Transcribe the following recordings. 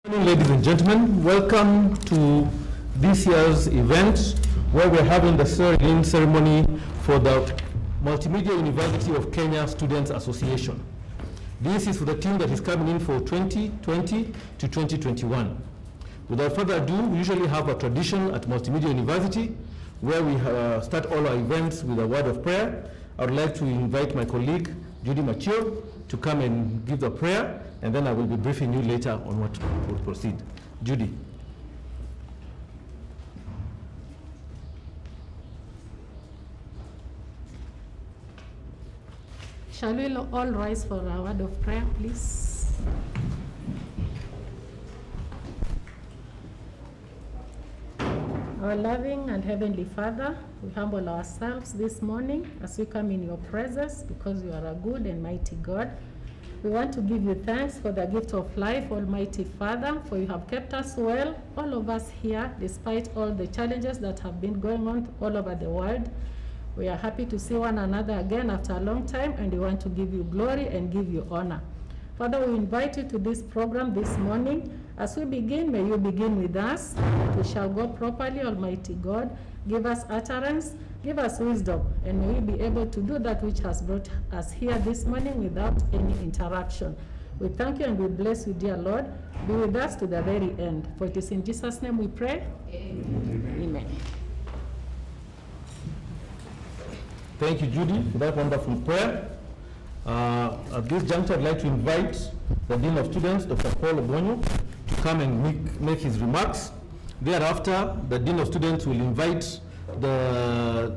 Good morning, ladies and gentlemen. Welcome to this year's event where we're having the swearing-in ceremony for the Multimedia University of Kenya Students Association. This is for the team that is coming in for 2020 to 2021. Without further ado, we usually have a tradition at Multimedia University where we start all our events with a word of prayer. I would like to invite my colleague, Judy Machio, to come and give the prayer, and then I will be briefing you later on what will proceed. Judy. Shall we all rise for a word of prayer, please? Our loving and heavenly Father, we humble ourselves this morning as we come in your presence because you are a good and mighty God. We want to give you thanks for the gift of life, Almighty Father, for you have kept us well, all of us here, despite all the challenges that have been going on all over the world. We are happy to see one another again after a long time, and we want to give you glory and give you honor. Father, we invite you to this program this morning. As we begin, may you begin with us. We shall go properly, Almighty God. Give us utterance, give us wisdom, and may we be able to do that which has brought us here this morning without any interruption. We thank you and we bless you, dear Lord. Be with us to the very end. For it is in Jesus' name we pray. Amen. Amen. Thank you, Judy, for that wonderful prayer. At this juncture, I'd like to invite the Dean of Students, Dr. Paul Obonyo, to come and make his remarks. Thereafter, the Dean of Students will invite the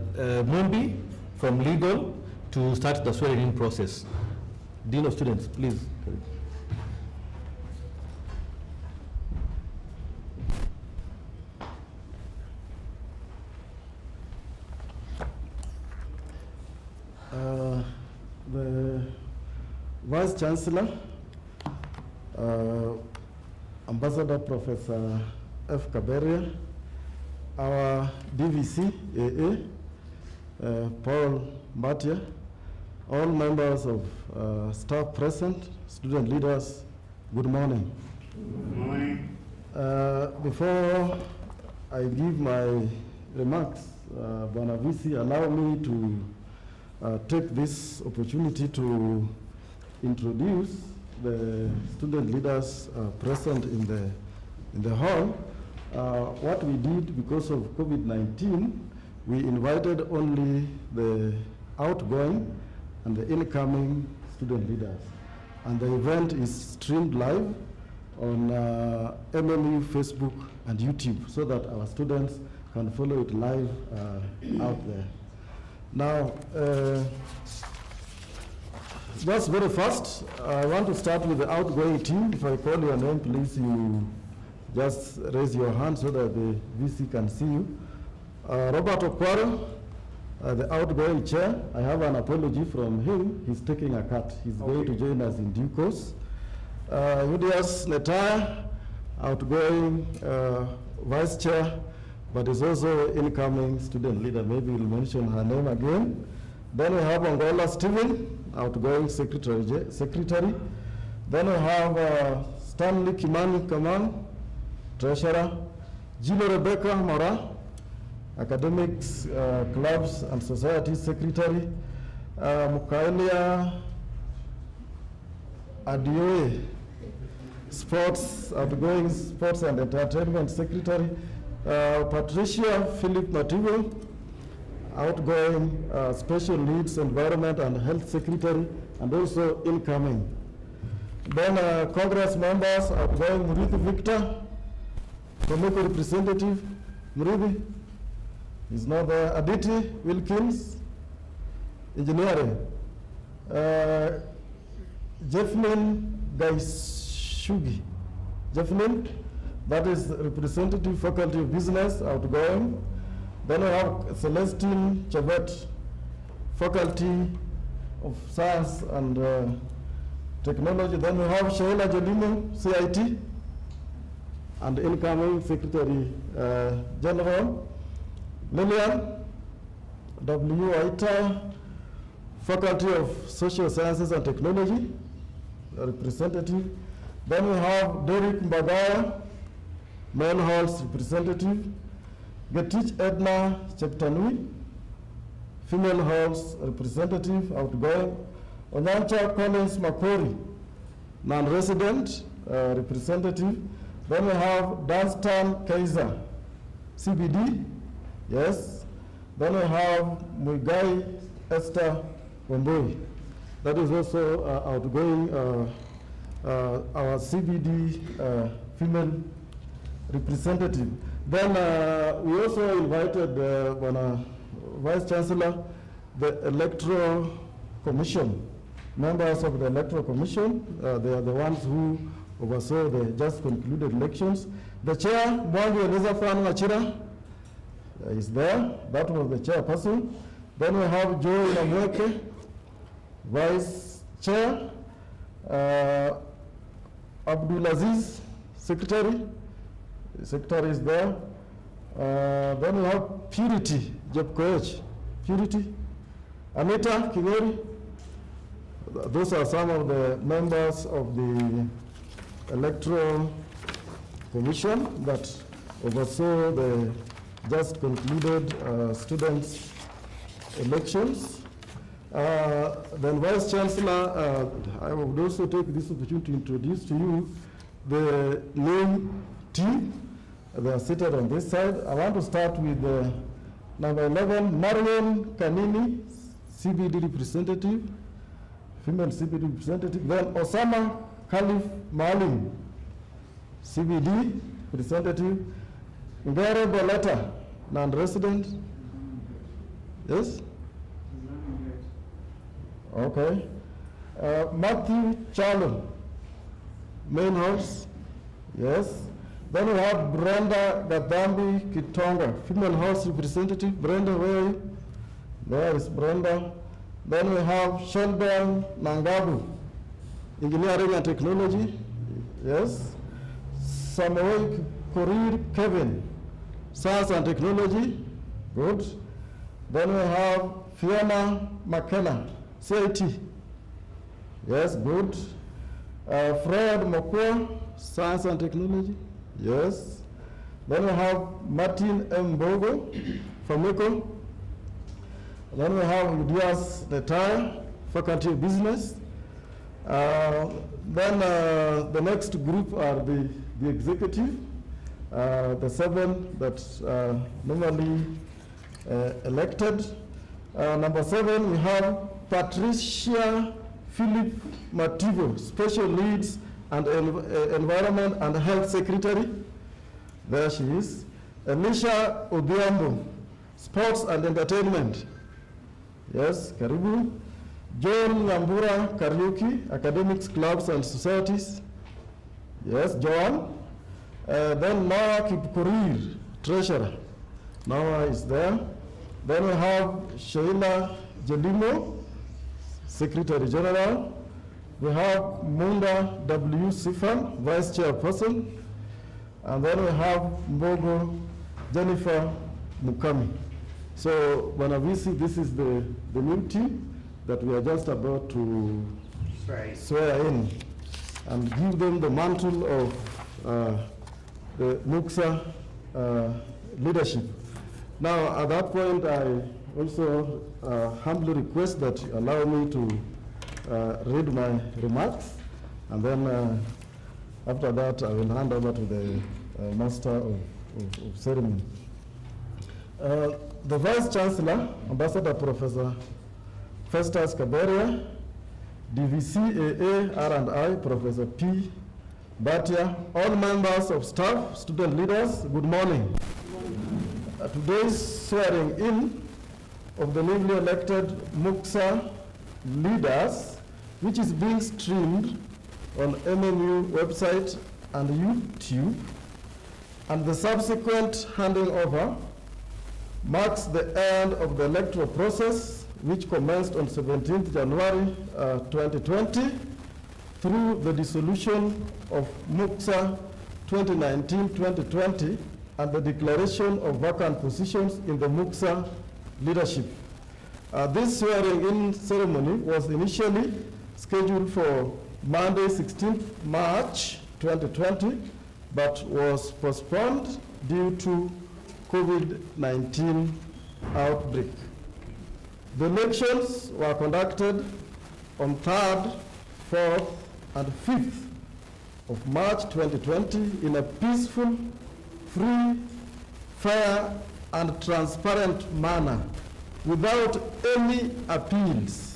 Mumbi from Legal to start the swearing-in process. Dean of Students, please. The Vice Chancellor, Ambassador Professor F. Kaberia, our DVC AA, Paul Matia, all members of staff present, student leaders, good morning. Good morning. Before I give my remarks, Bwana VC, allow me to take this opportunity to introduce the student leaders present in the hall. What we did because of COVID-19, we invited only the outgoing and the incoming student leaders. And the event is streamed live on MMU, Facebook, and YouTube so that our students can follow it live out there. Now, just very fast, I want to start with the outgoing team. If I call your name, please, you just raise your hand so that the VC can see you. Robert Okwaro, the outgoing chair, I have an apology from him. He's taking a cut. He's going to join us in due course. Udias Netaya, outgoing vice chair, but is also incoming student leader. Maybe we'll mention her name again. Then we have Angola Stephen, outgoing secretary. Then we have Stanley Kimani Kaman, treasurer. Gino Rebecca Mora, academics, clubs and society secretary. Mukaelia Adioe, sports, outgoing sports and entertainment secretary. Patricia Philip Mativo, outgoing special needs, environment and health secretary, and also incoming. Then Congress members, outgoing Murithi Victor, Tomoko representative, Murithi, is not there. Aditi Wilkins, engineering. Jefflin Gaishugi, Jefflin, that is representative faculty of business, outgoing. Then we have Celestine Chavet, faculty of science and technology. Then we have Sheila Jolino, CIT, and incoming secretary general. Lillian W. Aita, faculty of social sciences and technology, representative. Then we have Derek Mbagaya, Male Halls representative. Getich Edna Cheptanui, Female Halls representative, outgoing. Onyancha Collins Makori, non-resident representative. Then we have Dunstan Kaiser, CBD, yes. Then we have Muigai Esther Wambui. That is also outgoing our CBD female representative. Then we also invited Vice Chancellor, the Electoral Commission. Members of the Electoral Commission, they are the ones who oversaw the just concluded elections. The chair, Mwangi Elizafan Machira, is there. That was the chairperson. Then we have Joe Namweke, Vice Chair, Abdulaziz, Secretary. The Secretary is there. Then we have Purity, Jepkoech, Purity, Anita Kigori. Those are some of the members of the Electoral Commission that oversaw the just concluded students' elections. Then Vice Chancellor, I would also take this opportunity to introduce to you the new team. They are seated on this side. I want to start with number 11, Marion Kanini, CBD representative, female CBD representative. Then Osama Khalif Maalim, CBD representative. Ngare Boleta, non-resident. Yes? Okay. Matthew Charlo, main house. Yes. Then we have Brenda Gadambi Kitonga, female house representative. Brenda, where are you? There is Brenda. Then we have Sheldon Nangabu, engineering and technology. Yes. Samuel Korir Kevin, science and technology. Good. Then we have Fiona McKenna, CIT. Yes, good. Fred Mokwa, science and technology. Yes. Then we have Martin M. Bogo from ECO. Then we have Udias Letaya, faculty of business. Then the next group are the executive, the 7 that normally elected. Number 7, we have Patricia Philip Mativo, Special Leads and Environment and Health Secretary. There she is. Elisha Obiambo, Sports and Entertainment. Yes, Karibu. John Nyambura Kariuki, Academics, Clubs and Societies. Yes, Joan. Then Noah Kipkorir, Treasurer. Noah is there. Then we have Sheila Jelimo, Secretary General. We have Munda W. Sifan, Vice Chairperson. And then we have Mbogo Jennifer Mukami. So, Wanavisi, this is the new team that we are just about to swear in and give them the mantle of the MUXA leadership. Now, at that point, I also humbly request that you allow me to read my remarks, and then after that, I will hand over to the Master of Ceremony. The Vice Chancellor, Ambassador Professor Festus Kaberia, DVC R&I, Professor P. Batia, all members of staff, student leaders, good morning. Today's swearing in of the newly elected MUXA leaders, which is being streamed on MMU website and YouTube, and the subsequent handing over marks the end of the electoral process, which commenced on 17th January 2020 through the dissolution of MUXA 2019-2020 and the declaration of vacant positions in the MUXA leadership. This swearing-in ceremony was initially scheduled for Monday, 16th March 2020, but was postponed due to COVID-19 outbreak. The elections were conducted on 3rd, 4th, and 5th of March 2020 in a peaceful, free, fair, and transparent manner without any appeals.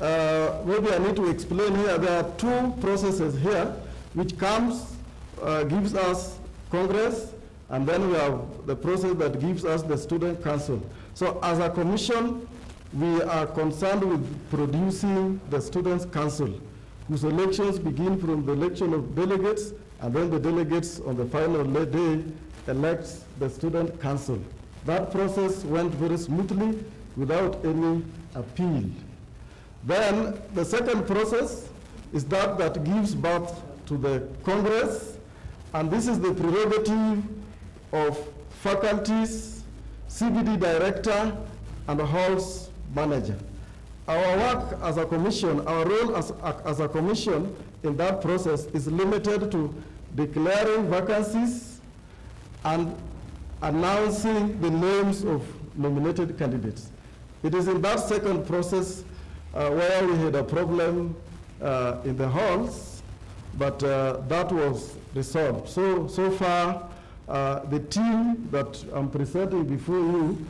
Maybe I need to explain here, there are two processes here, which gives us Congress, and then we have the process that gives us the Student Council. So as a commission, we are concerned with producing the Students' Council, whose elections begin from the election of delegates, and then the delegates on the final day elects the Student Council. That process went very smoothly without any appeal. Then the second process is that gives birth to the Congress, and this is the prerogative of faculties, CBD director, and halls manager. Our work as a commission, our role as a commission in that process is limited to declaring vacancies and announcing the names of nominated candidates. It is in that second process where we had a problem in the halls, but that was resolved. So far, the team that I'm presenting before you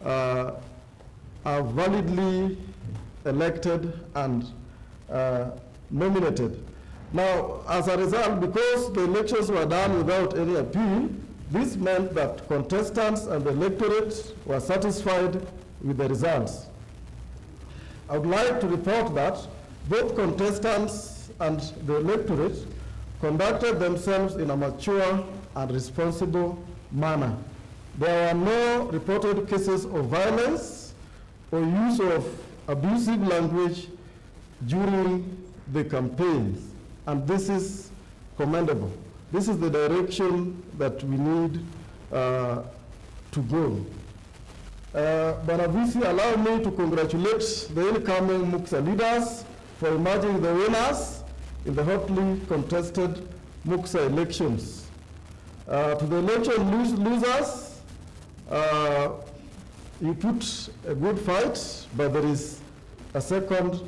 are validly elected and nominated. Now, as a result, because the elections were done without any appeal, this meant that contestants and the electorate were satisfied with the results. I would like to report that both contestants and the electorate conducted themselves in a mature and responsible manner. There were no reported cases of violence or use of abusive language during the campaigns, and this is commendable. This is the direction that we need to go. Banavisi, allow me to congratulate the incoming MUXA leaders for emerging the winners in the hotly contested MUXA elections. To the election losers, you put a good fight, but there is a second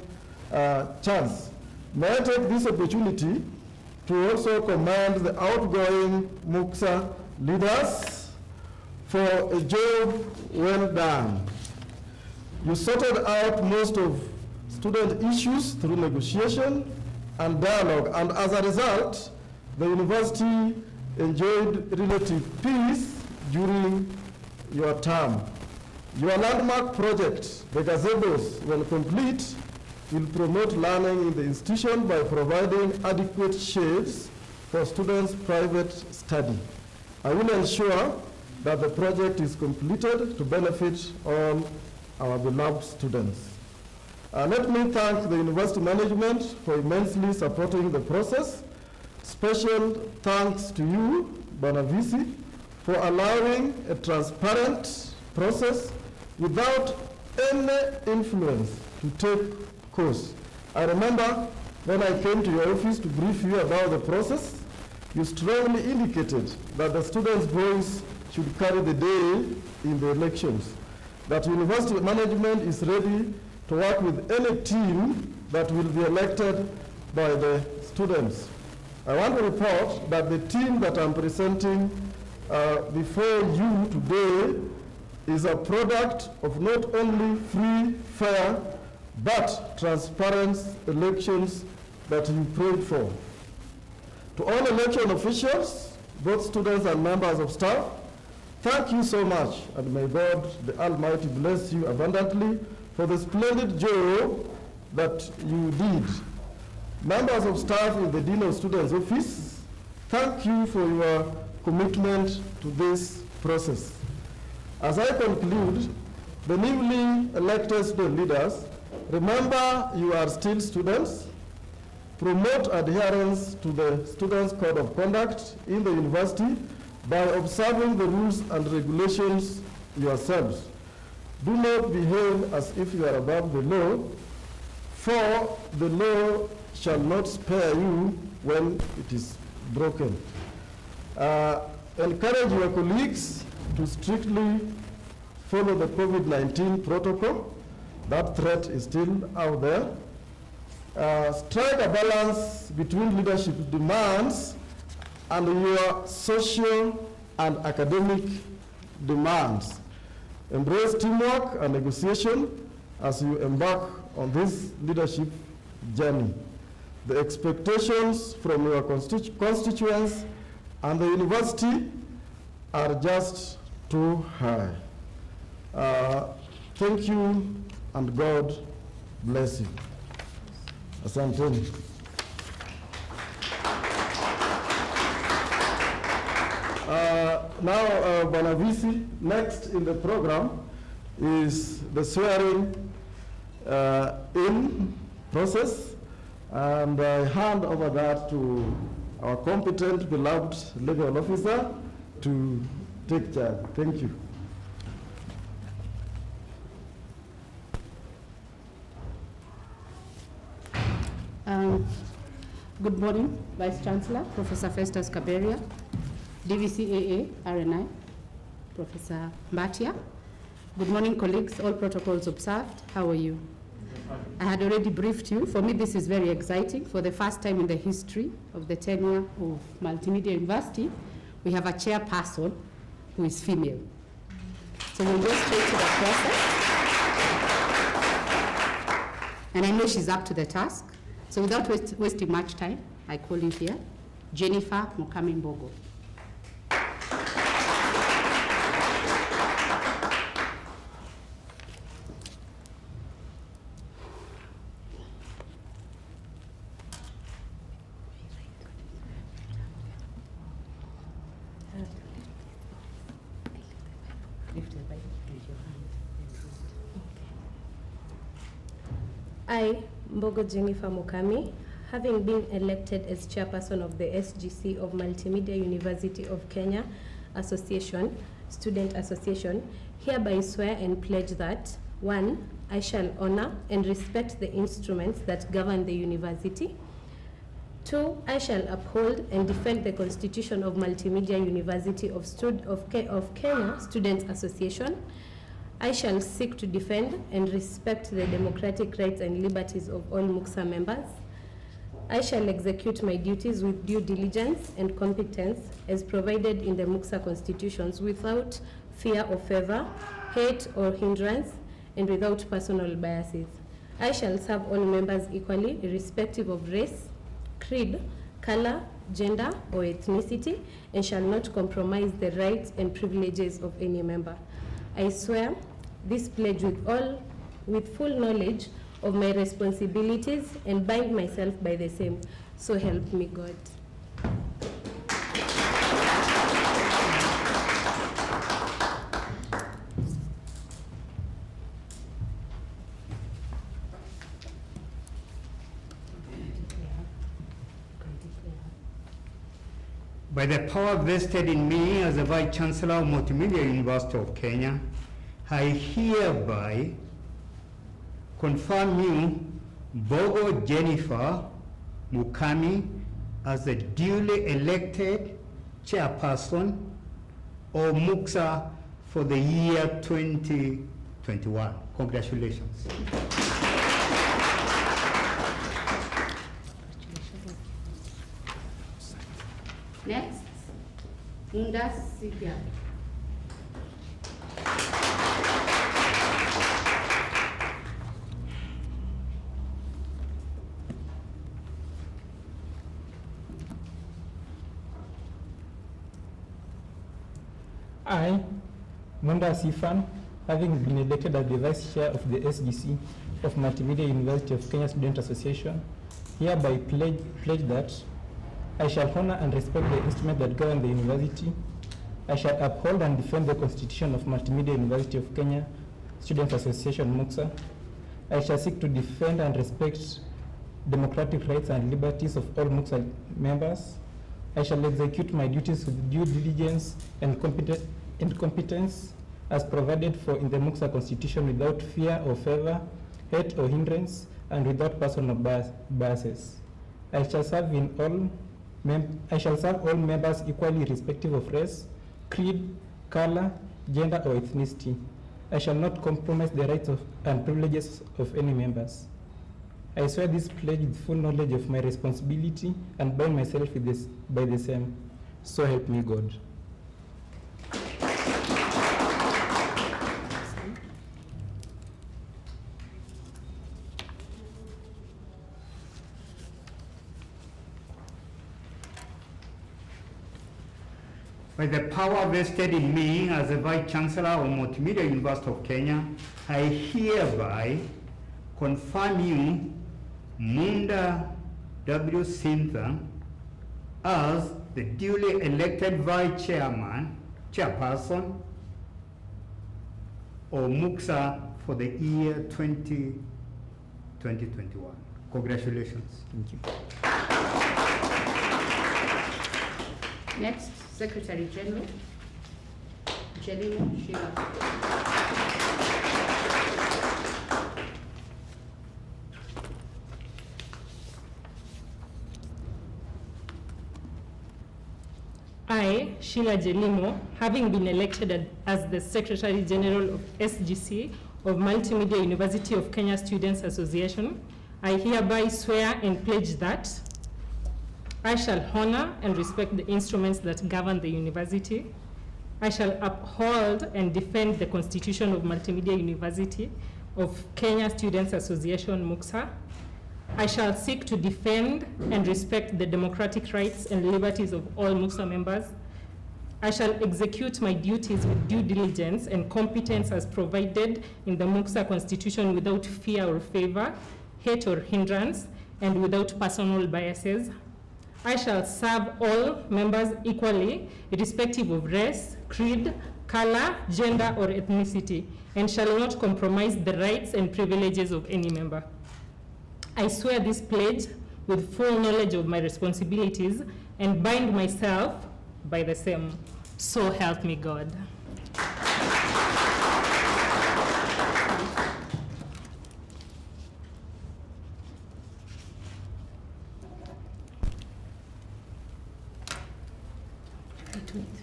chance. May I take this opportunity to also commend the outgoing MUXA leaders for a job well done. You sorted out most of student issues through negotiation and dialogue, and as a result, the university enjoyed relative peace during your term. Your landmark project, the gazebos, when complete, will promote learning in the institution by providing adequate shades for students' private study. I will ensure that the project is completed to benefit all our beloved students. Let me thank the university management for immensely supporting the process. Special thanks to you, Banavisi, for allowing a transparent process without any influence to take course. I remember when I came to your office to brief you about the process, you strongly indicated that the students' voice should carry the day in the elections, that university management is ready to work with any team that will be elected by the students. I want to report that the team that I'm presenting before you today is a product of not only free, fair, but transparent elections that you prayed for. To all election officials, both students and members of staff, thank you so much, and may God the Almighty bless you abundantly for the splendid job that you did. Members of staff in the Dean of Students Office, thank you for your commitment to this process. As I conclude, the newly elected student leaders, remember you are still students. Promote adherence to the Students' Code of Conduct in the university by observing the rules and regulations yourselves. Do not behave as if you are above the law. For the law shall not spare you when it is broken. Encourage your colleagues to strictly follow the COVID-19 protocol. That threat is still out there. Strike a balance between leadership demands and your social and academic demands. Embrace teamwork and negotiation as you embark on this leadership journey. The expectations from your constituents and the university are just too high. Thank you, and God bless you. Asanteni. Now, Bwana VC, next in the program is the swearing in process, and I hand over that to our competent, beloved legal officer to take charge. Thank you. Good morning, Vice Chancellor, Professor Festus Kaberia, DVCAA, RNI, Professor Mbatia. Good morning, colleagues, all protocols observed. How are you? I had already briefed you. For me, this is very exciting. For the first time in the history of the tenure of Multimedia University, we have a chairperson who is female. So we'll go straight to the process. And I know she's up to the task. So without wasting much time, I call you here, Jennifer Mukami Mbogo. I, Mbogo Jennifer Mukami, having been elected as chairperson of the SGC of Multimedia University of Kenya Association, Student Association, hereby swear and pledge that, 1, I shall honor and respect the instruments that govern the university. 2, I shall uphold and defend the Constitution of Multimedia University of Kenya Student Association. I shall seek to defend and respect the democratic rights and liberties of all MUKSA members. I shall execute my duties with due diligence and competence as provided in the MUKSA constitutions without fear or favor, hate or hindrance, and without personal biases. I shall serve all members equally, irrespective of race, creed, color, gender, or ethnicity, and shall not compromise the rights and privileges of any member. I swear this pledge with full knowledge of my responsibilities and bind myself by the same. So help me God. By the power vested in me as the Vice Chancellor of Multimedia University of Kenya, I hereby confirm you, Mbogo Jennifer Mukami, as the duly elected chairperson of MUKSA for the year 2021. Congratulations. Next, Munda Sibia. I, Munda Sifan, having been elected as the Vice Chair of the SGC of Multimedia University of Kenya Student Association, hereby pledge that I shall honor and respect the instruments that govern the university. I shall uphold and defend the Constitution of Multimedia University of Kenya Student Association, MUKSA. I shall seek to defend and respect democratic rights and liberties of all MUKSA members. I shall execute my duties with due diligence and competence as provided for in the MUKSA Constitution without fear or favor, hate or hindrance, and without personal biases. I shall serve all members equally irrespective of race, creed, color, gender, or ethnicity. I shall not compromise the rights and privileges of any members. I swear this pledge with full knowledge of my responsibility and bind myself by the same. So help me God. By the power vested in me as the Vice Chancellor of Multimedia University of Kenya, I hereby confirm you, Munda W. Sintha, as the duly elected Vice Chairperson of MUXA for the year 2021. Congratulations. Thank you. Next, Secretary General, Jelimo Sheila. I, Sheila Jelimo, having been elected as the Secretary General of SGC of Multimedia University of Kenya Students Association, I hereby swear and pledge that I shall honor and respect the instruments that govern the university. I shall uphold and defend the Constitution of Multimedia University of Kenya Students Association, MUXA. I shall seek to defend and respect the democratic rights and liberties of all MUXA members. I shall execute my duties with due diligence and competence as provided in the MUXA Constitution without fear or favor, hate or hindrance, and without personal biases. I shall serve all members equally, irrespective of race, creed, color, gender, or ethnicity, and shall not compromise the rights and privileges of any member. I swear this pledge with full knowledge of my responsibilities and bind myself by the same. So help me God.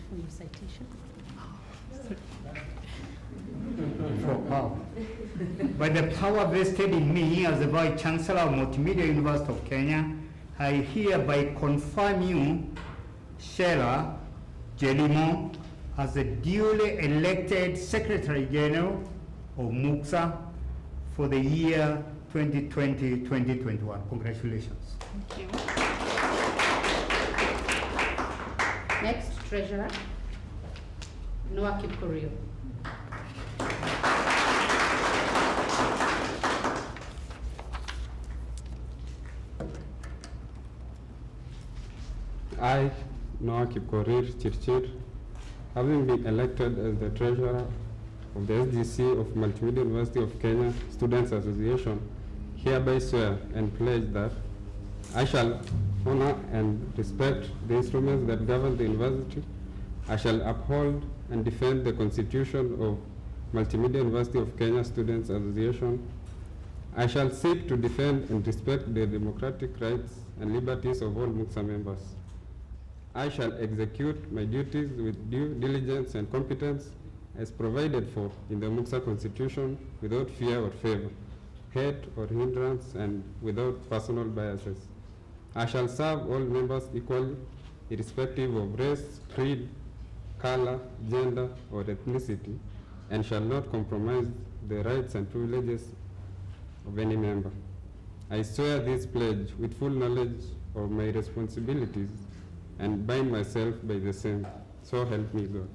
From your citation. By the power vested in me as the Vice Chancellor of Multimedia University of Kenya, I hereby confirm you, Sheila Jelimo, as the duly elected Secretary General of MUXA for the year 2020-2021. Congratulations. Thank you. Next, Treasurer, Noah Kipkorio. I, Noah Kipkorir Chirchir, having been elected as the Treasurer of the SGC of Multimedia University of Kenya Students Association, hereby swear and pledge that I shall honor and respect the instruments that govern the university. I shall uphold and defend the Constitution of Multimedia University of Kenya Students Association. I shall seek to defend and respect the democratic rights and liberties of all MUXA members. I shall execute my duties with due diligence and competence as provided for in the MUXA Constitution without fear or favor, hate or hindrance, and without personal biases. I shall serve all members equally, irrespective of race, creed, color, gender, or ethnicity, and shall not compromise the rights and privileges of any member. I swear this pledge with full knowledge of my responsibilities and bind myself by the same. So help me God.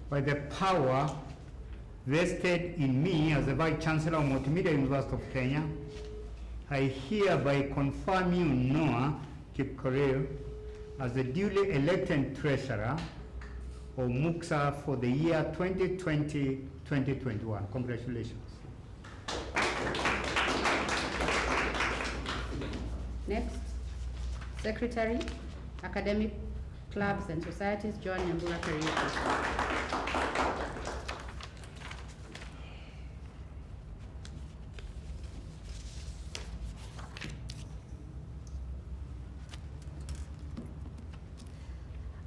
By the power vested in me as the Vice Chancellor of Multimedia University of Kenya, I hereby confirm you, Noah Kipkorir, as the duly elected Treasurer of MUXA for the year 2020-2021. Congratulations. Secretary, Academic Clubs and Societies, Joan Nyambura Kariuki.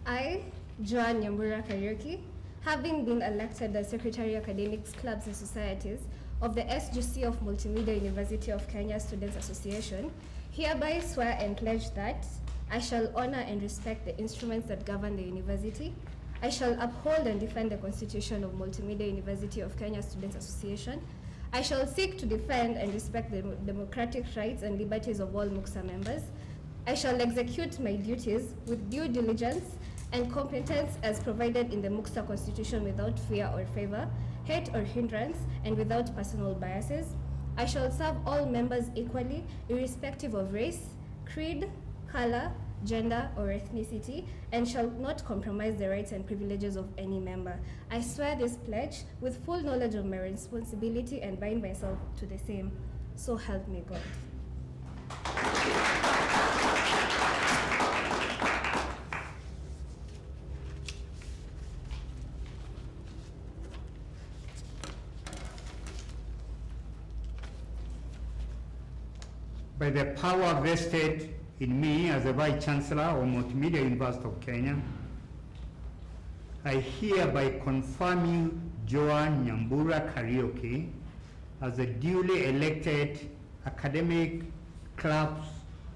I, Joan Nyambura Kariuki, having been elected as Secretary Academics, Clubs and Societies of the SGC of Multimedia University of Kenya Students Association, hereby swear and pledge that I shall honor and respect the instruments that govern the university. I shall uphold and defend the Constitution of Multimedia University of Kenya Students Association. I shall seek to defend and respect the democratic rights and liberties of all MUCSA members. I shall execute my duties with due diligence and competence as provided in the MUCSA Constitution without fear or favor, hate or hindrance, and without personal biases. I shall serve all members equally, irrespective of race, creed, color, gender, or ethnicity, and shall not compromise the rights and privileges of any member. I swear this pledge with full knowledge of my responsibility and bind myself to the same. So help me God. By the power vested in me as the Vice Chancellor of Multimedia University of Kenya, I hereby confirm you Joan Nyambura Kariuki as the duly elected academic clubs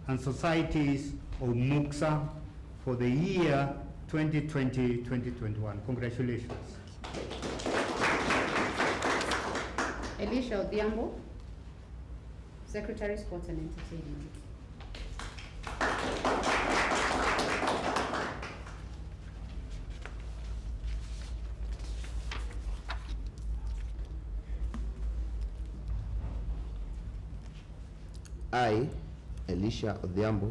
and societies of MUCSA for the year 2020-2021. Congratulations. Elisha Odhiambo, Secretary, Sports and Entertainment. I, Elisha Odhiambo,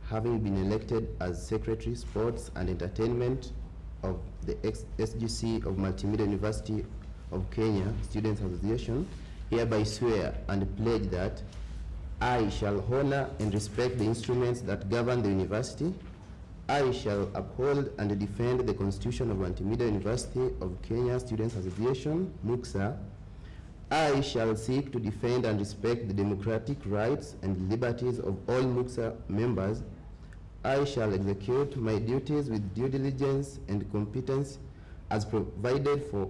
having been elected as Secretary, Sports and Entertainment of the SGC of Multimedia University of Kenya Students Association, hereby swear and pledge that I shall honor and respect the instruments that govern the university. I shall uphold and defend the Constitution of Multimedia University of Kenya Students Association, MUCSA. I shall seek to defend and respect the democratic rights and liberties of all MUCSA members. I shall execute my duties with due diligence and competence as provided for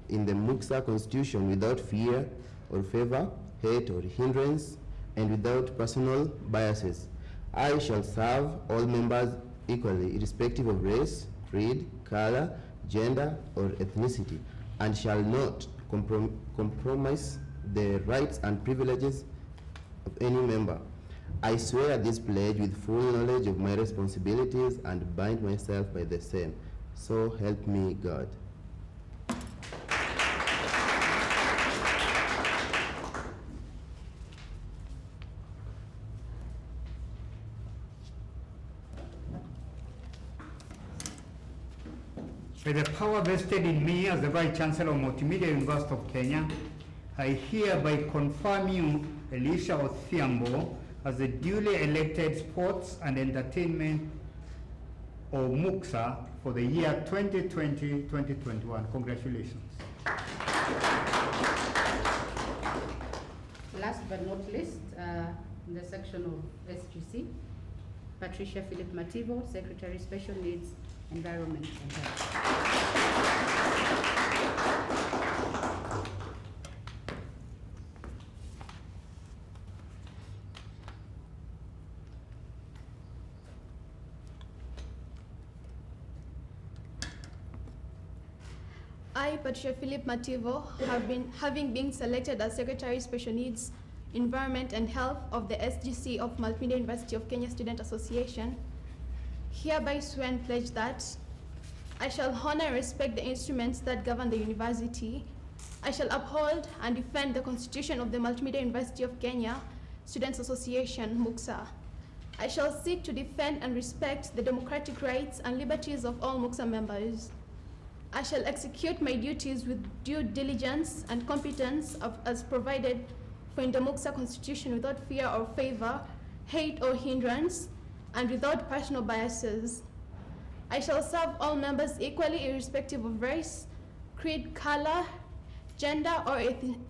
in the MUCSA Constitution without fear or favor, hate or hindrance, and without personal biases. I shall serve all members equally, irrespective of race, creed, color, gender, or ethnicity, and shall not compromise the rights and privileges of any member. I swear this pledge with full knowledge of my responsibilities and bind myself by the same. So help me God. By the power vested in me as the Vice Chancellor of Multimedia University of Kenya, I hereby confirm you, Elisha Odhiambo, as the duly elected Sports and Entertainment of MUCSA for the year 2020-2021. Congratulations. Last but not least, in the section of SGC, Patricia Philip Mativo, Secretary, Special Needs, Environment and Health. I, Patricia Philip Mativo, having been selected as Secretary, Special Needs, Environment and Health of the SGC of Multimedia University of Kenya Student Association, hereby swear and pledge that I shall honor and respect the instruments that govern the university. I shall uphold and defend the Constitution of the Multimedia University of Kenya Students Association, MUCSA. I shall seek to defend and respect the democratic rights and liberties of all MUCSA members. I shall execute my duties with due diligence and competence as provided for in the MUCSA Constitution without fear or favor, hate or hindrance, and without personal biases. I shall serve all members equally irrespective of race, creed, color, gender, or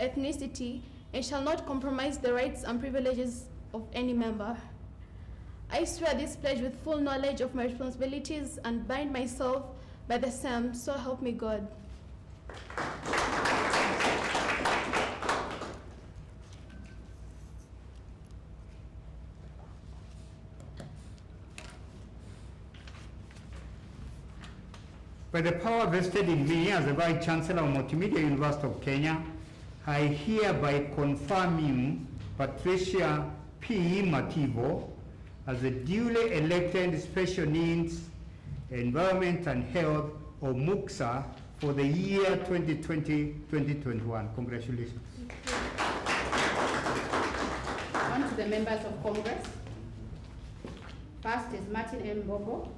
ethnicity, and shall not compromise the rights and privileges of any member. I swear this pledge with full knowledge of my responsibilities and bind myself by the same, so help me God. By the power vested in me as the Vice Chancellor of Multimedia University of Kenya, I hereby confirm you, Patricia P. Mativo, as the duly elected Special Needs, Environment and Health, or MUCSA, for the year 2020-2021. Congratulations. On to the members of Congress. First is Martin M. Bogo.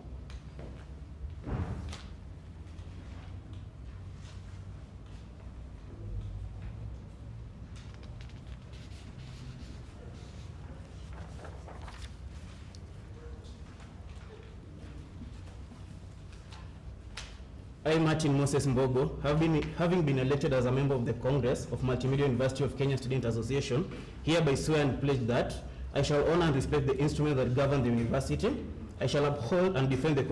I, Martin Moses Mbogo, having been elected as a member of the Congress of Multimedia University of Kenya Student Association, hereby swear and pledge that I shall honor and respect the instruments that govern the university. I shall uphold and defend the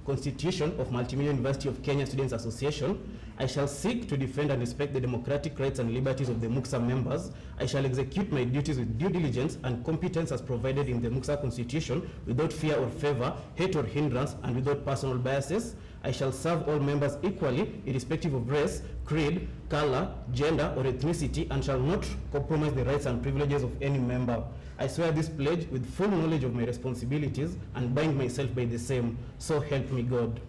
Constitution of Multimedia University of Kenya Students Association. I shall seek to defend and respect the democratic rights and liberties of the MUCSA members. I shall execute my duties with due diligence and competence as provided in the MUCSA Constitution, without fear or favor, hate or hindrance, and without personal biases. I shall serve all members equally, irrespective of race, creed, color, gender, or ethnicity, and shall not compromise the rights and privileges of any member. I swear this pledge with full knowledge of my responsibilities and bind myself by the same. So help me God.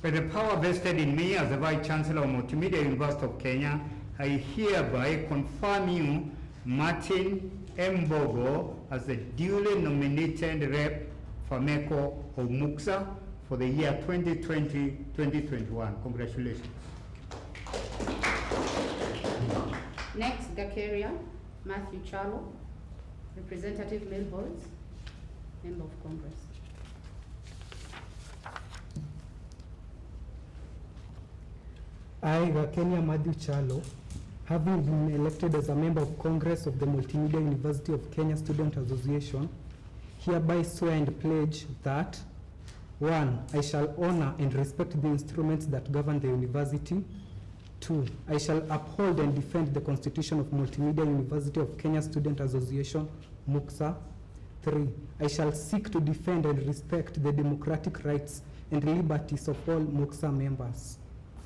By the power vested in me as the Vice Chancellor of Multimedia University of Kenya, I hereby confirm you, Martin M. Bogo, as the duly nominated Rep. FAMECO of MUCSA for the year 2020-2021. Congratulations. Next, Gakeria Matthew Chalo, Representative Mills, Member of Congress. I, Gakeria Matthew Chalo, having been elected as a member of Congress of the Multimedia University of Kenya Student Association, hereby swear and pledge that 1. I shall honor and respect the instruments that govern the university. 2. I shall uphold and defend the Constitution of Multimedia University of Kenya Student Association, MUCSA. 3. I shall seek to defend and respect the democratic rights and liberties of all MUCSA members.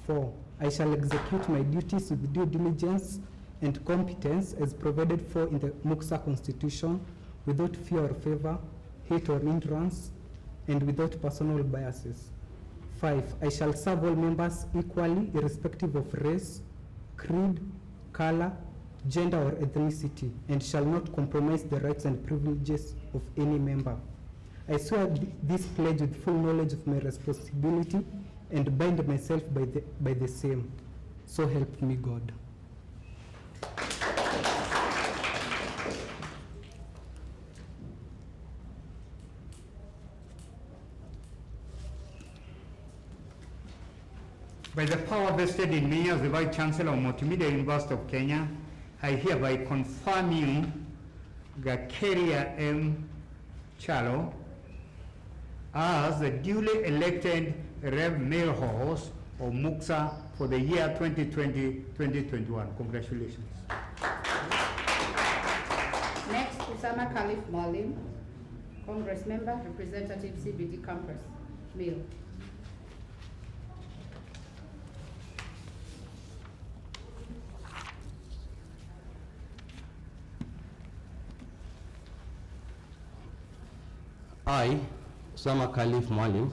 4. I shall execute my duties with due diligence and competence as provided for in the MUCSA Constitution, without fear or favor, hate or hindrance, and without personal biases. 5. I shall serve all members equally, irrespective of race, creed, color, gender, or ethnicity, and shall not compromise the rights and privileges of any member. I swear this pledge with full knowledge of my responsibility and bind myself by the same. So help me God. By the power vested in me as the Vice Chancellor of Multimedia University of Kenya, I hereby confirm you, Gakeria M. Chalo, as the duly elected Rev. Male Host of MUCSA for the year 2020-2021. Congratulations. Next, Usama Khalif Malim, Congress Member, Representative CBD Campus, Male. I, Usama Khalif Malim,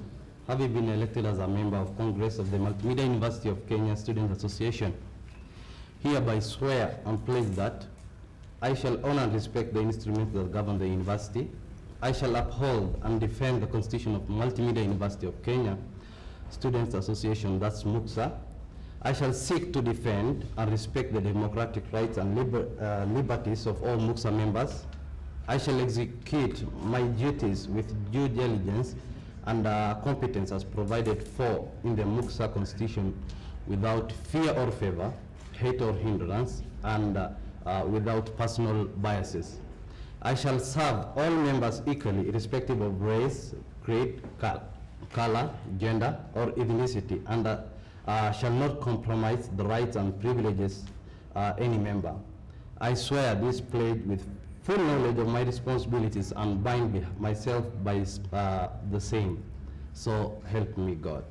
having been elected as a member of Congress of the Multimedia University of Kenya Student Association, hereby swear and pledge that I shall honor and respect the instruments that govern the university. I shall uphold and defend the Constitution of Multimedia University of Kenya, Students Association, that's MUXA. I shall seek to defend and respect the democratic rights and liberties of all MUXA members. I shall execute my duties with due diligence and competence as provided for in the MUXA Constitution without fear or favor, hate or hindrance, and without personal biases. I shall serve all members equally, irrespective of race, creed, color, gender, or ethnicity, and shall not compromise the rights and privileges any member. I swear this pledge with full knowledge of my responsibilities and bind myself by the same. So help me God.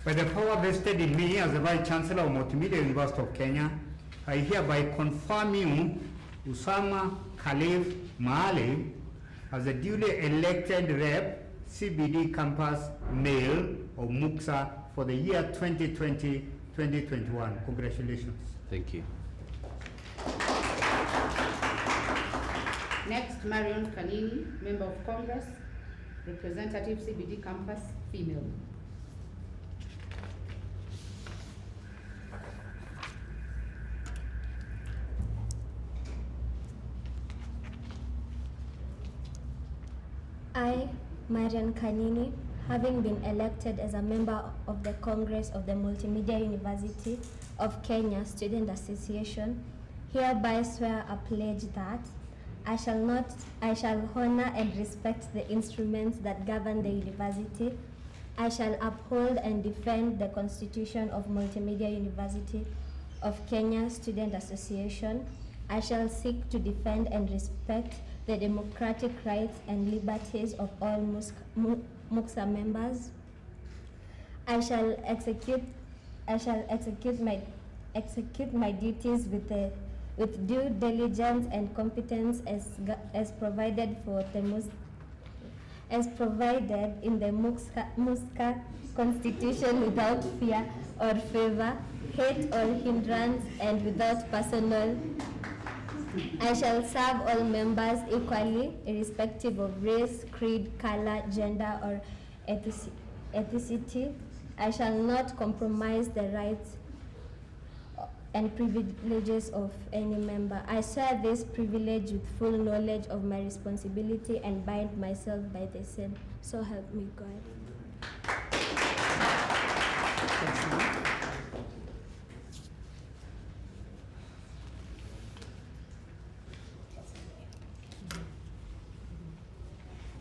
By the power vested in me as the Vice Chancellor of Multimedia University of Kenya, I hereby confirm you, Usama Khalif Maalim, as a duly elected rep, CBD campus male of MUXA for the year 2020-2021. Congratulations. Thank you. Next, Marion Kanini, Member of Congress, Representative CBD campus, female. I, Marian Kanini, having been elected as a member of the Congress of the Multimedia University of Kenya Student Association, hereby swear a pledge that I shall honor and respect the instruments that govern the university. I shall uphold and defend the Constitution of Multimedia University of Kenya Student Association. I shall seek to defend and respect the democratic rights and liberties of all MUXA members. I shall execute my duties with due diligence and competence as provided in the MUXA Constitution without fear or favor, hate or hindrance, and without personal. I shall serve all members equally, irrespective of race, creed, color, gender, or ethnicity. I shall not compromise the rights and privileges of any member. I swear this privilege with full knowledge of my responsibility and bind myself by the same. So help me God.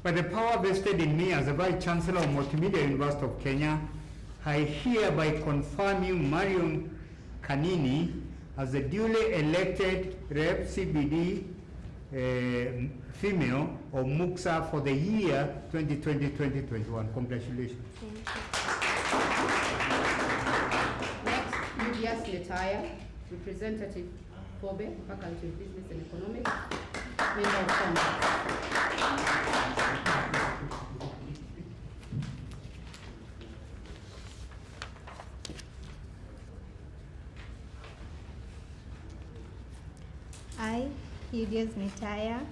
By the power vested in me as the Vice Chancellor of Multimedia University of Kenya, I hereby confirm you, Marion Kanini, as the duly elected Rep CBD female of MUXA for the year 2020-2021. Congratulations. Next, Julius Letaya, Representative Kobe, Faculty of Business and Economics, Member of Congress. I, Julius Letaya,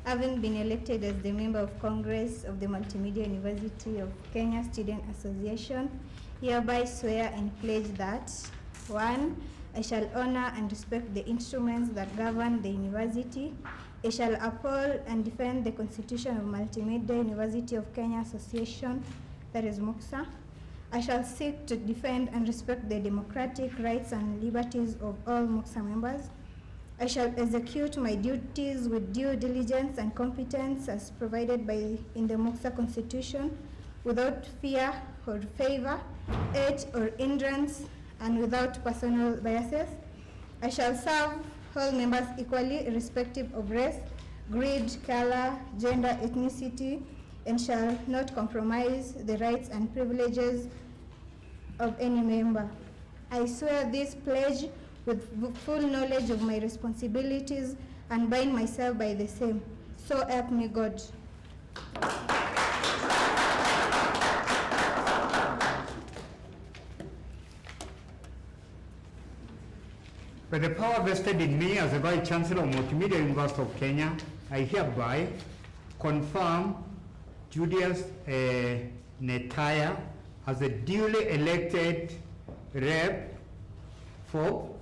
having been elected as the Member of Congress of the Multimedia University of Kenya Student Association, hereby swear and pledge that 1. I shall honor and respect the instruments that govern the university. I shall uphold and defend the Constitution of Multimedia University of Kenya Association, that is MUXA. I shall seek to defend and respect the democratic rights and liberties of all MUXA members. I shall execute my duties with due diligence and competence as provided in the MUXA Constitution, without fear or favor, hate or hindrance, and without personal biases. I shall serve all members equally, irrespective of race, creed, color, gender, ethnicity, and shall not compromise the rights and privileges of any member. I swear this pledge with full knowledge of my responsibilities and bind myself by the same. So help me God. By the power vested in me as the Vice Chancellor of Multimedia University of Kenya, I hereby confirm Julius Netaya as a duly elected rep for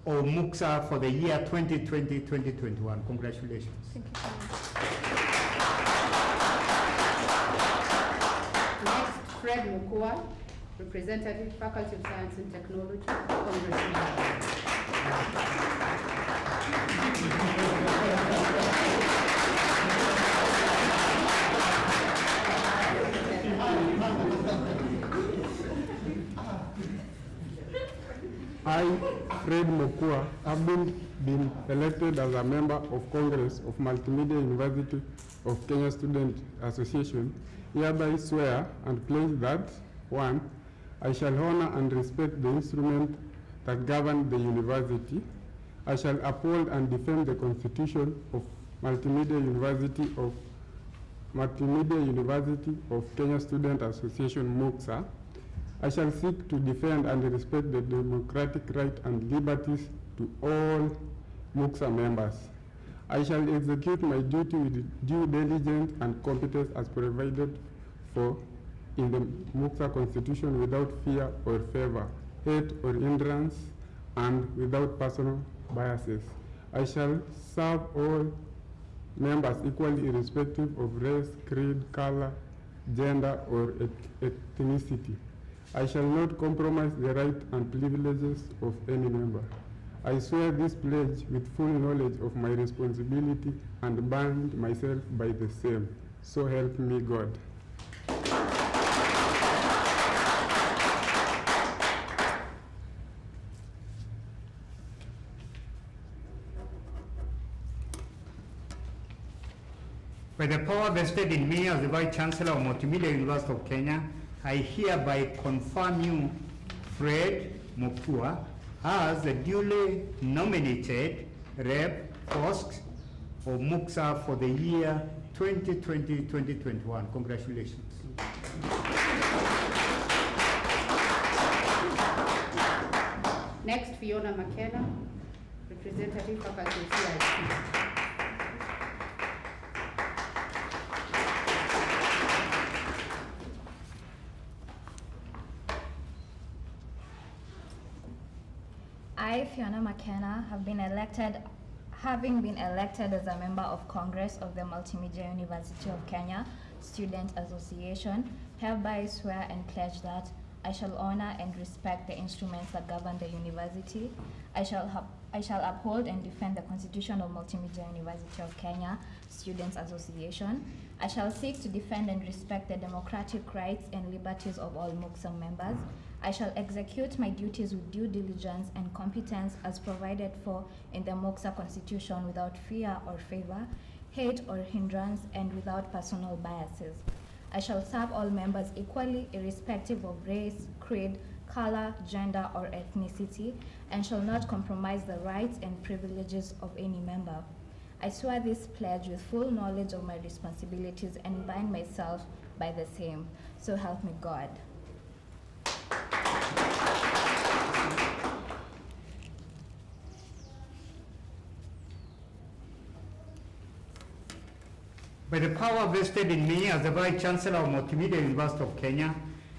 MUXA for the year 2020-2021. Congratulations. Thank you so much. Next, Fred Mukua, Representative, Faculty of Science and Technology, Congressman. I, Fred Mokua, have been elected as a member of Congress of Multimedia University of Kenya Student Association, hereby swear and pledge that, 1, I shall honor and respect the instrument that govern the university. I shall uphold and defend the Constitution of Multimedia University of Kenya Student Association, MUXA. I shall seek to defend and respect the democratic rights and liberties to all MUXA members. I shall execute my duty with due diligence and competence as provided for in the MUXA Constitution without fear or favor, hate or hindrance, and without personal biases. I shall serve all members equally irrespective of race, creed, color, gender, or ethnicity. I shall not compromise the rights and privileges of any member. I swear this pledge with full knowledge of my responsibility and bind myself by the same. So help me God. By the power vested in me as the Vice Chancellor of Multimedia University of Kenya, I hereby confirm you, Fred Mukua, as the duly nominated Rep. Post of MUXA for the year 2020-2021. Congratulations. Next, Fiona McKenna, Representative, Faculty of CIC. I, Fiona McKenna, having been elected as a member of Congress of the Multimedia University of Kenya Student Association, hereby swear and pledge that I shall honor and respect the instruments that govern the university. I shall uphold and defend the Constitution of Multimedia University of Kenya Students Association. I shall seek to defend and respect the democratic rights and liberties of all MUXA members. I shall execute my duties with due diligence and competence as provided for in the MUXA Constitution without fear or favor, hate or hindrance, and without personal biases. I shall serve all members equally, irrespective of race, creed, color, gender, or ethnicity, and shall not compromise the rights and privileges of any member. I swear this pledge with full knowledge of my responsibilities and bind myself by the same. So help me God. By the power vested in me as the Vice Chancellor of Multimedia University of Kenya,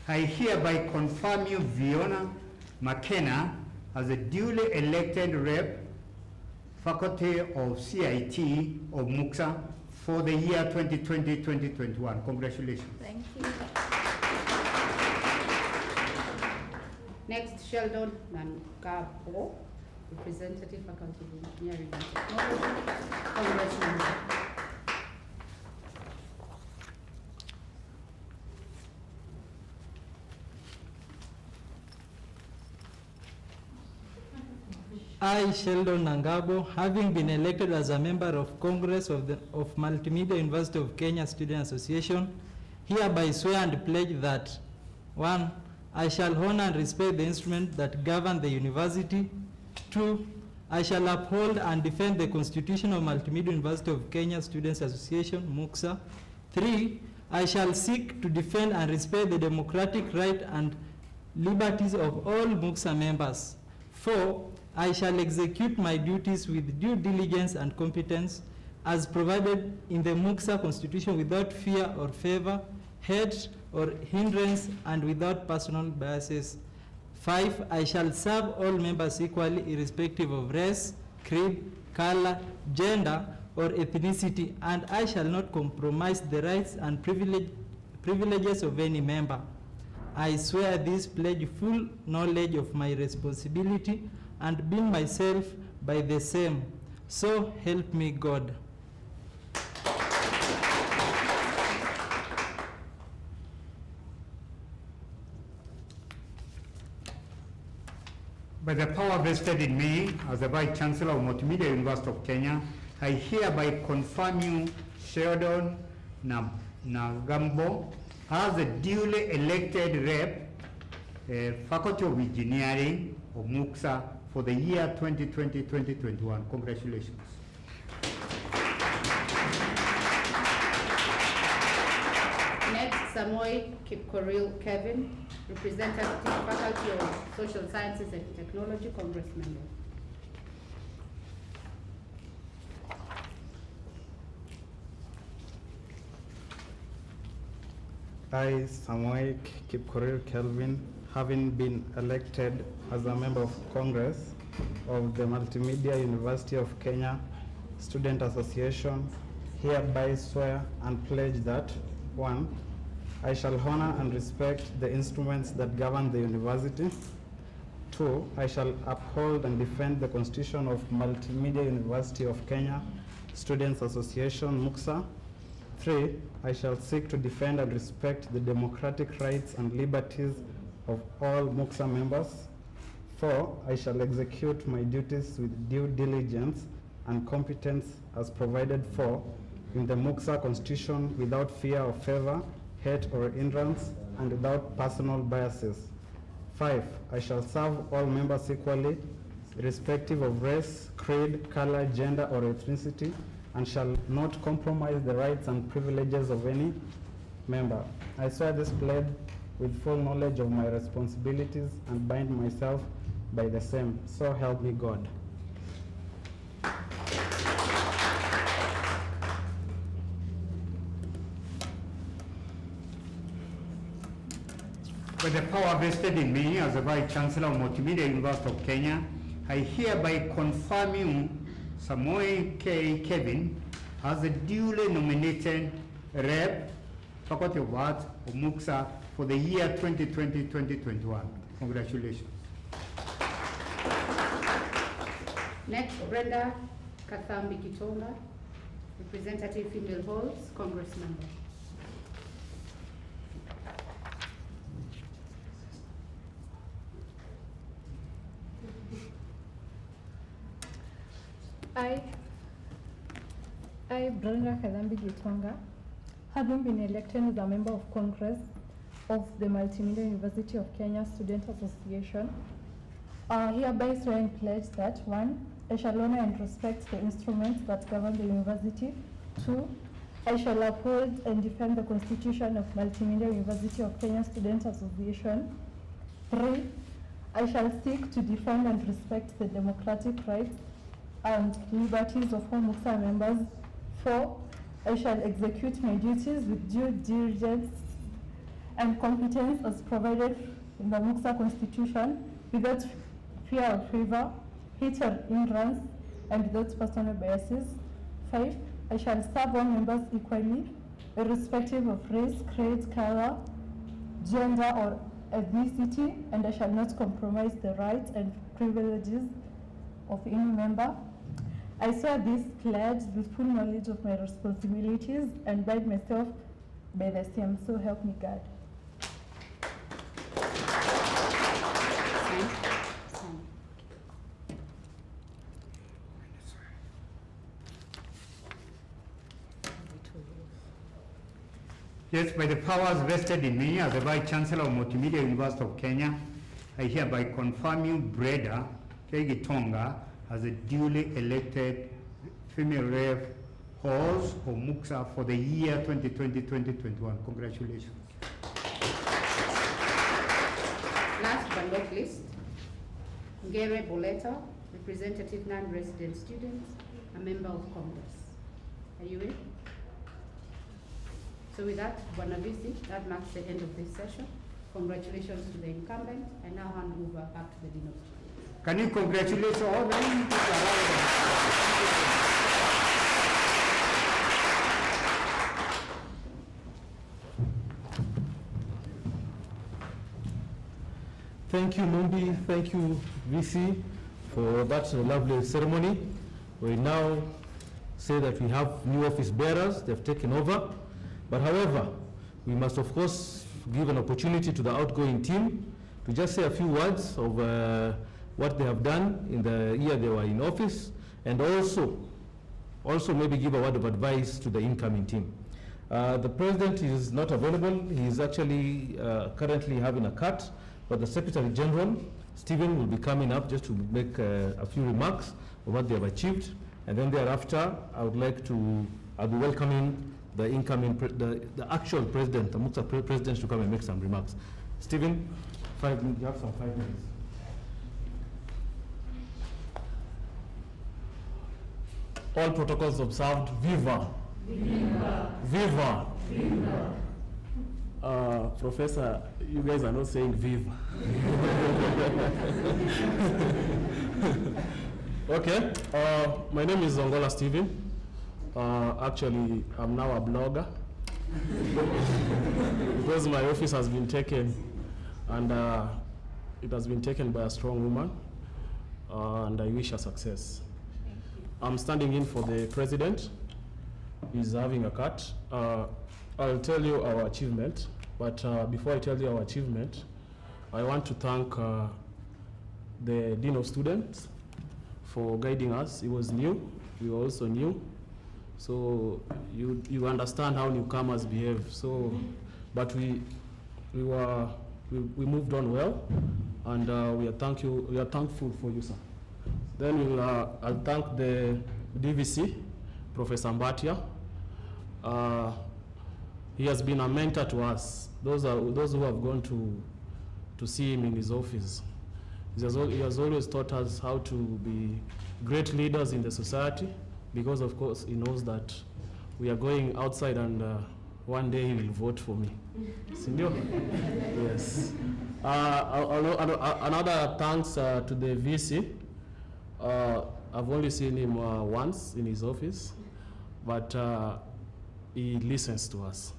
I hereby confirm you, Fiona McKenna, as a duly elected Rep. Faculty of CIT of MUXA for the year 2020-2021. Congratulations. Thank you. Next, Sheldon Nankabo, Representative, Faculty of Engineering and Technology, Congressman. I, Sheldon Nangabo, having been elected as a member of Congress of Multimedia University of Kenya Student Association, hereby swear and pledge that, 1, I shall honor and respect the instruments that govern the university. 2, I shall uphold and defend the Constitution of Multimedia University of Kenya Students Association, MUXA. 3, I shall seek to defend and respect the democratic rights and liberties of all MUXA members. 4, I shall execute my duties with due diligence and competence as provided in the MUCSA Constitution without fear or favor, hate or hindrance, and without personal biases. 5, I shall serve all members equally irrespective of race, creed, color, gender, or ethnicity, and I shall not compromise the rights and privileges of any member. I swear this pledge full knowledge of my responsibility and being myself by the same. So help me God. By the power vested in me as the Vice Chancellor of Multimedia University of Kenya, I hereby confirm you, Sheldon Nagambo, as the duly elected rep, Faculty of Engineering of MUCSA for the year 2020-2021. Congratulations. Next, Samoei Kipkoril Kevin, Representative Faculty of Social Sciences and Technology, Congress member. I, Samoei Kipkoril Kelvin, having been elected as a member of Congress of the Multimedia University of Kenya Student Association, hereby swear and pledge that 1, I shall honor and respect the instruments that govern the university. 2, I shall uphold and defend the Constitution of Multimedia University of Kenya Students Association, MUCSA. 3, I shall seek to defend and respect the democratic rights and liberties of all MUCSA members. 4, I shall execute my duties with due diligence and competence as provided for in the MUCSA Constitution without fear or favor, hate or hindrance, and without personal biases. 5, I shall serve all members equally, irrespective of race, creed, color, gender, or ethnicity, and shall not compromise the rights and privileges of any member. I swear this pledge with full knowledge of my responsibilities and bind myself by the same. So help me God. By the power vested in me as the Vice Chancellor of Multimedia University of Kenya, I hereby confirm you, Samoei K. Kevin, as the duly nominated Rep, Faculty of Arts of MUCSA for the year 2020-2021. Congratulations. Next, Brenda Kathambi Kitonga, Representative Female Halls, Congress member. I, Brenda Kathambi Gitonga, having been elected as a member of Congress of the Multimedia University of Kenya Student Association, hereby swear and pledge that 1, I shall honor and respect the instruments that govern the university. 2, I shall uphold and defend the Constitution of Multimedia University of Kenya Student Association. 3, I shall seek to defend and respect the democratic rights and liberties of all MUCSA members. 4, I shall execute my duties with due diligence and competence as provided in the MUCSA Constitution without fear or favor, hate or hindrance, and without personal biases. 5, I shall serve all members equally, irrespective of race, creed, color, gender, or ethnicity, and I shall not compromise the rights and privileges of any member. I swear this pledge with full knowledge of my responsibilities and bind myself by the same. So help me God. Yes, by the powers vested in me as the Vice Chancellor of Multimedia University of Kenya, I hereby confirm you, Breda K. Gitonga, as a duly elected female rep halls of MUCSA for the year 2020-2021. Congratulations. Last but not least, Ngere Boleta, representative non-resident students, a member of Congress. Are you in? So with that, Bwana VC, that marks the end of this session. Congratulations to the incumbent. I now hand over back to the Dean of Students. Can you congratulate all the people around? Thank you, Mumbi. Thank you, VC, for that lovely ceremony. We now say that we have new office bearers. They've taken over. But however, we must, of course, give an opportunity to the outgoing team to just say a few words of what they have done in the year they were in office, and also maybe give a word of advice to the incoming team. The president is not available. He is actually currently having a cut, but the Secretary General, Stephen, will be coming up just to make a few remarks of what they have achieved. And then thereafter, I'll be welcoming the incoming, the actual president, the Muksa president, to come and make some remarks. Stephen, 5 minutes, you have some 5 minutes. All protocols observed. Viva. Viva. Viva. Viva. Professor, you guys are not saying viva. Okay, my name is Zongola Stephen. Actually, I'm now a blogger because my office has been taken, and it has been taken by a strong woman, and I wish her success. I'm standing in for the president. He's having a cut. I'll tell you our achievement, but before I tell you our achievement, I want to thank the Dean of Students for guiding us. He was new, we were also new. So you understand how newcomers behave. So, but we moved on well, and we are thankful for you, sir. Then I'll thank the DVC, Professor Mbatia. He has been a mentor to us. Those who have gone to see him in his office. He has always taught us how to be great leaders in the society, because of course he knows that we are going outside, and one day he will vote for me. Sindio? Yes. Another thanks to the VC. I've only seen him once in his office, but he listens to us.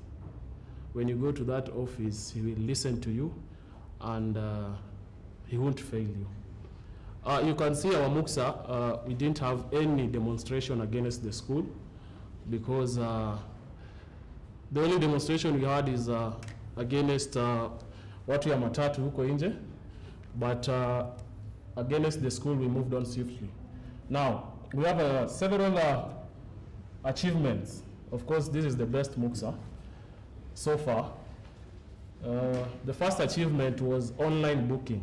When you go to that office, he will listen to you, and he won't fail you. You can see our Muksa, we didn't have any demonstration against the school, because the only demonstration we had is against watu ya matatu huko nje, but against the school we moved on swiftly. Now, we have several achievements. Of course, this is the best Muksa so far. The first achievement was online booking.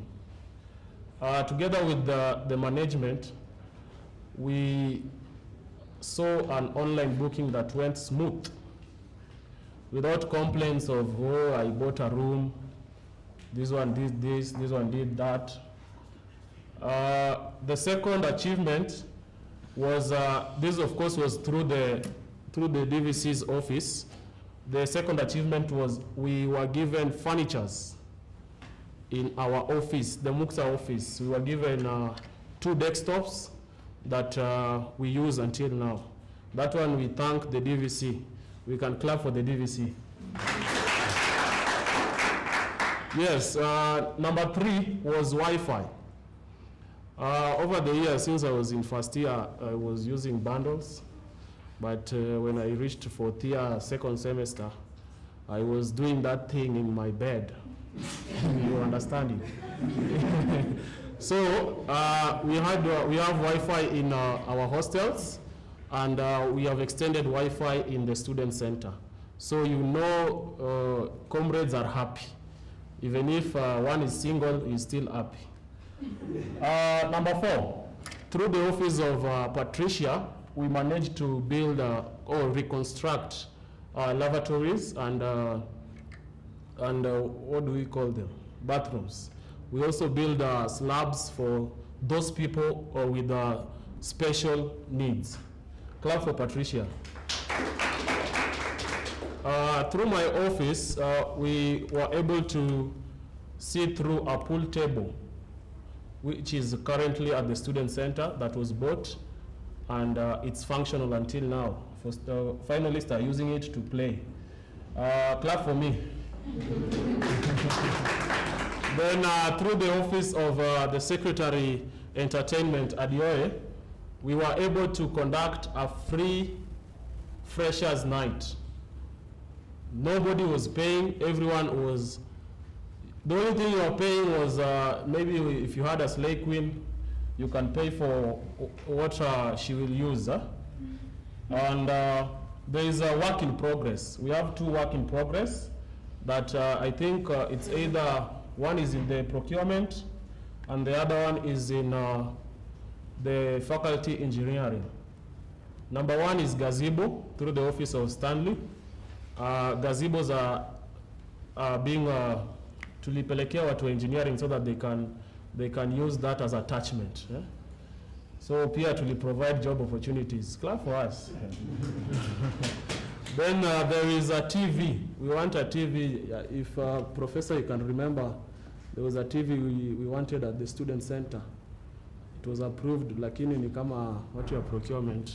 Together with the management, we saw an online booking that went smooth, without complaints of, oh, I bought a room, this one did this one did that. The second achievement was, this of course was through the DVC's office. The second achievement was we were given furnitures in our office, the Muksa office. We were given 2 desktops that we use until now. That one we thank the DVC. We can clap for the DVC. Yes, number 3 was Wi-Fi. Over the years, since I was in first year, I was using bundles. But when I reached 4th year, second semester, I was doing that thing in my bed. You understand it? So we have Wi-Fi in our hostels, and we have extended Wi-Fi in the student center. So you know, comrades are happy. Even if one is single, he's still happy. Number 4, through the office of Patricia, we managed to build or reconstruct lavatories and what do we call them? Bathrooms. We also build slabs for those people with special needs. Clap for Patricia. Through my office, we were able to see through a pool table, which is currently at the student center, that was bought, and it's functional until now. Finalists are using it to play. Clap for me. Then through the office of the Secretary Entertainment at Yoe, we were able to conduct a free Freshers Night. Nobody was paying, everyone was, the only thing you were paying was maybe if you had a slay queen, you can pay for what she will use. And there is a work in progress. We have 2 work in progress that I think it's either one is in the procurement and the other one is in the faculty engineering. Number 1 is gazebo through the office of Stanley. Gazebos are being tulipelekea watu engineering so that they can use that as attachment. Yeah? So pia provide job opportunities. Clap for us. Then there is a TV. We want a TV. If Professor, you can remember, there was a TV we wanted at the student center. It was approved, lakini ni kama watu ya procurement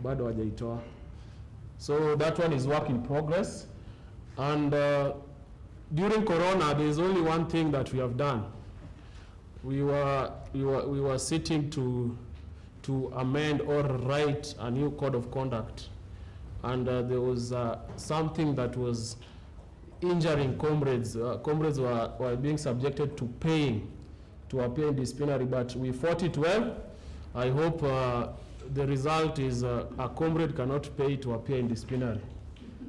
bado hawajaitoa. So that one is work in progress. And during Corona, there is only one thing that we have done. We were sitting to amend or write a new code of conduct, and there was something that was injuring comrades. Comrades were being subjected to paying to appear in disciplinary, but we fought it well. I hope the result is a comrade cannot pay to appear in disciplinary.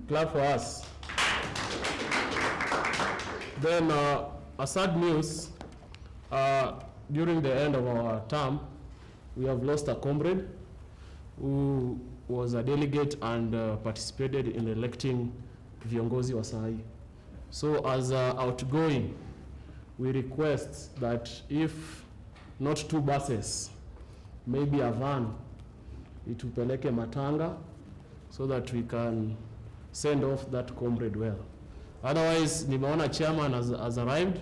Clap for us. Then a sad news, during the end of our term, we have lost a comrade who was a delegate and participated in electing viongozi wa sahi. So as outgoing, we request that if not 2 buses, maybe a van, itupeleke Matanga, so that we can send off that comrade well. Otherwise, nimeona chairman has arrived,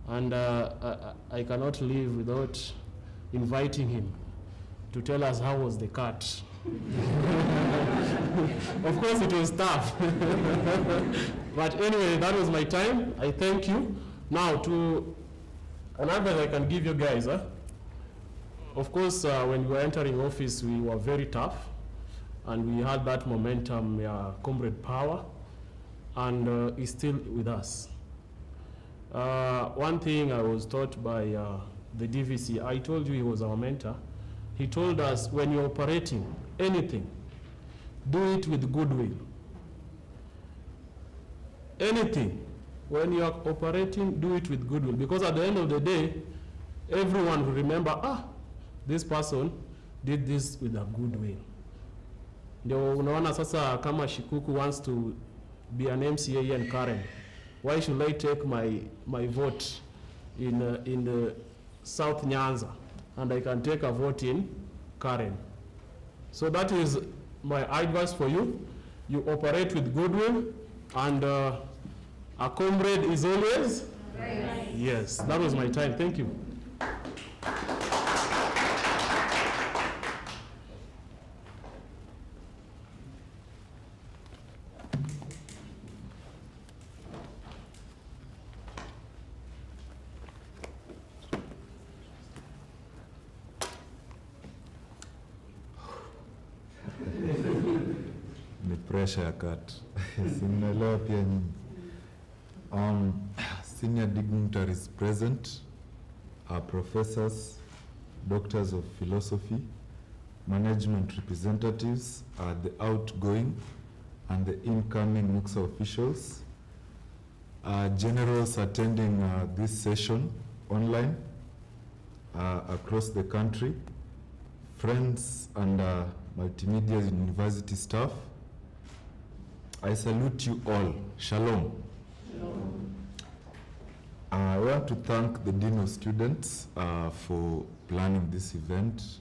and I cannot leave without inviting him to tell us how was the cut. Of course, it was tough. But anyway, that was my time. I thank you. Now, to another I can give you guys. Of course, when we were entering office, we were very tough, and we had that momentum, comrade power, and is still with us. One thing I was taught by the DVC, I told you he was our mentor. He told us, when you're operating anything, do it with goodwill. Anything, when you're operating, do it with goodwill, because at the end of the day, everyone will remember, this person did this with a goodwill. Ndio unaona sasa kama Shikuku wants to be an MCA in Karen, why should I take my vote in the South Nyanza and I can take a vote in Karen? So that is my advice for you. You operate with goodwill, and a comrade is always right. Yes, that was my time. Thank you. Ni pressure ya cut. Simnaelewa pia nyinyi. Senior dignitaries present are professors, doctors of philosophy, management representatives are the outgoing and the incoming MUXA officials, generals attending this session online across the country, friends and Multimedia University staff. I salute you all. Shalom. Where want to thank the Dean of Students for planning this event.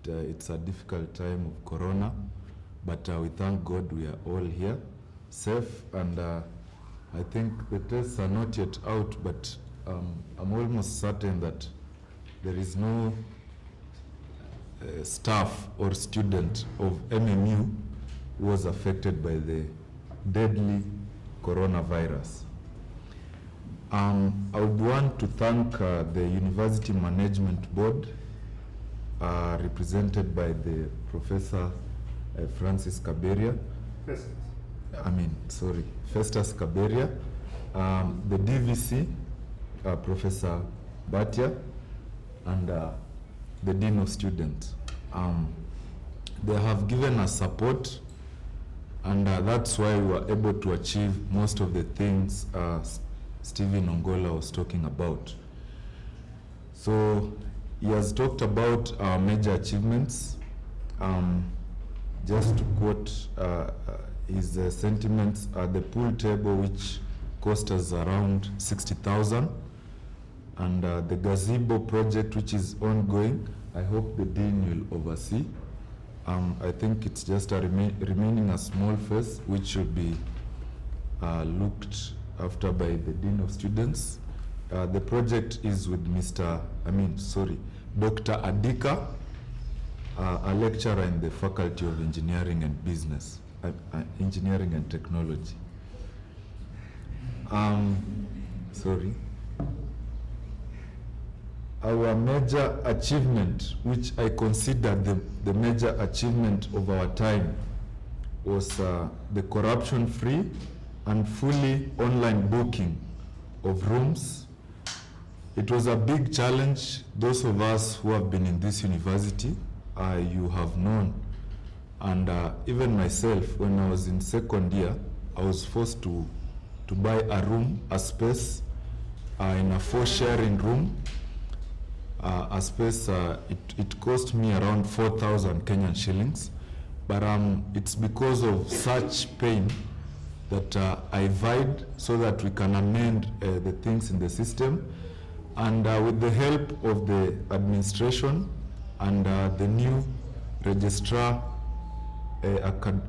It's a difficult time of Corona, but we thank God we are all here, safe, and I think the tests are not yet out, but I'm almost certain that there is no staff or student of MMU who was affected by the deadly coronavirus. I would want to thank the University Management Board, represented by the Professor Francis Kaberia. Festus Kaberia, the DVC, Professor Batia, and the Dean of Students. They have given us support, and that's why we were able to achieve most of the things Stephen Ongola was talking about. So he has talked about our major achievements. Just to quote his sentiments, the pool table, which cost us around 60,000, and the gazebo project, which is ongoing. I hope the Dean will oversee. I think it's just remaining a small phase, which should be looked after by the Dean of Students. The project is with Dr. Adika, a lecturer in the Faculty of Engineering and Business, Engineering and Technology. Our major achievement, which I consider the major achievement of our time, was the corruption-free and fully online booking of rooms. It was a big challenge. Those of us who have been in this university, you have known. And even myself, when I was in second year, I was forced to buy a room, a space, in a 4-sharing room. A space, it cost me around 4,000 Kenyan shillings. But it's because of such pain that I vied so that we can amend the things in the system. And with the help of the administration and the new registrar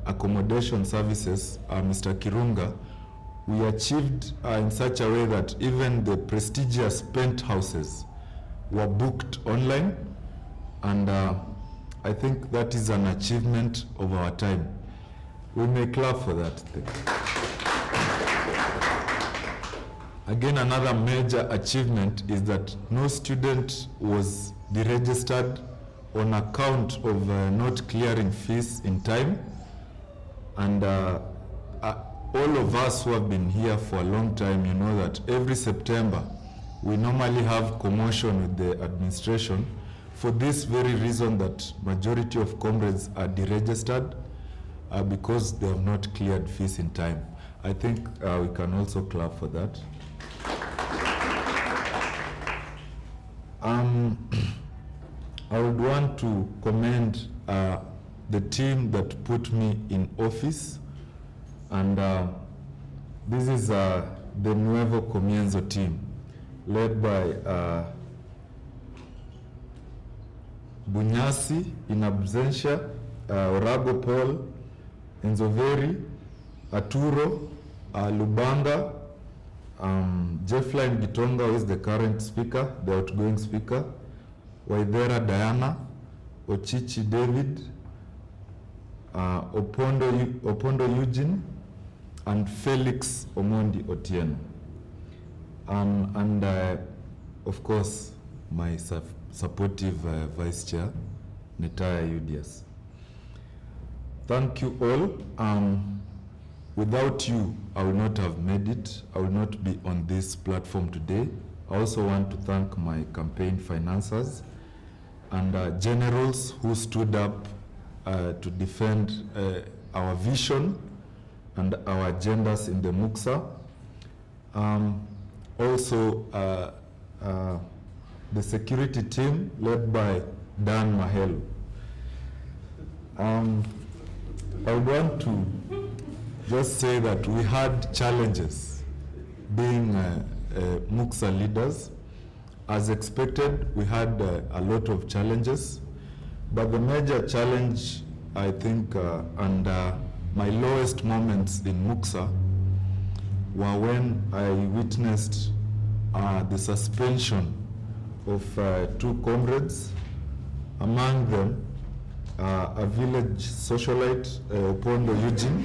accommodation services, Mr. Kirunga, we achieved in such a way that even the prestigious penthouses were booked online, and I think that is an achievement of our time. We may clap for that. Again, another major achievement is that no student was deregistered on account of not clearing fees in time, and all of us who have been here for a long time, you know that every September we normally have commotion with the administration for this very reason, that majority of comrades are deregistered because they have not cleared fees in time. I think we can also clap for that. I would want to commend the team that put me in office, and this is the Nuevo Comienzo team, led by Bunyasi in absentia, Orago Paul, Enzoveri, Aturo, Lubanga, Jeffline Gitonga, who is the current speaker, the outgoing speaker, Waidera Diana, Ochichi David, Opondo Eugene, and Felix Omondi Otieno. And of course, my supportive Vice Chair, Netaya Udias. Thank you all. Without you, I would not have made it. I would not be on this platform today. I also want to thank my campaign financiers and generals who stood up to defend our vision and our agendas in the MUXA. Also, the security team led by Dan Mahelu. I want to just say that we had challenges being MUXA leaders. As expected, we had a lot of challenges, but the major challenge, I think, and my lowest moments in MUXA were when I witnessed the suspension of 2 comrades, among them a village socialite, Opondo Eugene,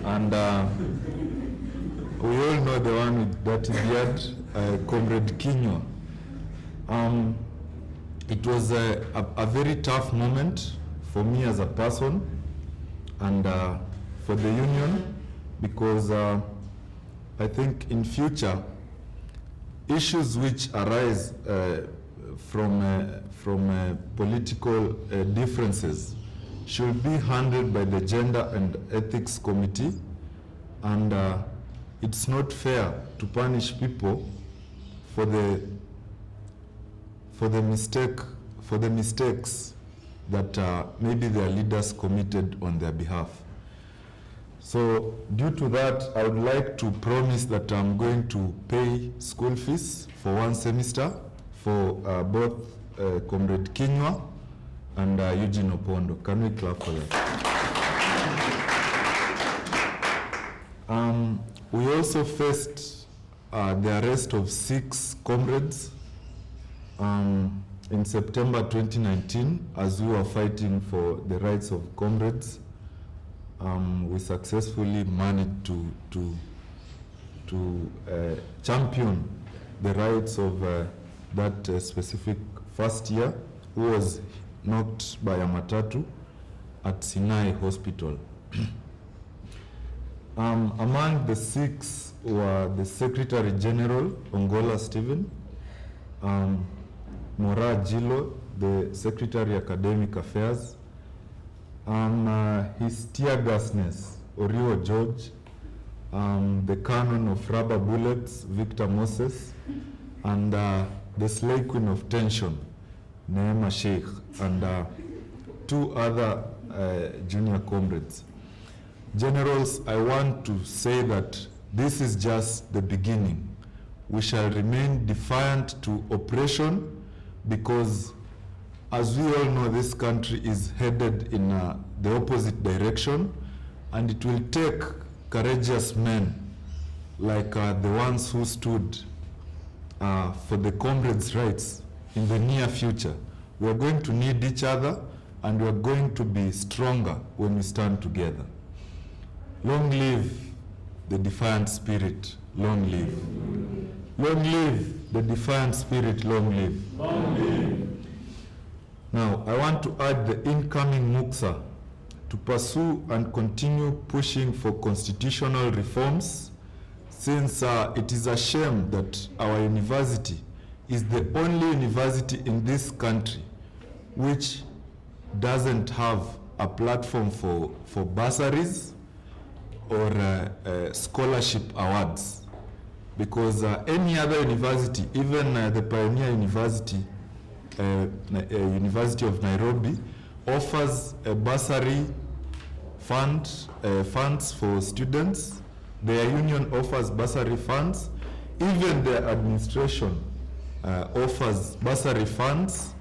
and we all know the one with dirty beard, Comrade Kinywa. It was a very tough moment for me as a person and for the union, because I think in future, issues which arise from political differences should be handled by the Gender and Ethics Committee, and it's not fair to punish people for the mistakes that maybe their leaders committed on their behalf. So due to that, I would like to promise that I'm going to pay school fees for 1 semester for both Comrade Kinywa and Eugene Opondo. Can we clap for that? We also faced the arrest of 6 comrades in September 2019 as we were fighting for the rights of comrades. We successfully managed to champion the rights of that specific first year who was knocked by a matatu at Sinai Hospital. Among the 6 were the Secretary General, Ongola Stephen, Mora Jilo, the Secretary Academic Affairs, his tear gasness, Oriwo George, the Canon of Rubber Bullets, Victor Moses, and the Slay Queen of Tension, Neema Sheikh, and 2 other junior comrades. Generals, I want to say that this is just the beginning. We shall remain defiant to oppression, because as we all know, this country is headed in the opposite direction, and it will take courageous men like the ones who stood for the comrades' rights in the near future. We are going to need each other, and we are going to be stronger when we stand together. Long live the defiant spirit, long live. Long live the defiant spirit, long live. Long live. Now, I want to urge the incoming MUXA to pursue and continue pushing for constitutional reforms, since it is a shame that our university is the only university in this country which doesn't have a platform for bursaries or scholarship awards. Because any other university, even the Pioneer University, University of Nairobi, offers a bursary funds for students. Their union offers bursary funds. Even their administration offers bursary funds.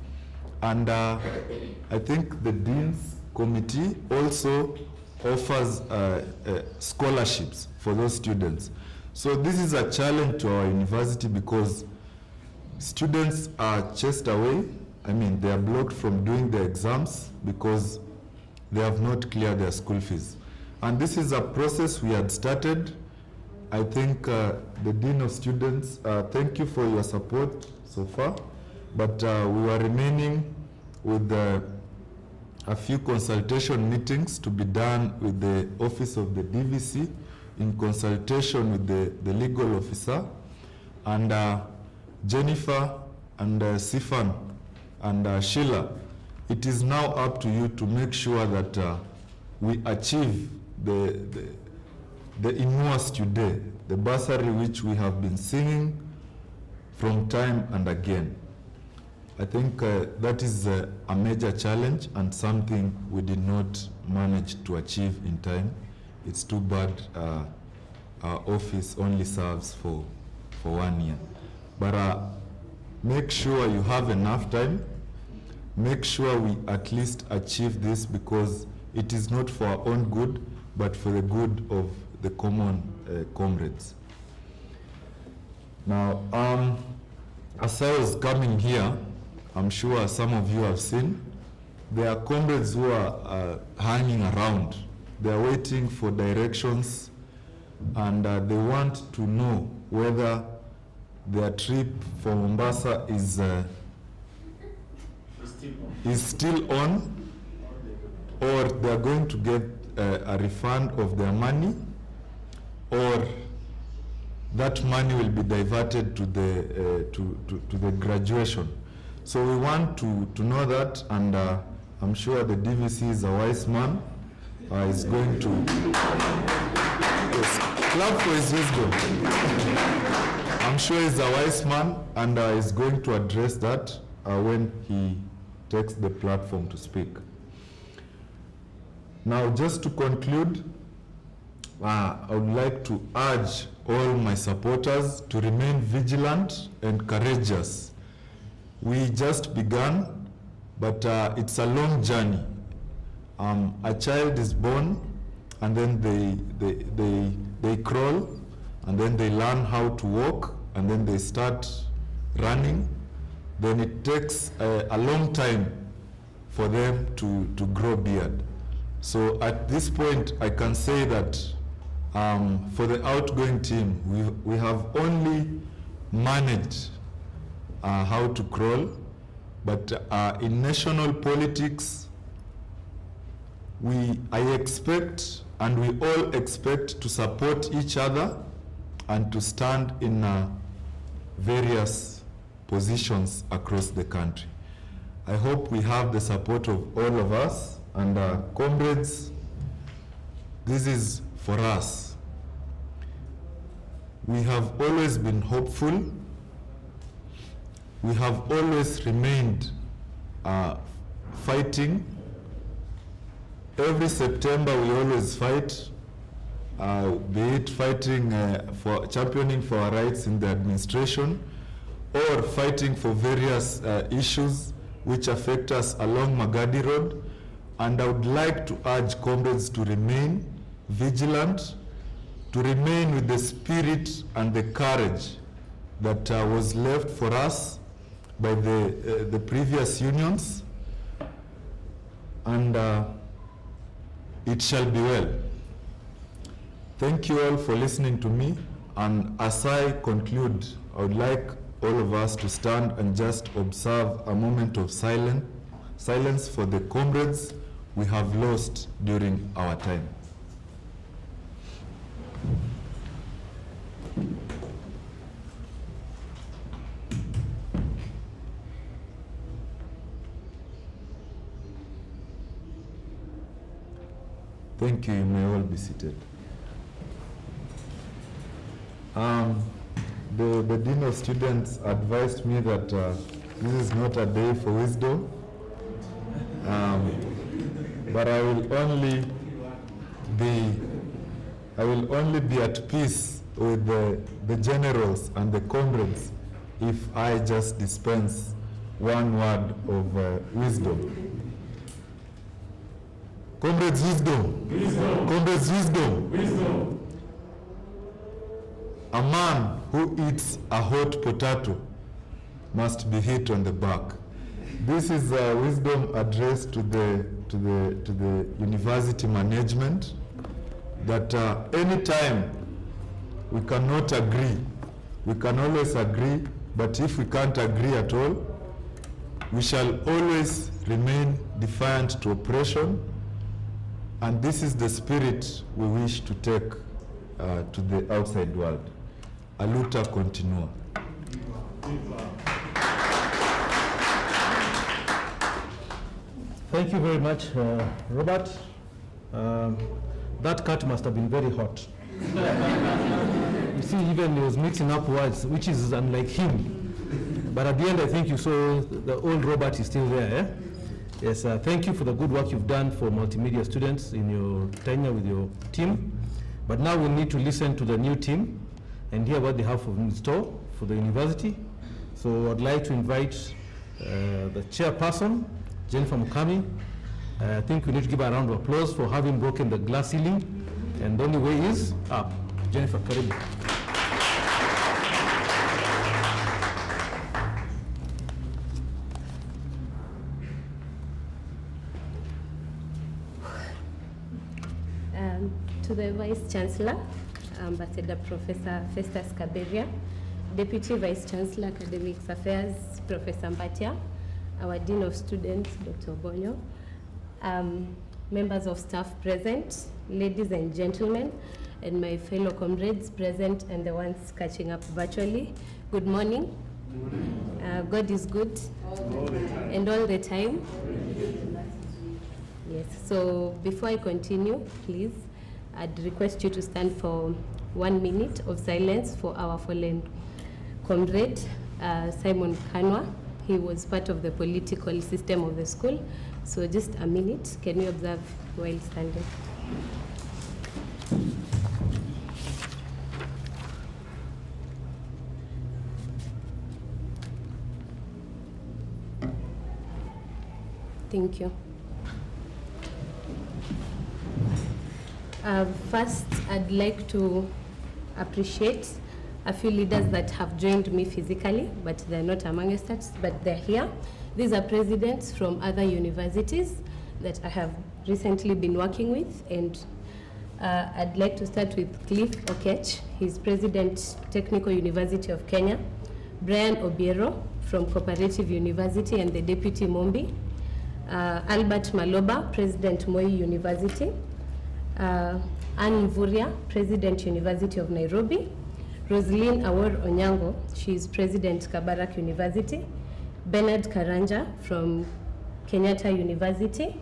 And I think the Dean's Committee also offers scholarships for those students. So this is a challenge to our university, because students are chased away. I mean, they are blocked from doing their exams because they have not cleared their school fees. And this is a process we had started. I think the Dean of Students, thank you for your support so far, but we were remaining with a few consultation meetings to be done with the Office of the DVC in consultation with the legal officer, and Jennifer and Sifan and Sheila, it is now up to you to make sure that we achieve the Inua Today, the bursary which we have been singing from time and again. I think that is a major challenge and something we did not manage to achieve in time. It's too bad office only serves for 1 year. But make sure you have enough time. Make sure we at least achieve this, because it is not for our own good, but for the good of the common comrades. Now, as I was coming here, I'm sure some of you have seen, there are comrades who are hanging around. They are waiting for directions, and they want to know whether their trip for Mombasa is still on, or they are going to get a refund of their money, or that money will be diverted to the graduation. So we want to know that, and I'm sure the DVC is a wise man. Is going to clap for his wisdom. I'm sure he's a wise man, and is going to address that when he takes the platform to speak. Now, just to conclude, I would like to urge all my supporters to remain vigilant and courageous. We just began, but it's a long journey. A child is born, and then they crawl, and then they learn how to walk, and then they start running. Then it takes a long time for them to grow beard. So at this point, I can say that for the outgoing team, we have only managed how to crawl, but in national politics, I expect, and we all expect, to support each other and to stand in various positions across the country. I hope we have the support of all of us, and comrades, this is for us. We have always been hopeful. We have always remained fighting. Every September we always fight, be it fighting for championing for our rights in the administration, or fighting for various issues which affect us along Magadi Road. And I would like to urge comrades to remain vigilant, to remain with the spirit and the courage that was left for us by the previous unions, and it shall be well. Thank you all for listening to me, and as I conclude, I would like all of us to stand and just observe a moment of silence for the comrades we have lost during our time. Thank you. You may all be seated. The Dean of Students advised me that this is not a day for wisdom, but I will only be at peace with the generals and the comrades if I just dispense one word of wisdom. Comrades, wisdom. Wisdom. Comrades, wisdom. Wisdom. A man who eats a hot potato must be hit on the back. This is wisdom addressed to the university management, that anytime we cannot agree, we can always agree, but if we can't agree at all, we shall always remain defiant to oppression. And this is the spirit we wish to take to the outside world. A luta continua. Thank you very much, Robert. That cut must have been very hot. You see, even he was mixing up words, which is unlike him. But at the end, I think you saw the old Robert is still there. Eh? Yes, thank you for the good work you've done for multimedia students in your tenure with your team. But now we need to listen to the new team and hear what they have in store for the university. So I'd like to invite the chairperson, Jennifer Mukami. I think we need to give her a round of applause for having broken the glass ceiling. And the only way is up. Jennifer, karibu. To the Vice Chancellor, Ambassador Professor Festus Kaberia, Deputy Vice Chancellor Academics Affairs, Professor Mbatia, our Dean of Students, Dr. Bonyo, members of staff present, ladies and gentlemen, and my fellow comrades present and the ones catching up virtually. Good morning. God is good and all the time. Yes, so before I continue, please, I'd request you to stand for 1 minute of silence for our fallen comrade, Simon Kanwa. He was part of the political system of the school. So just a minute, can you observe while standing? Thank you. First, I'd like to appreciate a few leaders that have joined me physically, but they're not amongst us, but they're here. These are presidents from other universities that I have recently been working with, and I'd like to start with Cliff Okech. He's President, Technical University of Kenya. Brian Obiero from Cooperative University and the Deputy Mombi. Albert Maloba, President Moi University. Anne Mvuria, President University of Nairobi. Rosaline Awor Onyango, she is President Kabarak University. Bernard Karanja from Kenyatta University.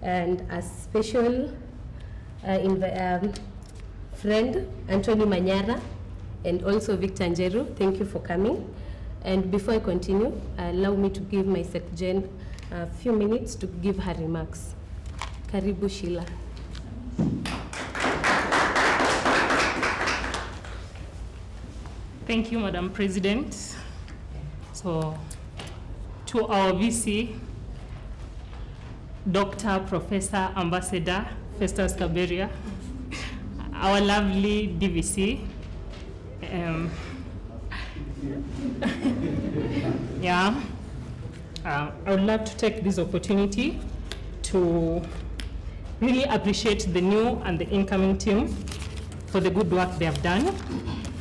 And a special friend, Anthony Manyara, and also Victor Njeru. Thank you for coming. And before I continue, allow me to give my Secretary a few minutes to give her remarks. Karibu Sheila. Thank you, Madam President. So, to our VC, Dr. Professor Ambassador Festus Kaberia, our lovely DVC, I would like to take this opportunity to really appreciate the new and the incoming team for the good work they have done.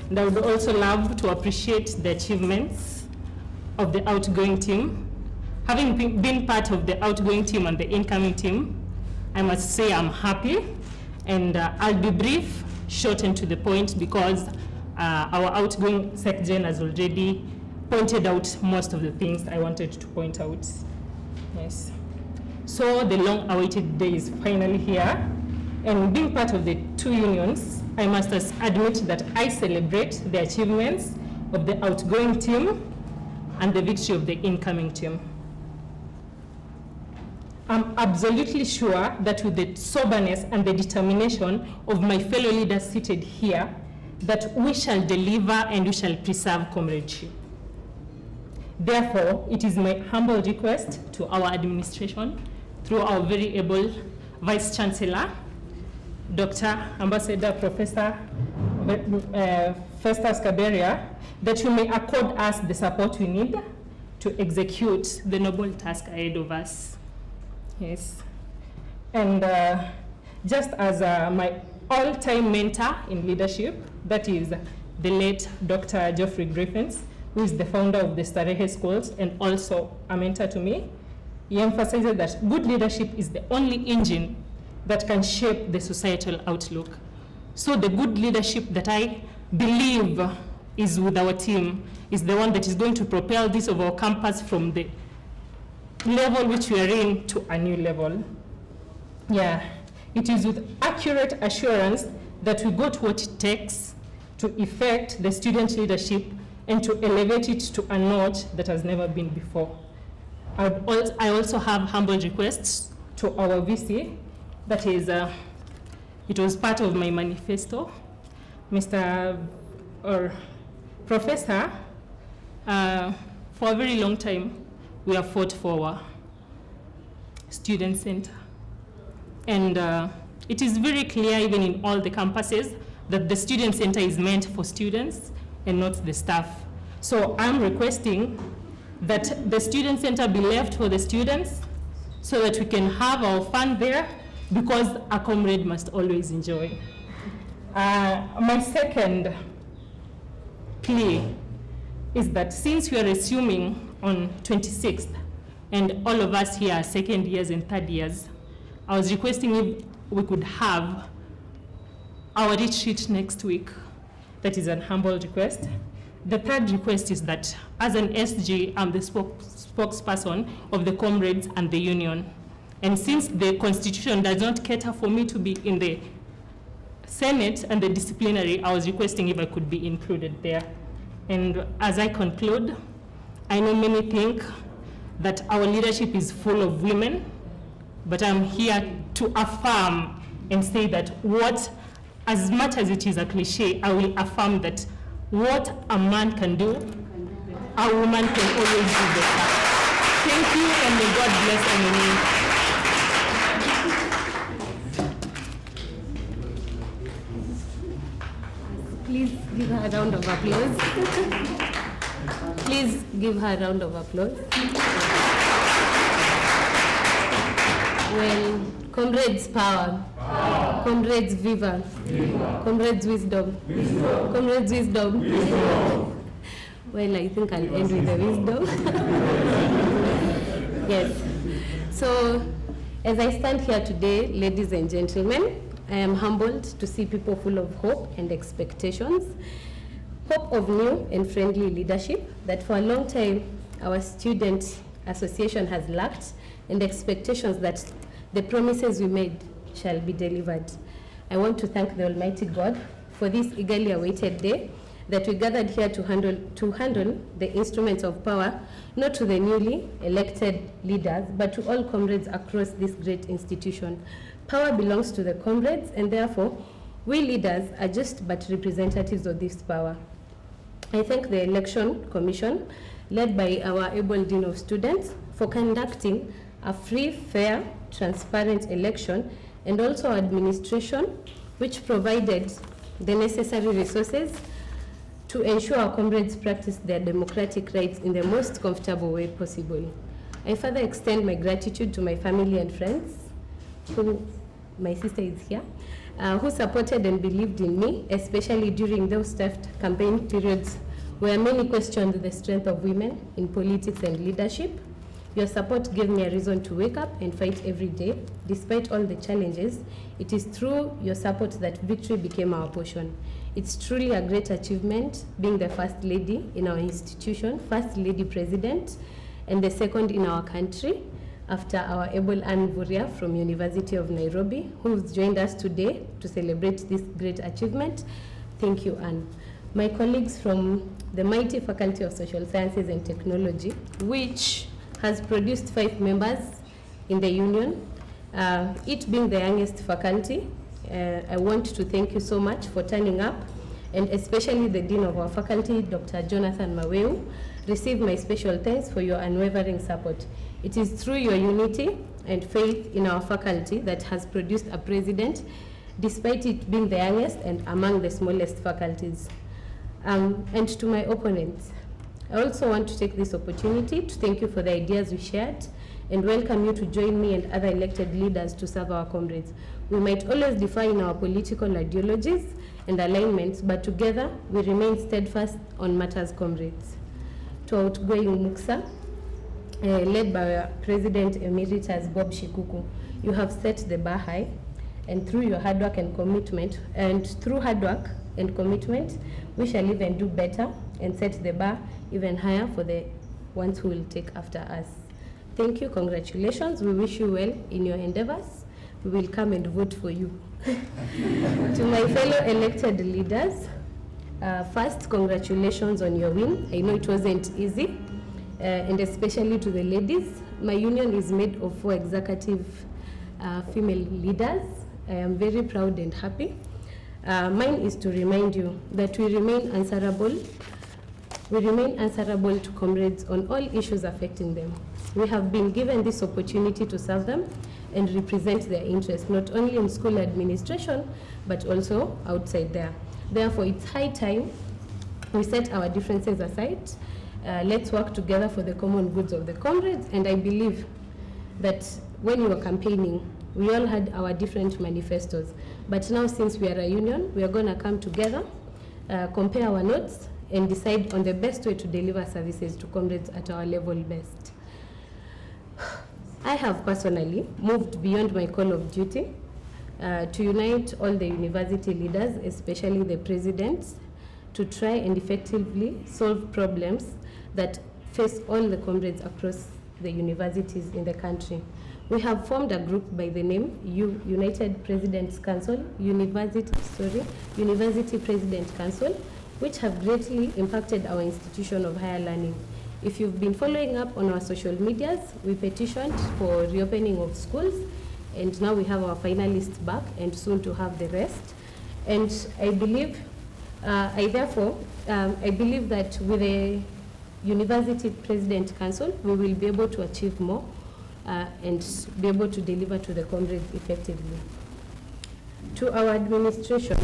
And I would also love to appreciate the achievements of the outgoing team. Having been part of the outgoing team and the incoming team, I must say I'm happy, and I'll be brief, short and to the point, because our outgoing Secretary has already pointed out most of the things I wanted to point out. Yes. So the long-awaited day is finally here, and being part of the two unions, I must admit that I celebrate the achievements of the outgoing team and the victory of the incoming team. I'm absolutely sure that with the soberness and the determination of my fellow leaders seated here, that we shall deliver and we shall preserve comradeship. Therefore, it is my humble request to our administration, through our very able Vice Chancellor, Dr. Ambassador Professor Festus Kaberia, that you may accord us the support we need to execute the noble task ahead of us. Yes. And just as my all-time mentor in leadership, that is the late Dr. Geoffrey Griffiths, who is the founder of the Starehe Schools and also a mentor to me, he emphasizes that good leadership is the only engine that can shape the societal outlook. So the good leadership that I believe is with our team is the one that is going to propel this of our campus from the level which we are in to a new level. Yeah, it is with accurate assurance that we got what it takes to effect the student leadership and to elevate it to a notch that has never been before. I also have humble requests to our VC, that is It was part of my manifesto. Professor, for a very long time, we have fought for our student center. And it is very clear, even in all the campuses, that the student center is meant for students and not the staff. So I'm requesting that the student center be left for the students so that we can have our fun there, because a comrade must always enjoy. My second plea is that since we are resuming on 26th, and all of us here are second years and third years, I was requesting if we could have our retreat next week. That is an humble request. The third request is that as an SG, I'm the spokesperson of the comrades and the union. And since the constitution does not cater for me to be in the Senate and the disciplinary, I was requesting if I could be included there. And as I conclude, I know many think that our leadership is full of women, but I'm here to affirm and say that as much as it is a cliche, I will affirm that what a man can do, a woman can always do better. Thank you, and may God bless Amini. Please give her a round of applause. Please give her a round of applause. Well, comrades power. Comrades viva. Comrades wisdom. Comrades wisdom. Well, I think I'll end with the wisdom. Yes. So, as I stand here today, ladies and gentlemen, I am humbled to see people full of hope and expectations. Hope of new and friendly leadership that for a long time our student association has lacked, and expectations that the promises we made shall be delivered. I want to thank the Almighty God for this eagerly awaited day that we gathered here to handle the instruments of power, not to the newly elected leaders, but to all comrades across this great institution. Power belongs to the comrades, and therefore, we leaders are just but representatives of this power. I thank the Election Commission, led by our able Dean of Students, for conducting a free, fair, transparent election, and also administration, which provided the necessary resources to ensure our comrades practice their democratic rights in the most comfortable way possible. I further extend my gratitude to my family and friends, who, my sister is here, who supported and believed in me, especially during those tough campaign periods where many questioned the strength of women in politics and leadership. Your support gave me a reason to wake up and fight every day. Despite all the challenges, it is through your support that victory became our portion. It's truly a great achievement being the first lady in our institution, first lady president, and the second in our country, after our able Anne Vuria from University of Nairobi, who's joined us today to celebrate this great achievement. Thank you, Anne. My colleagues from the mighty Faculty of Social Sciences and Technology, which has produced 5 members in the union, it being the youngest faculty. I want to thank you so much for turning up, and especially the Dean of our faculty, Dr. Jonathan Maweu. Receive my special thanks for your unwavering support. It is through your unity and faith in our faculty that has produced a president, despite it being the youngest and among the smallest faculties. And to my opponents, I also want to take this opportunity to thank you for the ideas we shared and welcome you to join me and other elected leaders to serve our comrades. We might always differ in our political ideologies and alignments, but together we remain steadfast on matters comrades. To outgoing MUXA, led by our President Emeritus Bob Shikuku, you have set the bar high, and through your hard work and commitment, we shall even do better and set the bar even higher for the ones who will take after us. Thank you, congratulations. We wish you well in your endeavors. We will come and vote for you. To my fellow elected leaders, first, congratulations on your win. I know it wasn't easy, and especially to the ladies. My union is made of 4 executive female leaders, I am very proud and happy. Mine is to remind you that we remain answerable. We remain answerable to comrades on all issues affecting them. We have been given this opportunity to serve them and represent their interests, not only in school administration, but also outside there. Therefore, it's high time we set our differences aside. Let's work together for the common goods of the comrades. And I believe that when you were campaigning, we all had our different manifestos. But now, since we are a union, we are going to come together, compare our notes, and decide on the best way to deliver services to comrades at our level best. I have personally moved beyond my call of duty to unite all the university leaders, especially the presidents, to try and effectively solve problems that face all the comrades across the universities in the country. We have formed a group by the name United Presidents Council, University President Council, which have greatly impacted our institution of higher learning. If you've been following up on our social medias, we petitioned for reopening of schools, and now we have our finalists back and soon to have the rest. And I believe, I believe that with the University President Council, we will be able to achieve more and be able to deliver to the comrades effectively. To our administration,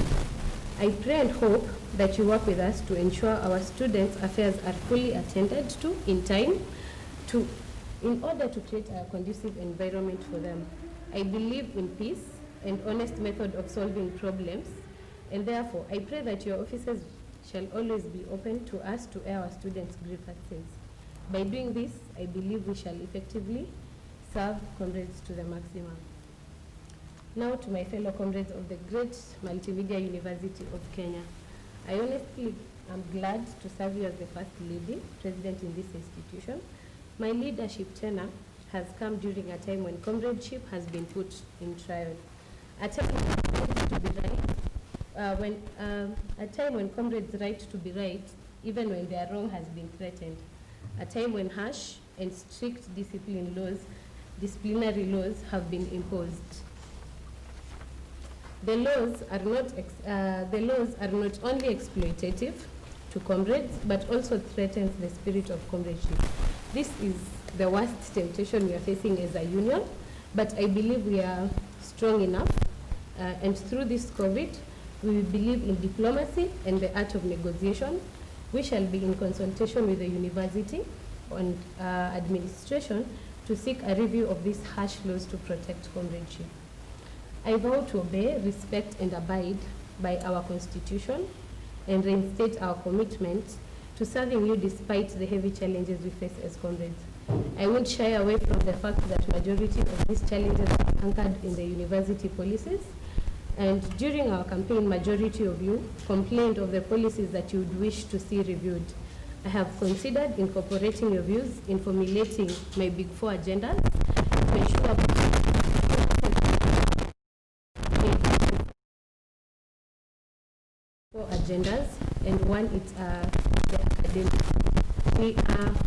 I pray and hope that you work with us to ensure our students' affairs are fully attended to in time in order to create a conducive environment for them. I believe in peace and honest method of solving problems, and therefore I pray that your offices shall always be open to us to air our students' grievances. By doing this, I believe we shall effectively serve comrades to the maximum. Now to my fellow comrades of the great Multimedia University of Kenya. I honestly am glad to serve you as the First Lady, President in this institution. My leadership tenure has come during a time when comradeship has been put in trial. A time when comrades' right to be right, even when their wrong has been threatened. A time when harsh and strict disciplinary laws have been imposed. The laws are not only exploitative to comrades, but also threatens the spirit of comradeship. This is the worst temptation we are facing as a union, but I believe we are strong enough, and through this COVID, we believe in diplomacy and the art of negotiation. We shall be in consultation with the university and administration to seek a review of these harsh laws to protect comradeship. I vow to obey, respect, and abide by our Constitution and reinstate our commitment to serving you despite the heavy challenges we face as comrades. I won't shy away from the fact that majority of these challenges are anchored in the university policies, and during our campaign, majority of you complained of the policies that you would wish to see reviewed. I have considered incorporating your views in formulating my Big Four agendas to ensure agendas, and one is the academic.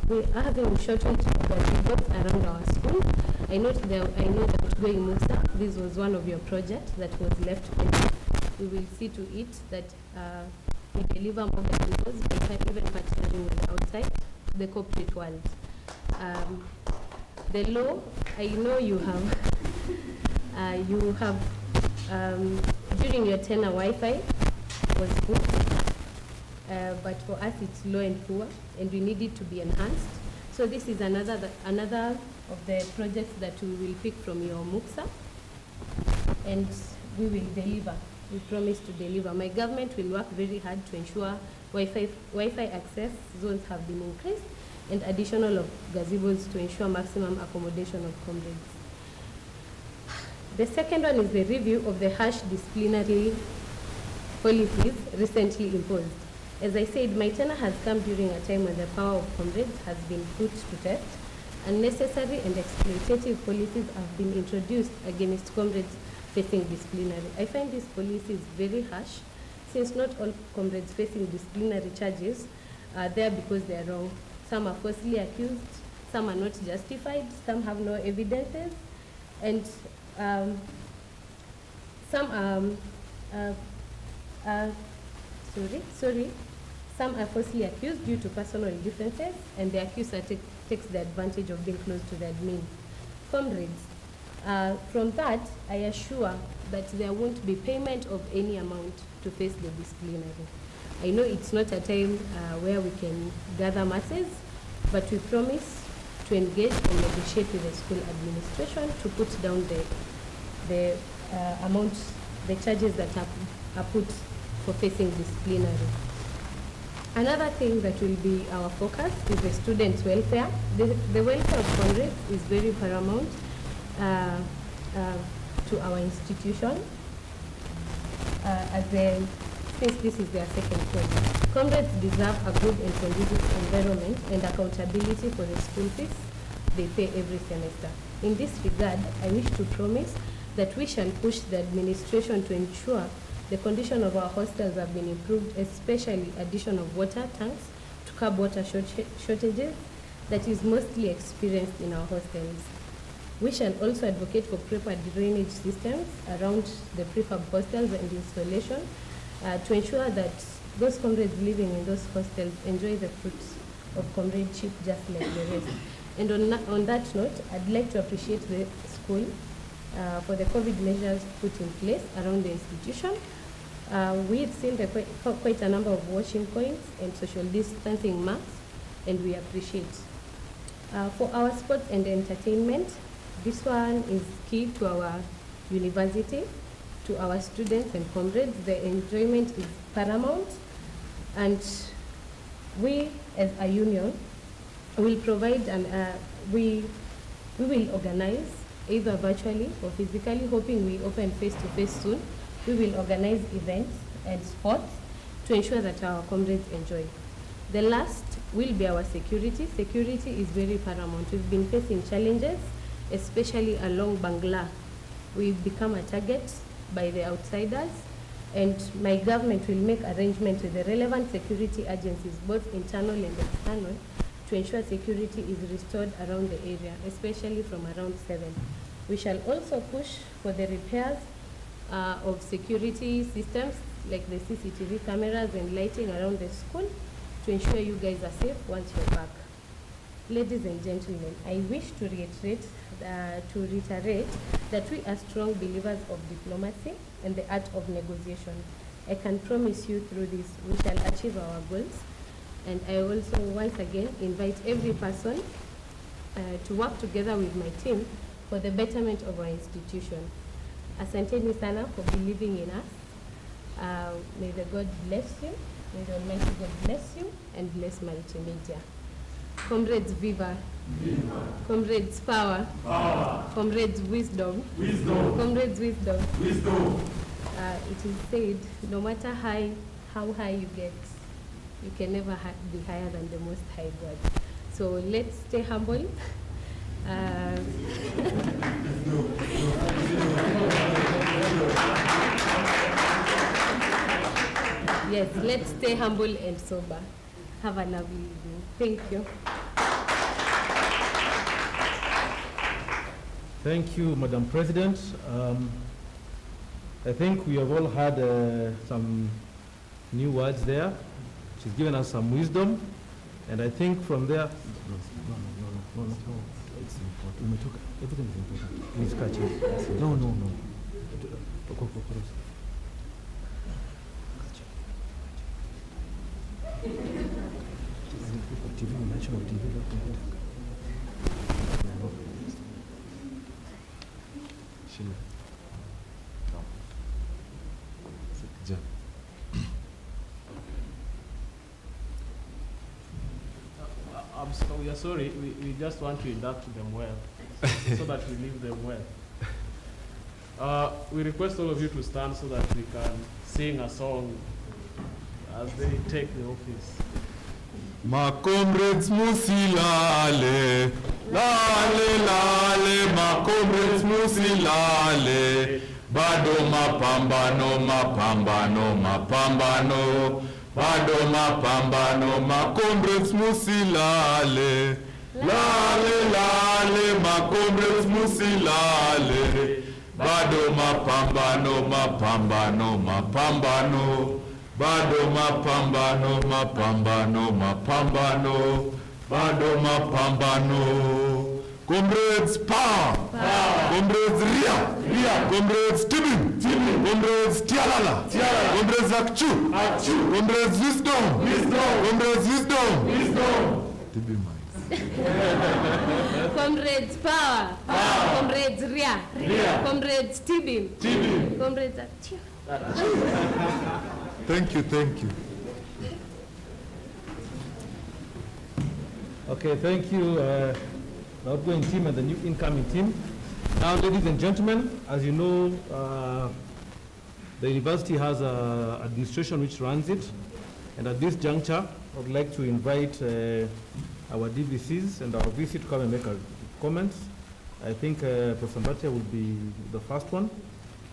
We are having shortage of graduates around our school. I know that going Musa, this was one of your projects that was left pending. We will see to it that we deliver more graduates by even partnering with outside the corporate world. The law, I know you have during your tenure Wi-Fi was good, but for us it's low and poor, and we need it to be enhanced. So this is another of the projects that we will pick from your MUXA, and we will deliver. We promise to deliver. My government will work very hard to ensure Wi-Fi access zones have been increased and additional of gazebos to ensure maximum accommodation of comrades. The second one is the review of the harsh disciplinary policies recently imposed. As I said, my tenure has come during a time when the power of comrades has been put to test. Unnecessary and exploitative policies have been introduced against comrades facing disciplinary. I find these policies very harsh, since not all comrades facing disciplinary charges are there because they are wrong. Some are falsely accused, some are not justified, some have no evidences, and Some Some are falsely accused due to personal differences, and the accuser takes the advantage of being close to the admin. Comrades, from that, I assure that there won't be payment of any amount to face the disciplinary. I know it's not a time where we can gather masses, but we promise to engage and negotiate with the school administration to put down the amount, the charges that are put for facing disciplinary. Another thing that will be our focus is the students' welfare. The welfare of comrades is very paramount to our institution, since this is their second home. Comrades deserve a good and conducive environment and accountability for the school fees they pay every semester. In this regard, I wish to promise that we shall push the administration to ensure the condition of our hostels have been improved, especially addition of water tanks to curb water shortages that is mostly experienced in our hostels. We shall also advocate for proper drainage systems around the prefab hostels and installation to ensure that those comrades living in those hostels enjoy the fruits of comradeship just like the rest. And on that note, I'd like to appreciate the school for the COVID measures put in place around the institution. We've seen quite a number of washing points and social distancing masks, and we appreciate. For our sports and entertainment, this one is key to our university, to our students and comrades. The enjoyment is paramount, and we as a union will provide we will organize either virtually or physically, hoping we open face-to-face soon. We will organize events and sports to ensure that our comrades enjoy. The last will be our security. Security is very paramount. We've been facing challenges, especially along Bangla. We've become a target by the outsiders, and my government will make arrangements with the relevant security agencies, both internal and external, to ensure security is restored around the area, especially from around 7. We shall also push for the repairs of security systems like the CCTV cameras and lighting around the school to ensure you guys are safe once you're back. Ladies and gentlemen, I wish to reiterate that we are strong believers of diplomacy and the art of negotiation. I can promise you through this we shall achieve our goals, and I also once again invite every person to work together with my team for the betterment of our institution. Asanteni sana for believing in us. May the God bless you, may the Almighty God bless you, and bless Multimedia. Comrades, viva. Viva. Comrades, power. Power. Comrades, wisdom. Wisdom. Comrades, wisdom. Wisdom. It is said, no matter how high you get, you can never be higher than the Most High God. So let's stay humble. Yes, let's stay humble and sober. Have a lovely evening. Thank you. Thank you, Madam President. I think we have all had some new words there. She's given us some wisdom, and I think from there, no. It's important. Everything is important. Please catch it. No. TV, national TV. We are sorry, we just want to induct them well, so that we leave them well. We request all of you to stand so that we can sing a song as they take the office. My comrades musilale, lale, my comrades musilale, bado mapambano, bado mapambano, my comrades musilale, my comrades musilale, bado mapambano, mapambano, mapambano, bado mapambano, mapambano, mapambano, bado mapambano. Comrades, power! Comrades, Ria! Comrades, Tibim! Comrades, Tialala! Comrades, Akchu! Comrades, Wisdom! Comrades, Wisdom! Tibim. Comrades, power! Comrades, Ria! Comrades, Tibim! Comrades, Akchu! Thank you. Okay, thank you, the outgoing team and the new incoming team. Now, ladies and gentlemen, as you know, the university has an administration which runs it. And at this juncture, I would like to invite our DVCs and our VC to come and make comments. I think Professor Mbatia will be the first one,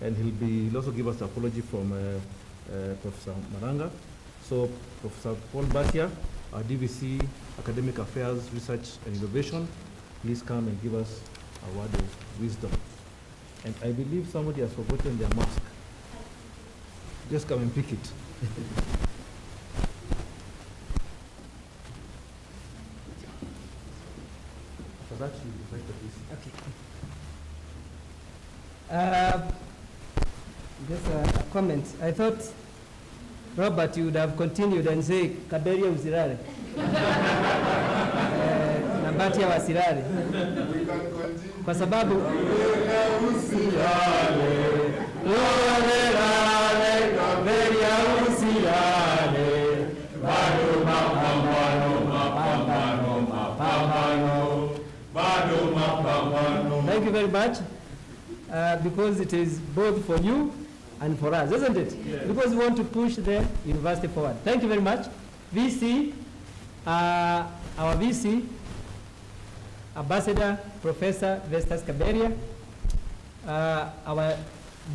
and he'll also give us an apology from Professor Maranga. So, Professor Paul Mbatia, our DVC, Academic Affairs, Research and Innovation, please come and give us a word of wisdom. And I believe somebody has forgotten their mask. Just come and pick it. Okay. Just a comment. I thought, Robert, you would have continued and say, Kaberia usirare. Mbatia wasirare. Kwa sababu thank you very much, because it is both for you and for us, isn't it? Yeah. Because we want to push the university forward. Thank you very much. VC, our VC, Ambassador Professor Festus Kaberia, our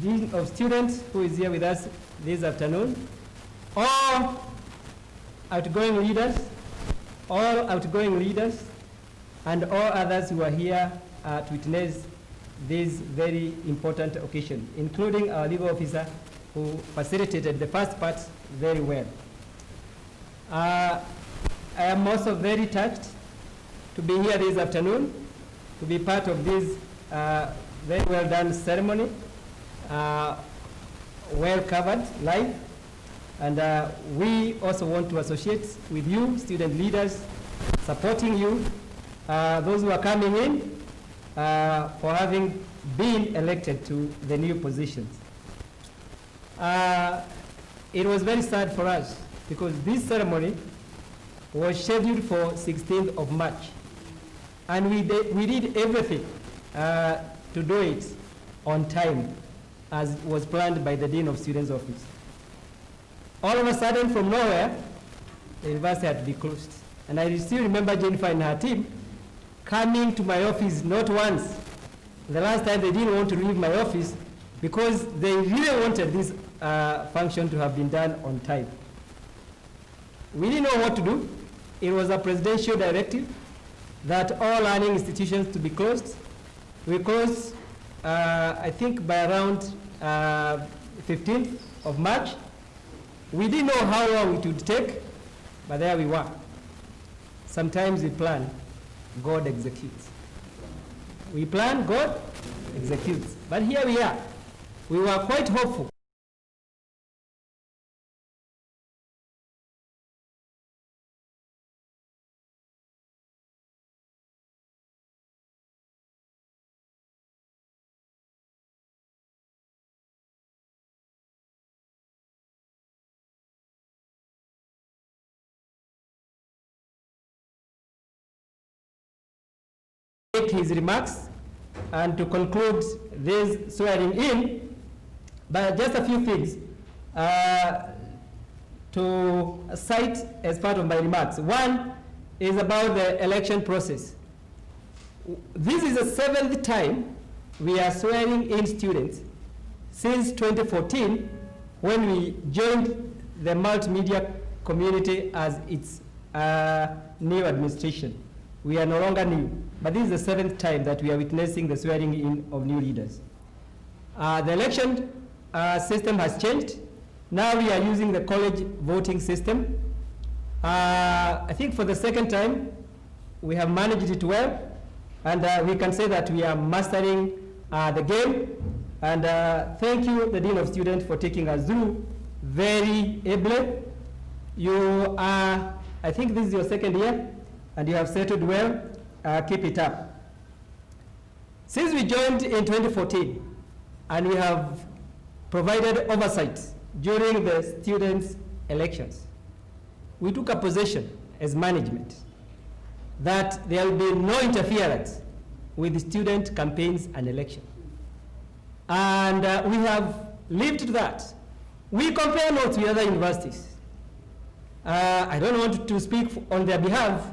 Dean of Students who is here with us this afternoon, all outgoing leaders, and all others who are here to witness this very important occasion, including our legal officer who facilitated the first part very well. I am also very touched to be here this afternoon, to be part of this very well done ceremony, well covered live. And we also want to associate with you, student leaders, supporting you, those who are coming in, for having been elected to the new positions. It was very sad for us because this ceremony was scheduled for 16th of March. And we did everything to do it on time as was planned by the Dean of Students Office. All of a sudden, from nowhere, the university had to be closed. And I still remember Jennifer and her team coming to my office not once. The last time they didn't want to leave my office because they really wanted this function to have been done on time. We didn't know what to do. It was a presidential directive that all learning institutions to be closed. We closed, I think, by around 15th of March. We didn't know how long it would take, but there we were. Sometimes we plan, God executes. We plan, God executes. But here we are. We were quite hopeful. Make his remarks and to conclude this swearing in, but just a few things to cite as part of my remarks. One is about the election process. This is the 7th time we are swearing in students since 2014 when we joined the multimedia community as its new administration. We are no longer new, but this is the 7th time that we are witnessing the swearing in of new leaders. The election system has changed. Now we are using the college voting system. I think for the second time, we have managed it well, and we can say that we are mastering the game. And thank you, the Dean of Students, for taking us through very ably. You are, I think this is your second year, and you have settled well. Keep it up. Since we joined in 2014, and we have provided oversight during the students' elections, we took a position as management that there will be no interference with student campaigns and elections. And we have lived to that. We compare notes with other universities. I don't want to speak on their behalf,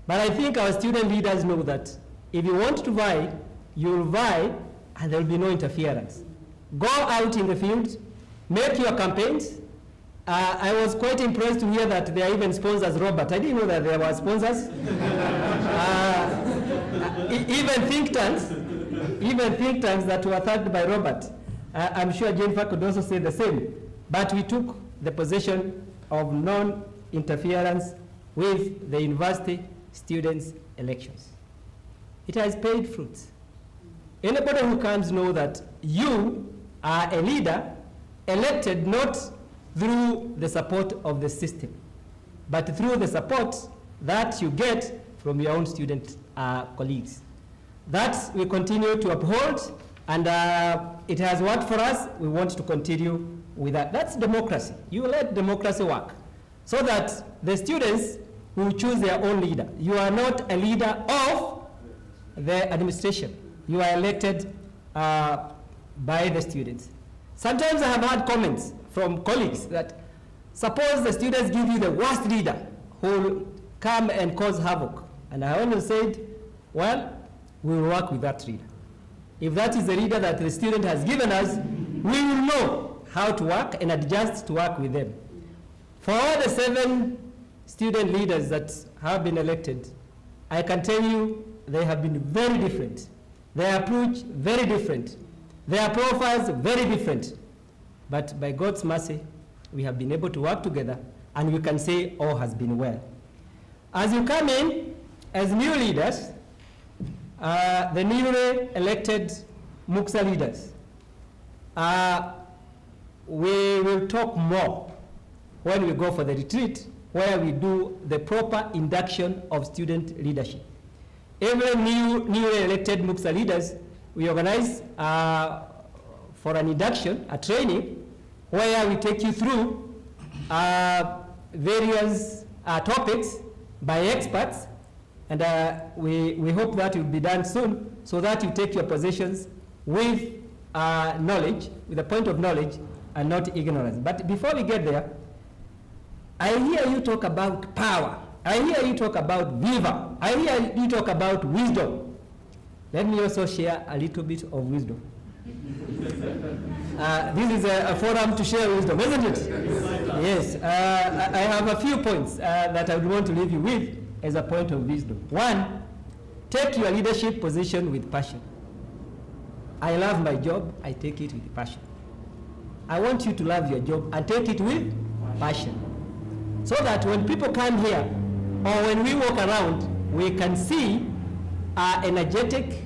but I think our student leaders know that if you want to vie, you'll vie, and there will be no interference. Go out in the field, make your campaigns. I was quite impressed to hear that there are even sponsors, Robert. I didn't know that there were sponsors. Even think tanks that were third by Robert. I'm sure Jennifer could also say the same. But we took the position of non-interference with the university students' elections. It has paid fruits. Anybody who comes know that you are a leader elected not through the support of the system, but through the support that you get from your own student colleagues. That we continue to uphold, and it has worked for us. We want to continue with that. That's democracy. You let democracy work so that the students will choose their own leader. You are not a leader of the administration. You are elected by the students. Sometimes I have had comments from colleagues that suppose the students give you the worst leader who will come and cause havoc. And I always said, well, we will work with that leader. If that is the leader that the student has given us, we will know how to work and adjust to work with them. For all the 7 student leaders that have been elected, I can tell you they have been very different. Their approach, very different. Their profiles, very different. But by God's mercy, we have been able to work together, and we can say all has been well. As you come in as new leaders, the newly elected MUXA leaders, we will talk more when we go for the retreat, where we do the proper induction of student leadership. Every newly elected MUXA leaders, we organize for an induction, a training, where we take you through various topics by experts, and we hope that will be done soon, so that you take your positions with knowledge, with a point of knowledge, and not ignorance. But before we get there, I hear you talk about power. I hear you talk about viva. I hear you talk about wisdom. Let me also share a little bit of wisdom. This is a forum to share wisdom, isn't it? Yes. I have a few points that I would want to leave you with as a point of wisdom. One, take your leadership position with passion. I love my job, I take it with passion. I want you to love your job and take it with passion. So that when people come here, or when we walk around, we can see energetic,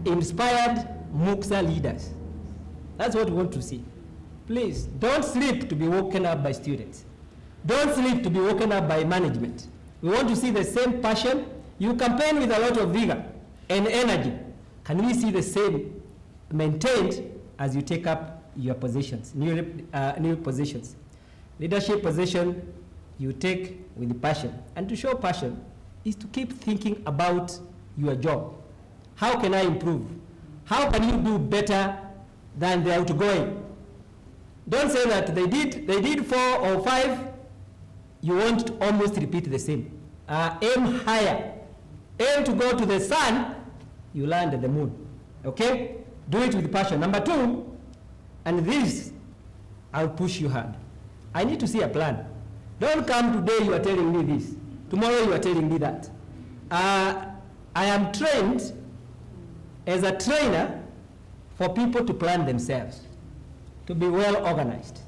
inspired MUXA leaders. That's what we want to see. Please, don't sleep to be woken up by students. Don't sleep to be woken up by management. We want to see the same passion. You campaign with a lot of vigor and energy. Can we see the same maintained as you take up your positions, new positions? Leadership position you take with passion. And to show passion is to keep thinking about your job. How can I improve? How can you do better than the outgoing? Don't say that they did 4 or 5, you want to almost repeat the same. Aim higher. Aim to go to the sun, you land at the moon. Okay? Do it with passion. Number 2, and this, I'll push you hard. I need to see a plan. Don't come today, you are telling me this. Tomorrow you are telling me that. I am trained as a trainer for people to plan themselves, to be well organized.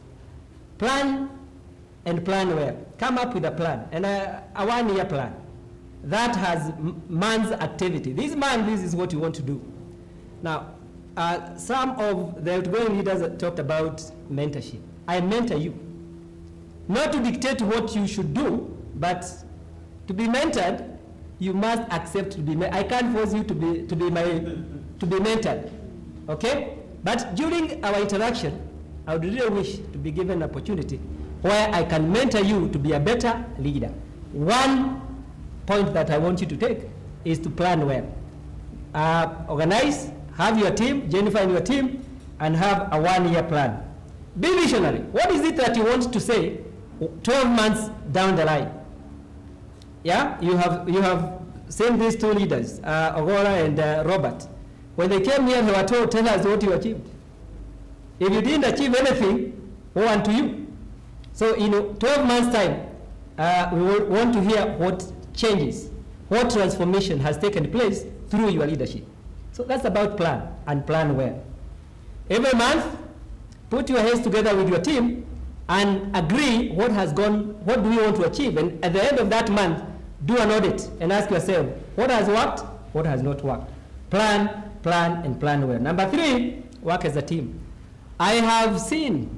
Plan and plan well. Come up with a plan, and a 1-year plan that has month's activity. This month, this is what you want to do. Now, some of the outgoing leaders talked about mentorship. I mentor you. Not to dictate what you should do, but to be mentored, you must accept to be mentored. I can't force you to be mentored, okay? But during our interaction, I would really wish to be given an opportunity where I can mentor you to be a better leader. One point that I want you to take is to plan well. Organize, have your team, Jennifer and your team, and have a 1-year plan. Be visionary. What is it that you want to say 12 months down the line? Yeah, you have seen these two leaders, Ogora and Robert. When they came here, they were told, tell us what you achieved. If you didn't achieve anything, woe unto you. So in 12 months' time, we will want to hear what changes, what transformation has taken place through your leadership. So that's about plan, and plan well. Every month, put your heads together with your team and agree what has gone, what do we want to achieve, and at the end of that month, do an audit and ask yourself, what has worked, what has not worked. Plan, and plan well. Number 3, work as a team. I have seen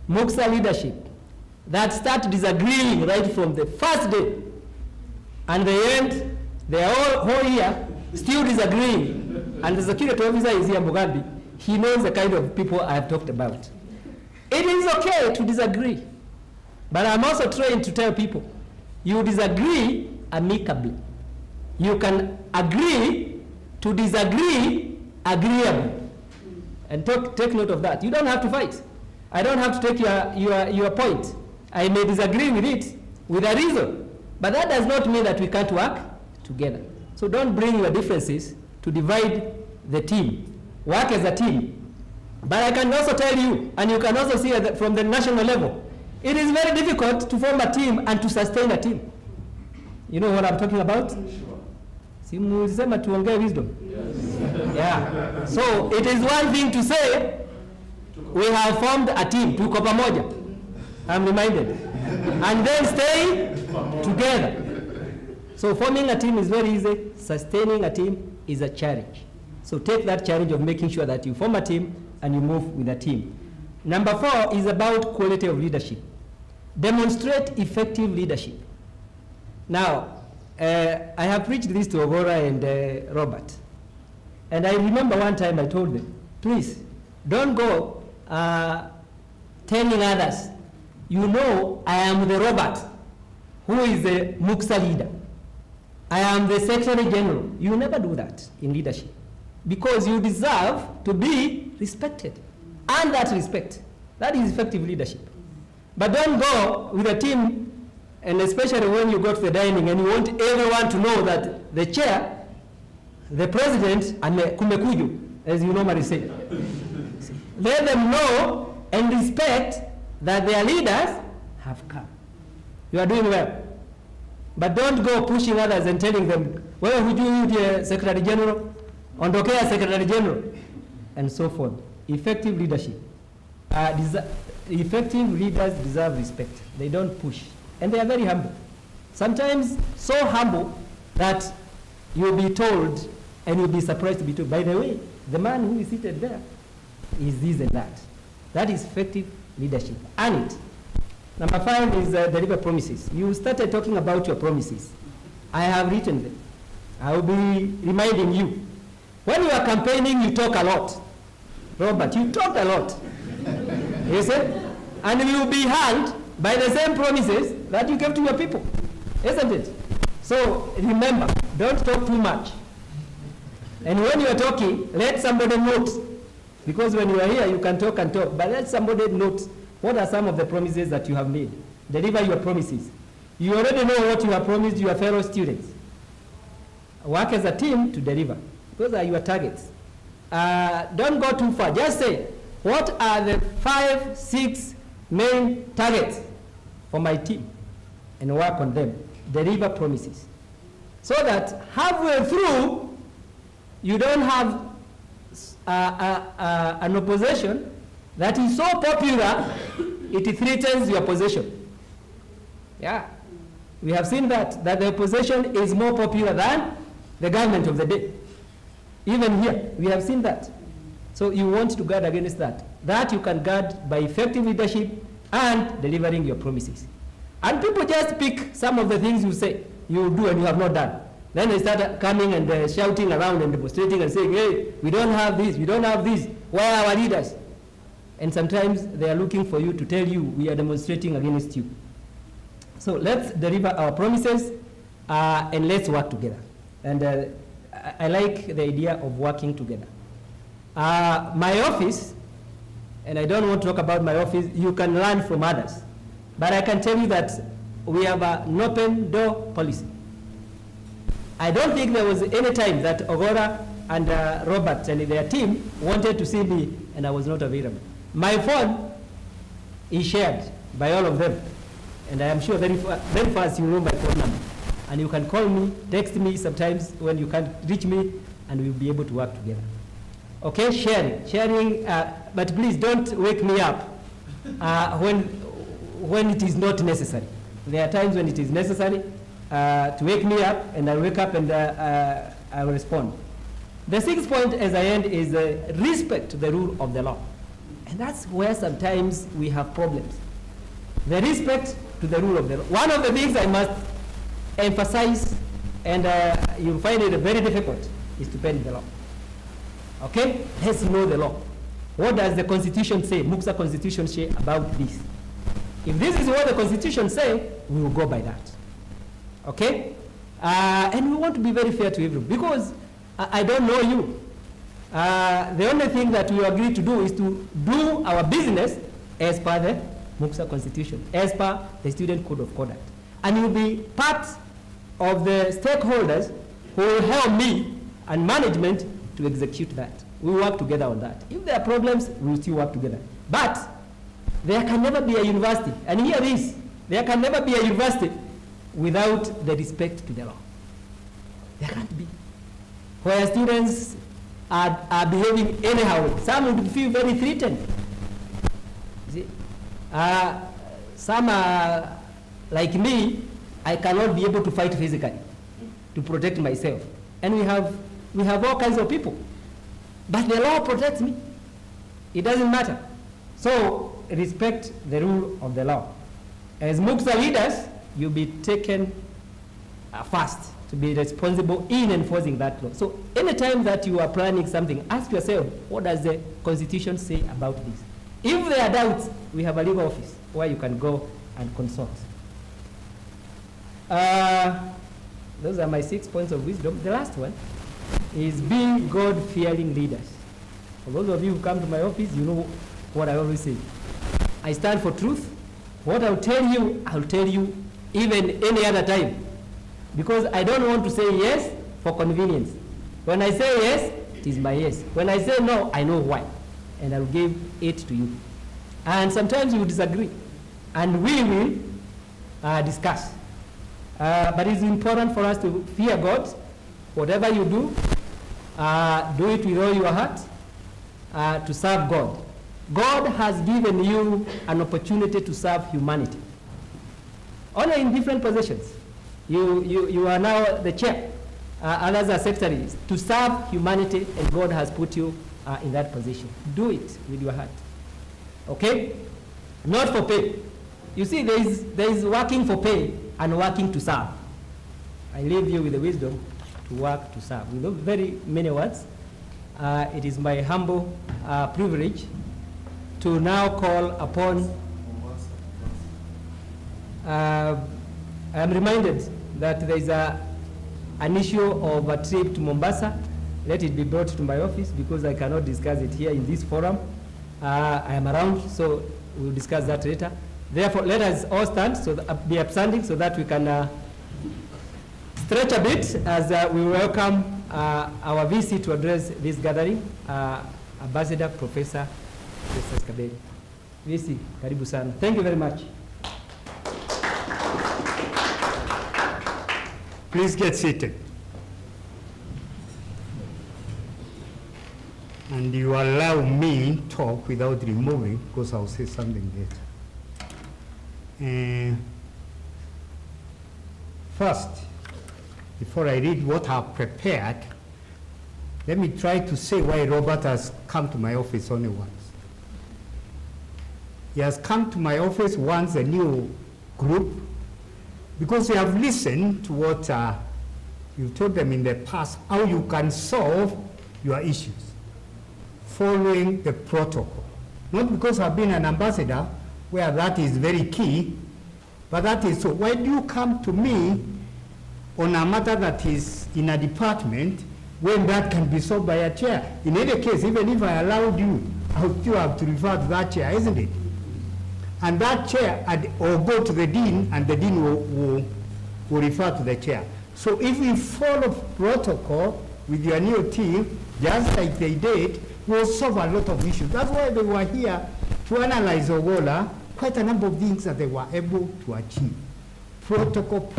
MUXA leadership that start disagreeing right from the first day, and the end, they are all whole year still disagreeing, and the security officer is here, Mugambi. He knows the kind of people I have talked about. It is okay to disagree, but I'm also trying to tell people, you disagree amicably. You can agree to disagree agreeably. And take note of that. You don't have to fight. I don't have to take your point. I may disagree with it with a reason, but that does not mean that we can't work together. So don't bring your differences to divide the team. Work as a team. But I can also tell you, and you can also see from the national level, it is very difficult to form a team and to sustain a team. You know what I'm talking about? Simusema tuongee wisdom. Yes. Yeah. So it is one thing to say we have formed a team, tuko pamoja. I'm reminded. And then stay together. So forming a team is very easy. Sustaining a team is a challenge. So take that challenge of making sure that you form a team and you move with a team. Number 4 is about quality of leadership. Demonstrate effective leadership. Now, I have preached this to Ogora and Robert. And I remember one time I told them, please, don't go telling others, you know, I am the Robert, who is the MUXA leader. I am the Secretary General. You never do that in leadership, because you deserve to be respected. And that respect, that is effective leadership. But don't go with a team, and especially when you go to the dining and you want everyone to know that the chair, the president, and kumekuju, as you normally say. Let them know and respect that their leaders have come. You are doing well. But don't go pushing others and telling them, well, would you be Secretary General? Ondokea Secretary General? And so forth. Effective leadership. Effective leaders deserve respect. They don't push. And they are very humble. Sometimes so humble that you'll be told, and you'll be surprised to be told, by the way, the man who is seated there is this and that. That is effective leadership. Earn it. Number 5 is deliver promises. You started talking about your promises. I have written them. I will be reminding you. When you are campaigning, you talk a lot. Robert, you talk a lot. You see? And you will be hanged by the same promises that you gave to your people. Isn't it? So remember, don't talk too much. And when you are talking, let somebody note. Because when you are here, you can talk and talk. But let somebody note what are some of the promises that you have made. Deliver your promises. You already know what you have promised your fellow students. Work as a team to deliver. Those are your targets. Don't go too far. Just say, what are the 5, 6 main targets for my team? And work on them. Deliver promises. So that halfway through, you don't have an opposition that is so popular, it threatens your position. Yeah, we have seen that the opposition is more popular than the government of the day. Even here, we have seen that. So you want to guard against that. That you can guard by effective leadership and delivering your promises. And people just pick some of the things you say, you do and you have not done. Then they start coming and shouting around and demonstrating and saying, hey, we don't have this, we don't have this, where are our leaders? And sometimes they are looking for you to tell you we are demonstrating against you. So let's deliver our promises and let's work together. And I like the idea of working together. My office, and I don't want to talk about my office, you can learn from others. But I can tell you that we have an open door policy. I don't think there was any time that Ogora and Robert and their team wanted to see me and I was not available. My phone is shared by all of them. And I am sure very fast you know my phone number. And you can call me, text me sometimes when you can't reach me, and we'll be able to work together. Okay, sharing, but please don't wake me up when it is not necessary. There are times when it is necessary to wake me up, and I wake up and I will respond. The sixth point as I end is respect the rule of the law. And that's where sometimes we have problems. The respect to the rule of the law. One of the things I must emphasize, and you'll find it very difficult, is to bend the law. Okay? Let's know the law. What does the Constitution say, Muksa Constitution say about this? If this is what the Constitution says, we will go by that. Okay? And we want to be very fair to everyone, because I don't know you. The only thing that we agree to do is to do our business as per the Muksa Constitution, as per the Student Code of Conduct. And you'll be part of the stakeholders who will help me and management to execute that. We work together on that. If there are problems, we will still work together. But there can never be a university, and hear this, there can never be a university without the respect to the law. There can't be. Where students are behaving anyhow, some would feel very threatened. See? Some are like me, I cannot be able to fight physically to protect myself. And we have all kinds of people. But the law protects me. It doesn't matter. So respect the rule of the law. As Muksa leaders, you'll be taken fast to be responsible in enforcing that law. So anytime that you are planning something, ask yourself, what does the Constitution say about this? If there are doubts, we have a legal office where you can go and consult. Those are my 6 points of wisdom. The last one is being God-fearing leaders. For those of you who come to my office, you know what I always say. I stand for truth. What I'll tell you even any other time. Because I don't want to say yes for convenience. When I say yes, it is my yes. When I say no, I know why. And I'll give it to you. And sometimes you disagree. And we will discuss. But it's important for us to fear God. Whatever you do it with all your heart to serve God. God has given you an opportunity to serve humanity. Only in different positions. You are now the chair, others are secretaries, to serve humanity, and God has put you in that position. Do it with your heart. Okay? Not for pay. You see, there is working for pay and working to serve. I leave you with the wisdom to work to serve. With those very many words, it is my humble privilege to now call upon. I am reminded that there is an issue of a trip to Mombasa. Let it be brought to my office because I cannot discuss it here in this forum. I am around, so we'll discuss that later. Therefore, let us all stand, so be upstanding so that we can stretch a bit as we welcome our VC to address this gathering, Ambassador Professor Festus Kaberi. VC, karibu sana. Thank you very much. Please get seated. and you allow me talk without removing, because I'll say something later. First, before I read what I've prepared, let me try to say why Robert has come to my office only once. He has come to my office once, a new group, because they have listened to what you told them in the past, how you can solve your issues following the protocol. Not because I've been an ambassador, where that is very key, but that is so. Why do you come to me on a matter that is in a department when that can be solved by a chair? In any case, even if I allowed you, I would still have to refer to that chair, isn't it? And that chair, or go to the dean, and the dean will refer to the chair. So if we follow protocol with your new team, just like they did, we'll solve a lot of issues. That's why they were here to analyze Ogola, quite a number of things that they were able to achieve. Protocol.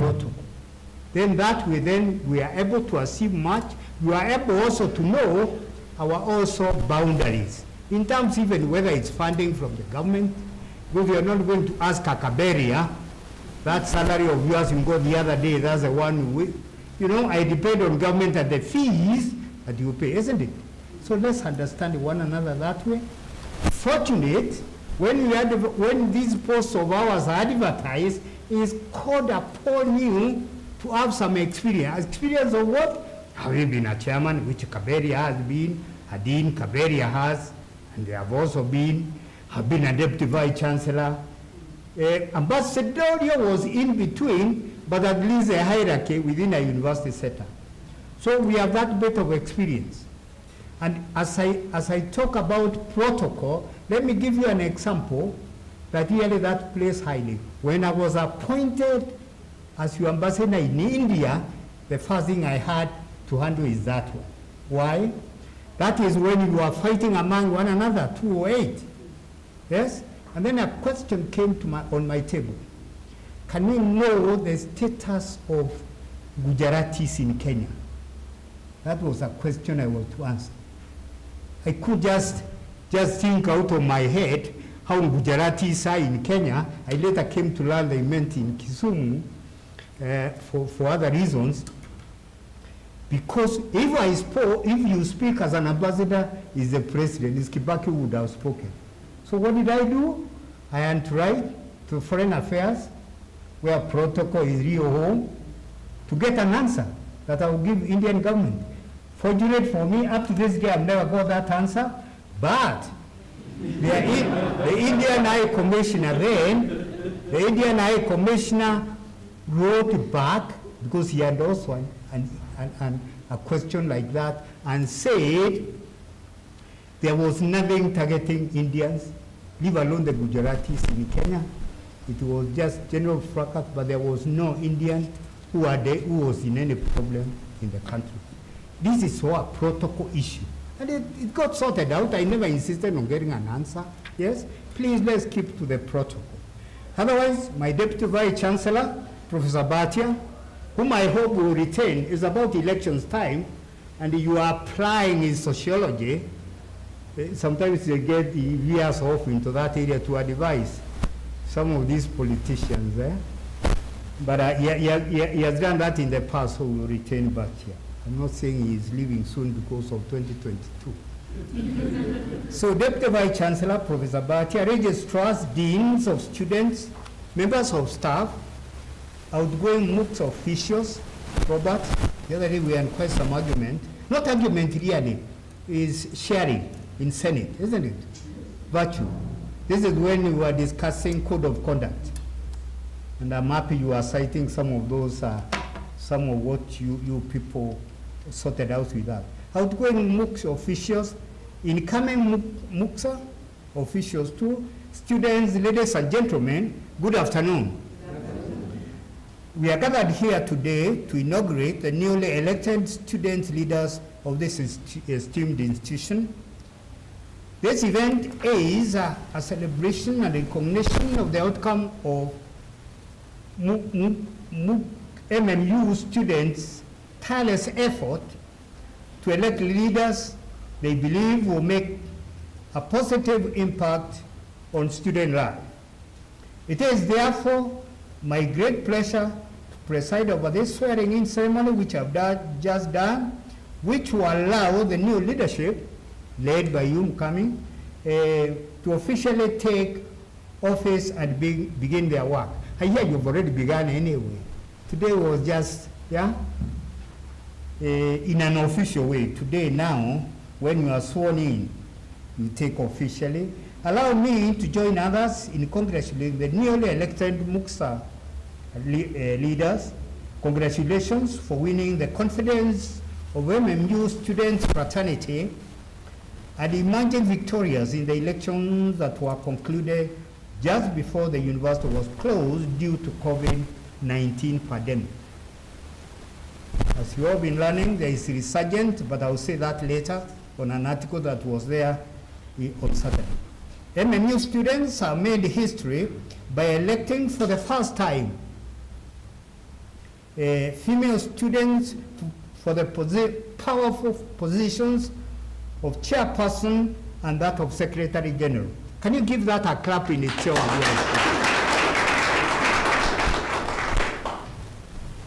Then that way, then we are able to achieve much. We are able also to know our also boundaries, in terms even whether it's funding from the government, because we are not going to ask a Kaberia, that salary of yours you got the other day, that's the one we, you know, I depend on government and the fees that you pay, isn't it? So let's understand one another that way. Fortunate, when these posts of ours are advertised, is called upon you to have some experience. Experience of what? Have you been a chairman, which Kaberia has been, Hadin Kaberia has, and they have also have been a deputy vice chancellor. Ambassador was in between, but at least a hierarchy within a university setup. So we have that bit of experience. And as I talk about protocol, let me give you an example that really that plays highly. When I was appointed as your ambassador in India, the first thing I had to handle is that one. Why? That is when you are fighting among one another, 208. Yes? And then a question came to on my table. Can we know the status of Gujaratis in Kenya? That was a question I was to answer. I could just think out of my head how Gujaratis are in Kenya. I later came to learn they meant in Kisumu for other reasons. Because if you speak as an ambassador, is the president, is Kibaki would have spoken. So what did I do? I had to write to Foreign Affairs, where protocol is real home, to get an answer that I will give Indian government. Fortunate for me, up to this day, I've never got that answer, but the Indian High Commissioner then, the Indian High Commissioner wrote back, because he had also a question like that, and said there was nothing targeting Indians, leave alone the Gujaratis in Kenya. It was just general fracas, but there was no Indian who was in any problem in the country. This is a protocol issue. And it got sorted out. I never insisted on getting an answer. Yes, please let's keep to the protocol. Otherwise, my Deputy Vice Chancellor, Professor Bhatia, whom I hope will retain, is about elections time, and you are applying in sociology. Sometimes you get the veers off into that area to advise some of these politicians there. But he has done that in the past, so we'll retain Bhatia. I'm not saying he is leaving soon because of 2022. So Deputy Vice Chancellor, Professor Bhatia, registrars, deans of students, members of staff, outgoing MOOCs officials, Robert, the other day we had quite some argument. Not argument really, is sharing in Senate, isn't it? Virtue. This is when we were discussing code of conduct. And I'm happy you are citing some of those, some of what you people sorted out with that. Outgoing MOOCs officials, incoming MOOCs officials too, students, ladies and gentlemen, good afternoon. We are gathered here today to inaugurate the newly elected student leaders of this esteemed institution. This event is a celebration and recognition of the outcome of MMU students' tireless effort to elect leaders they believe will make a positive impact on student life. It is therefore my great pleasure to preside over this swearing-in ceremony which I've just done, which will allow the new leadership, led by you, Mukami, to officially take office and begin their work. I hear you've already begun anyway. Today was just, in an official way. Today now, when you are sworn in, you take officially. Allow me to join others in congratulating the newly elected MUXA leaders. Congratulations for winning the confidence of MMU students fraternity and emerging victorious in the elections that were concluded just before the university was closed due to COVID-19 pandemic. As you all been learning, there is a resurgent, but I will say that later on an article that was there on Saturday. MMU students have made history by electing for the first time female students for the powerful positions of chairperson and that of secretary general. Can you give that a clap in itself?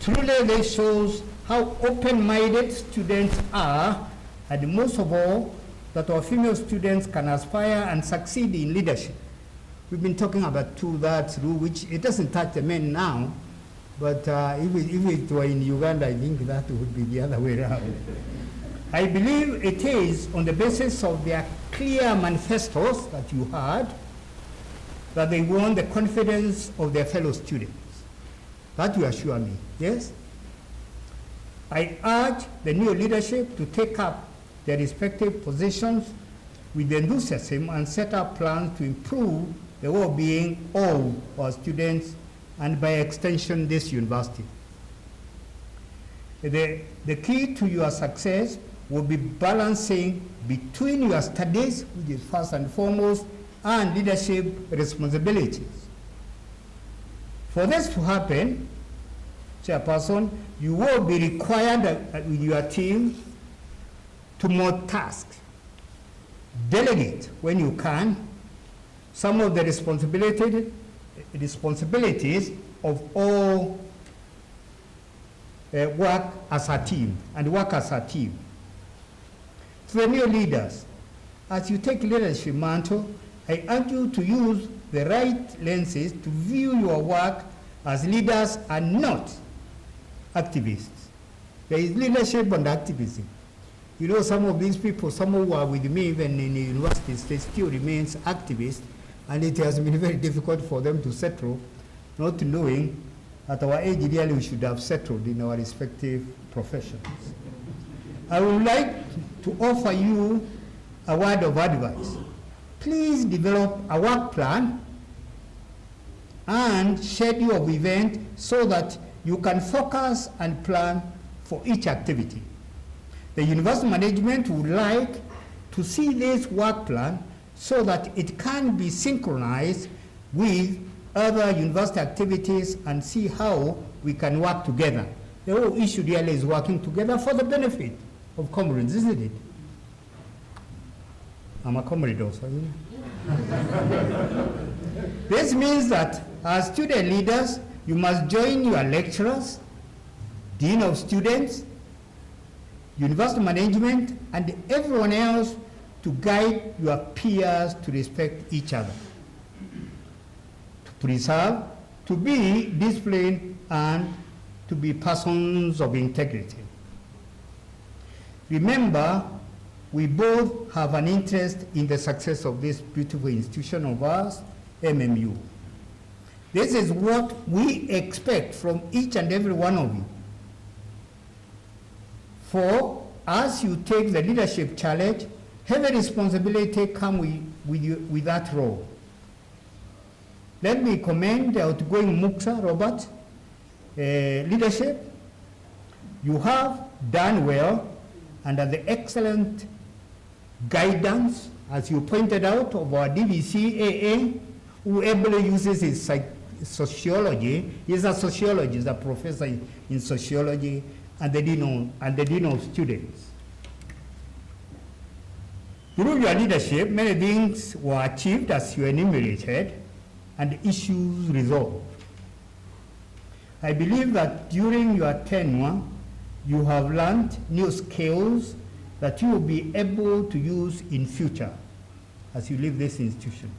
Truly, this shows how open-minded students are, and most of all, that our female students can aspire and succeed in leadership. We've been talking about two-thirds rule, which it doesn't touch the men now, but if it were in Uganda, I think that would be the other way around. I believe it is on the basis of their clear manifestos that you heard that they won the confidence of their fellow students. That you assure me, yes? I urge the new leadership to take up their respective positions with enthusiasm and set up plans to improve the well-being of our students and by extension this university. The key to your success will be balancing between your studies, which is first and foremost, and leadership responsibilities. For this to happen, Chairperson, you will be required with your team to multitask, delegate when you can some of the responsibilities of all work as a team and work as a team. To the new leaders, as you take leadership mantle, I urge you to use the right lenses to view your work as leaders and not activists. There is leadership and activism. You know, some of these people, some who are with me even in the universities, they still remain activists, and it has been very difficult for them to settle, not knowing at our age really we should have settled in our respective professions. I would like to offer you a word of advice. Please develop a work plan and schedule of events so that you can focus and plan for each activity. The university management would like to see this work plan so that it can be synchronized with other university activities and see how we can work together. The whole issue really is working together for the benefit of comrades, isn't it? I'm a comrade also. This means that as student leaders, you must join your lecturers, dean of students, university management, and everyone else to guide your peers to respect each other, to preserve, to be disciplined, and to be persons of integrity. Remember, we both have an interest in the success of this beautiful institution of ours, MMU. This is what we expect from each and every one of you. For as you take the leadership challenge, heavy responsibility comes with that role. Let me commend the outgoing MUXA, Robert, leadership. You have done well under the excellent guidance, as you pointed out, of our DVCAA, who ably uses his sociology. He's a sociologist, a professor in sociology, and the dean of students. Through your leadership, many things were achieved as you enumerated and issues resolved. I believe that during your tenure, you have learned new skills that you will be able to use in future as you leave this institution.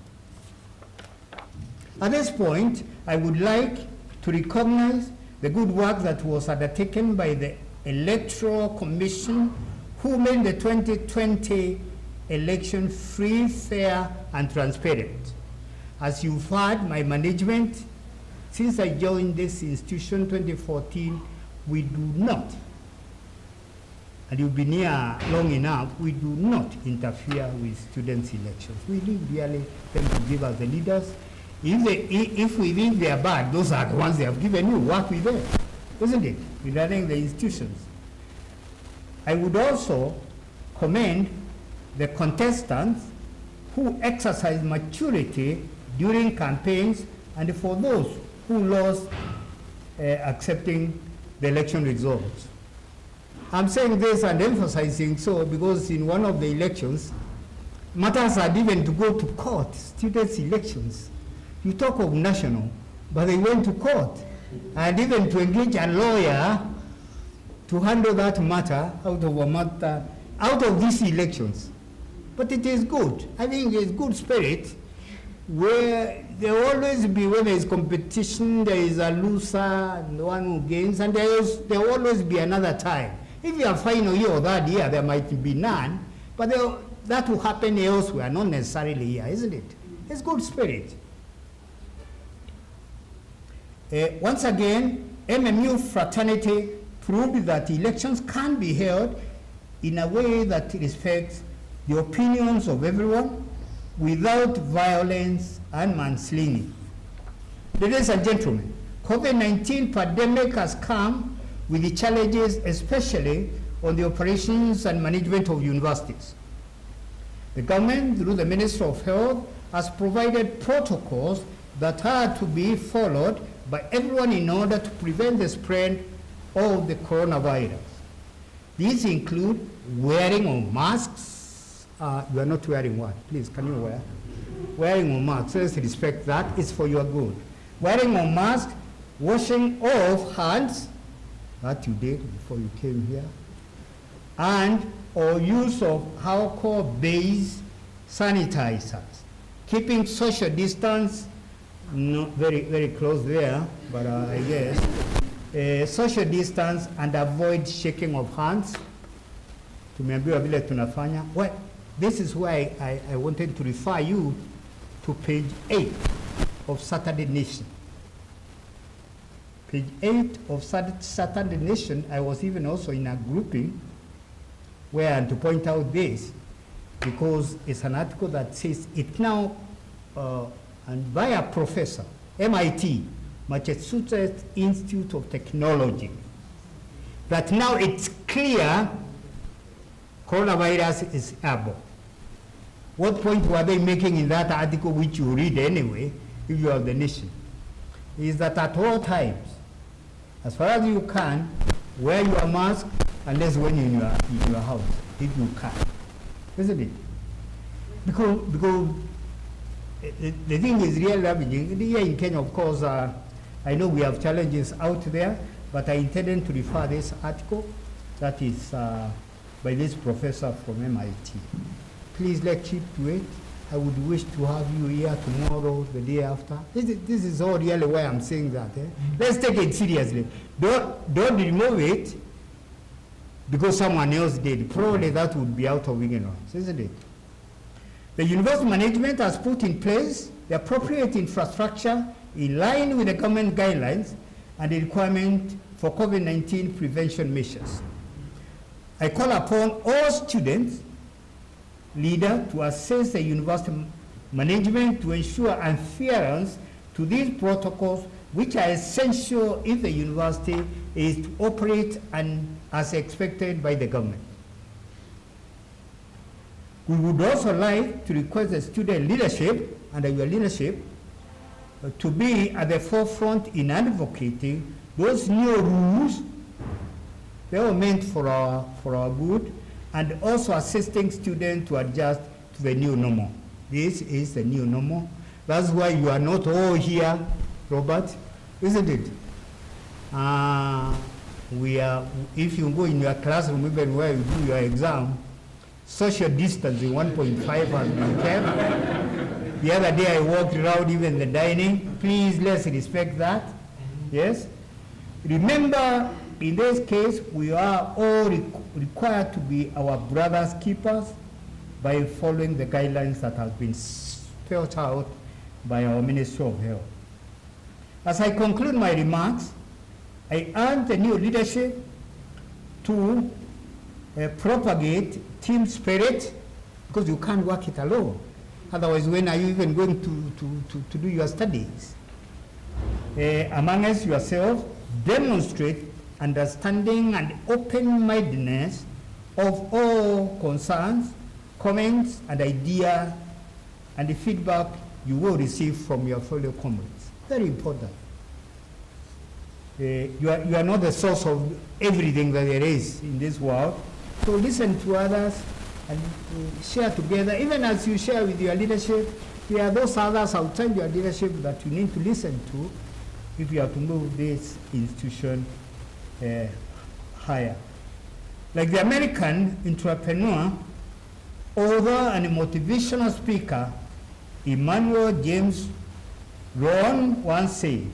At this point, I would like to recognize the good work that was undertaken by the Electoral Commission, who made the 2020 election free, fair, and transparent. As you've heard, my management, since I joined this institution 2014, we do not, and you've been here long enough, we do not interfere with students' elections. We leave really them to give us the leaders. If we think they are bad, those are the ones they have given you. Work with them, isn't it? Regarding the institutions. I would also commend the contestants who exercised maturity during campaigns and for those who lost accepting the election results. I'm saying this and emphasizing so because in one of the elections, matters had even to go to court, students' elections. You talk of national, but they went to court and even to engage a lawyer to handle that matter out of these elections. But it is good. I think it's good spirit where there will always be, when there is competition, there is a loser and one who gains, and there will always be another time. If you are final year or that year, there might be none, but that will happen elsewhere, not necessarily here, isn't it? It's good spirit. Once again, MMU fraternity proved that elections can be held in a way that respects the opinions of everyone without violence and manslinging. Ladies and gentlemen, COVID-19 pandemic has come with the challenges, especially on the operations and management of universities. The government, through the Ministry of Health, has provided protocols that are to be followed by everyone in order to prevent the spread of the coronavirus. These include wearing of masks. You are not wearing what? Please, can you wear? Wearing of masks. Let's respect that. It's for your good. Wearing of masks, washing of hands, that you did before you came here, and or use of alcohol-based sanitizers. Keeping social distance, not very, very close there, but I guess, social distance and avoid shaking of hands. Tumeambiwa vile tunafanya. Well, this is why I wanted to refer you to page 8 of Saturday Nation. Page 8 of Saturday Nation, I was even also in a grouping where, and to point out this, because it's an article that says it now, and by a professor, MIT, Massachusetts Institute of Technology, that now it's clear coronavirus is airborne. What point were they making in that article, which you read anyway, if you are the nation, is that at all times, as far as you can, wear your mask, unless when you're in your house, if you can. Isn't it? Because the thing is really ravaging. Here in Kenya, of course, I know we have challenges out there, but I intended to refer this article that is by this professor from MIT. Please let's keep to it. I would wish to have you here tomorrow, the day after. This is all really why I'm saying that. Let's take it seriously. Don't remove it because someone else did. Probably that would be out of ignorance, isn't it? The university management has put in place the appropriate infrastructure in line with the government guidelines and the requirement for COVID-19 prevention measures. I call upon all students, leaders, to assess the university management to ensure adherence to these protocols, which are essential if the university is to operate as expected by the government. We would also like to request the student leadership, under your leadership, to be at the forefront in advocating those new rules. They were meant for our good, and also assisting students to adjust to the new normal. This is the new normal. That's why you are not all here, Robert, isn't it? If you go in your classroom, even where you do your exam, social distancing 1.5 has been kept. The other day I walked around even the dining. Please, let's respect that. Yes? Remember, in this case, we are all required to be our brother's keepers by following the guidelines that have been spelled out by our Ministry of Health. As I conclude my remarks, I urge the new leadership to propagate team spirit, because you can't work it alone. Otherwise, when are you even going to do your studies? Among us yourself, demonstrate understanding and open-mindedness of all concerns, comments, and ideas, and the feedback you will receive from your fellow comrades. Very important. You are not the source of everything that there is in this world. So listen to others and share together. Even as you share with your leadership, there are those others outside your leadership that you need to listen to if you have to move this institution higher. Like the American entrepreneur, author, and motivational speaker, Emmanuel James Rowan once said,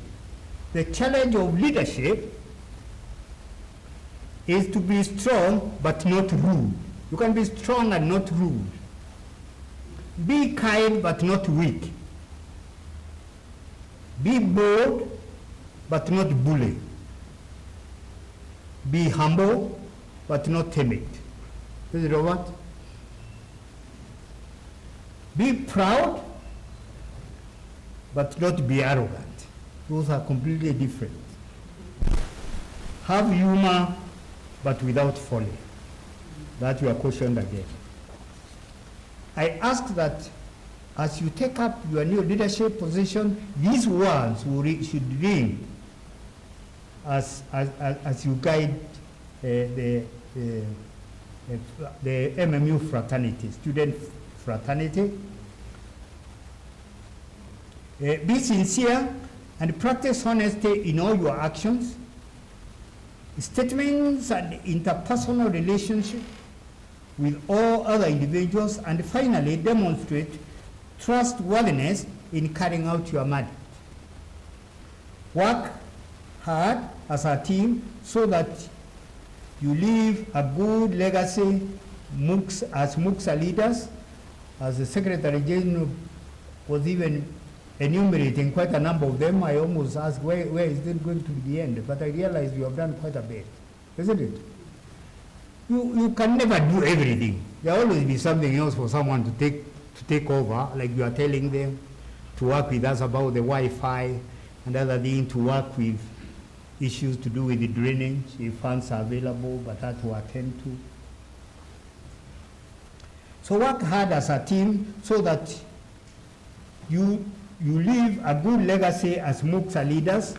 the challenge of leadership is to be strong but not rude. You can be strong and not rude. Be kind but not weak. Be bold but not bully. Be humble but not timid. Is it Robert? Be proud but not be arrogant. Those are completely different. Have humor, but without folly. That you are cautioned again. I ask that as you take up your new leadership position, these words should ring as you guide the MMU fraternity, student fraternity. Be sincere and practice honesty in all your actions, statements, and interpersonal relationships with all other individuals, and finally demonstrate trustworthiness in carrying out your mandate. Work hard as a team so that you leave a good legacy as MUCSA leaders. As the Secretary General was even enumerating quite a number of them, I almost asked where is it going to be the end, but I realized you have done quite a bit, isn't it? You can never do everything. There will always be something else for someone to take over, like you are telling them to work with us about the Wi-Fi and other things, to work with issues to do with the drainage, if funds are available, but that to attend to. So work hard as a team so that you leave a good legacy as MUCSA leaders,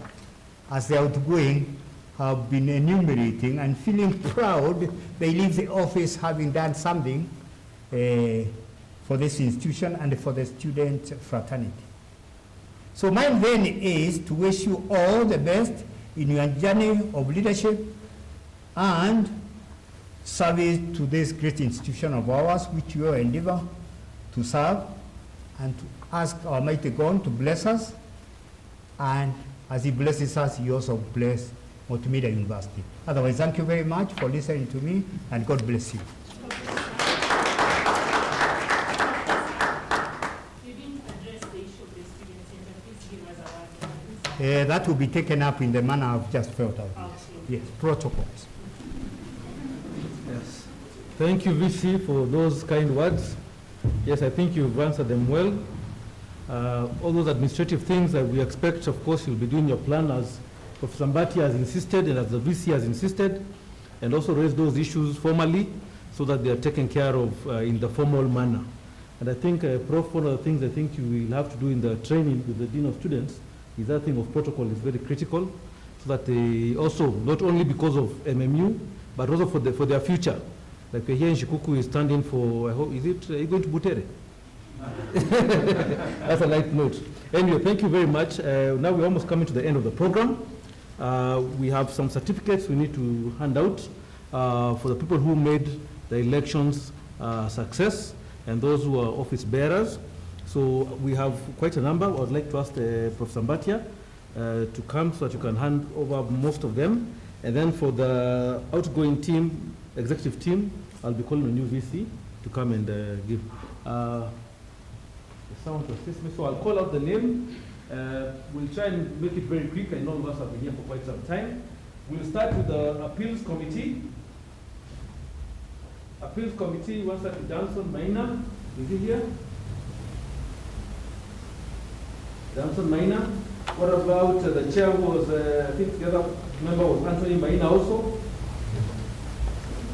as the outgoing have been enumerating, and feeling proud they leave the office having done something for this institution and for the student fraternity. So mine then is to wish you all the best in your journey of leadership and service to this great institution of ours, which you endeavor to serve, and to ask Almighty God to bless us, and as He blesses us, He also bless Multimedia University. Otherwise, thank you very much for listening to me, and God bless you. That will be taken up in the manner I've just felt out. Yes, protocols. Yes. Thank you, VC, for those kind words. Yes, I think you've answered them well. All those administrative things that we expect, of course, you'll be doing your plan as Professor Mbati has insisted and as the VC has insisted, and also raise those issues formally so that they are taken care of in the formal manner. And I think, Prof, one of the things I think you will have to do in the training with the Dean of Students is that thing of protocol is very critical, so that they also, not only because of MMU, but also for their future, Like here in Shikuku is standing for, I hope, are you going to Butere? That's a light note. Anyway, thank you very much. Now we're almost coming to the end of the program. We have some certificates we need to hand out for the people who made the elections success and those who are office bearers. So we have quite a number. I would like to ask Professor Mbatia to come so that you can hand over most of them. And then for the outgoing team, executive team, I'll be calling a new VC to come and give. Someone to assist me, so I'll call out the name. We'll try and make it very quick. I know all of us have been here for quite some time. We'll start with the Appeals Committee. Appeals Committee, one second, Johnson Maina, is he here? Johnson Maina. What about the chair who was, I think the other member was Anthony Maina also?